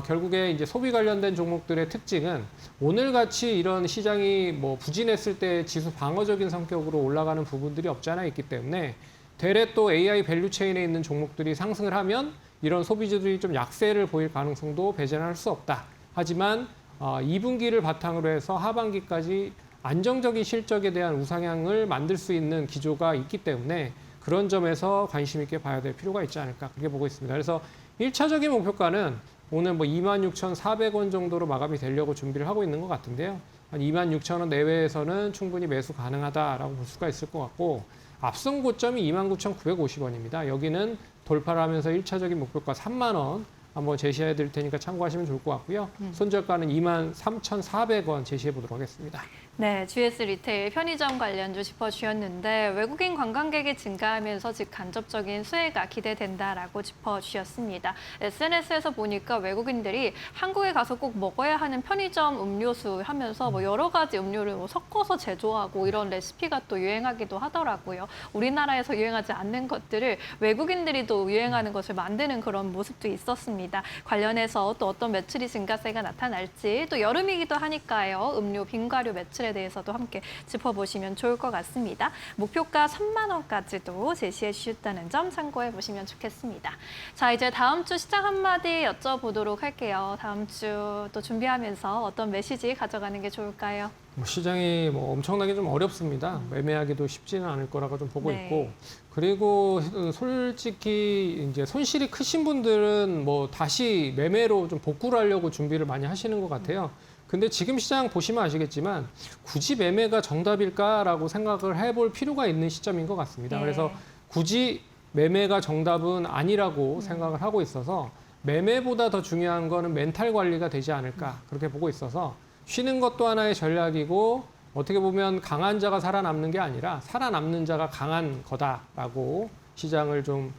결국에 이제 소비 관련된 종목들의 특징은 오늘같이 이런 시장이 부진했을 때 지수 방어적인 성격으로 올라가는 부분들이 없지 않아 있기 때문에 되레 또 AI 밸류 체인에 있는 종목들이 상승을 하면 이런 소비주들이 좀 약세를 보일 가능성도 배제할 수 없다. 하지만 2분기를 바탕으로 해서 하반기까지 안정적인 실적에 대한 우상향을 만들 수 있는 기조가 있기 때문에 그런 점에서 관심 있게 봐야 될 필요가 있지 않을까 그렇게 보고 있습니다. 그래서 1차적인 목표가는 오늘 26,400원 정도로 마감이 되려고 준비를 하고 있는 것 같은데요. 한 26,000원 내외에서는 충분히 매수 가능하다라고 볼 수가 있을 것 같고 앞선 고점이 29,950원입니다. 여기는 돌파를 하면서 1차적인 목표가 3만 원 한번 제시해 드릴 테니까 참고하시면 좋을 것 같고요. 손절가는 23,400원 제시해 보도록 하겠습니다. 네, GS 리테일 편의점 관련주 짚어주셨는데 외국인 관광객이 증가하면서 즉 간접적인 수혜가 기대된다라고 짚어주셨습니다. SNS에서 보니까 외국인들이 한국에 가서 꼭 먹어야 하는 편의점 음료수 하면서 여러 가지 음료를 섞어서 제조하고 이런 레시피가 또 유행하기도 하더라고요. 우리나라에서 유행하지 않는 것들을 외국인들이 또 유행하는 것을 만드는 그런 모습도 있었습니다. 관련해서 또 어떤 매출이 증가세가 나타날지 또 여름이기도 하니까요. 음료, 빙과류 매출에 대해서도 함께 짚어보시면 좋을 것 같습니다. 목표가 3만 원까지도 제시해 주셨다는 점 참고해 보시면 좋겠습니다. 자, 이제 다음 주 시장 한마디 여쭤보도록 할게요. 다음 주 또 준비하면서 어떤 메시지 가져가는 게 좋을까요? 시장이 엄청나게 좀 어렵습니다. 매매하기도 쉽지는 않을 거라고 좀 보고 네. 있고 그리고 솔직히 이제 손실이 크신 분들은 다시 매매로 좀 복구를 하려고 준비를 많이 하시는 것 같아요. 근데 지금 시장 보시면 아시겠지만 굳이 매매가 정답일까라고 생각을 해볼 필요가 있는 시점인 것 같습니다. 네. 그래서 굳이 매매가 정답은 아니라고 생각을 하고 있어서 매매보다 더 중요한 거는 멘탈 관리가 되지 않을까 그렇게 보고 있어서 쉬는 것도 하나의 전략이고 어떻게 보면 강한 자가 살아남는 게 아니라 살아남는 자가 강한 거다라고 시장을 좀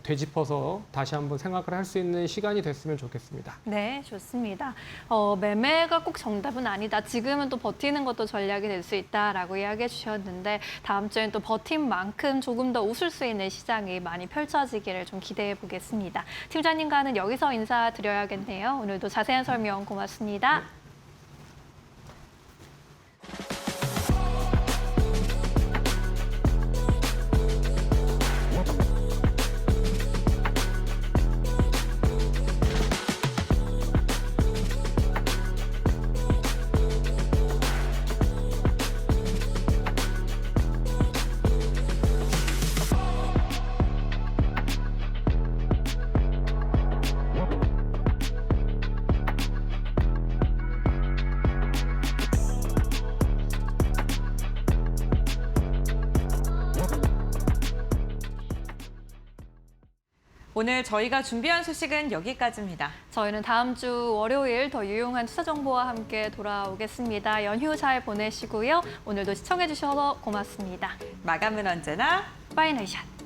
되짚어서 다시 한번 생각을 할 수 있는 시간이 됐으면 좋겠습니다. 네, 좋습니다. 매매가 꼭 정답은 아니다. 지금은 또 버티는 것도 전략이 될 수 있다라고 이야기해 주셨는데 다음 주엔 또 버틴 만큼 조금 더 웃을 수 있는 시장이 많이 펼쳐지기를 좀 기대해 보겠습니다. 팀장님과는 여기서 인사드려야겠네요. 오늘도 자세한 설명 고맙습니다. 오늘 저희가 준비한 소식은 여기까지입니다. 저희는 다음 주 월요일 더 유용한 투자 정보와 함께 돌아오겠습니다. 연휴 잘 보내시고요. 오늘도 시청해 주셔서 고맙습니다. 마감은 언제나 파이널 샷.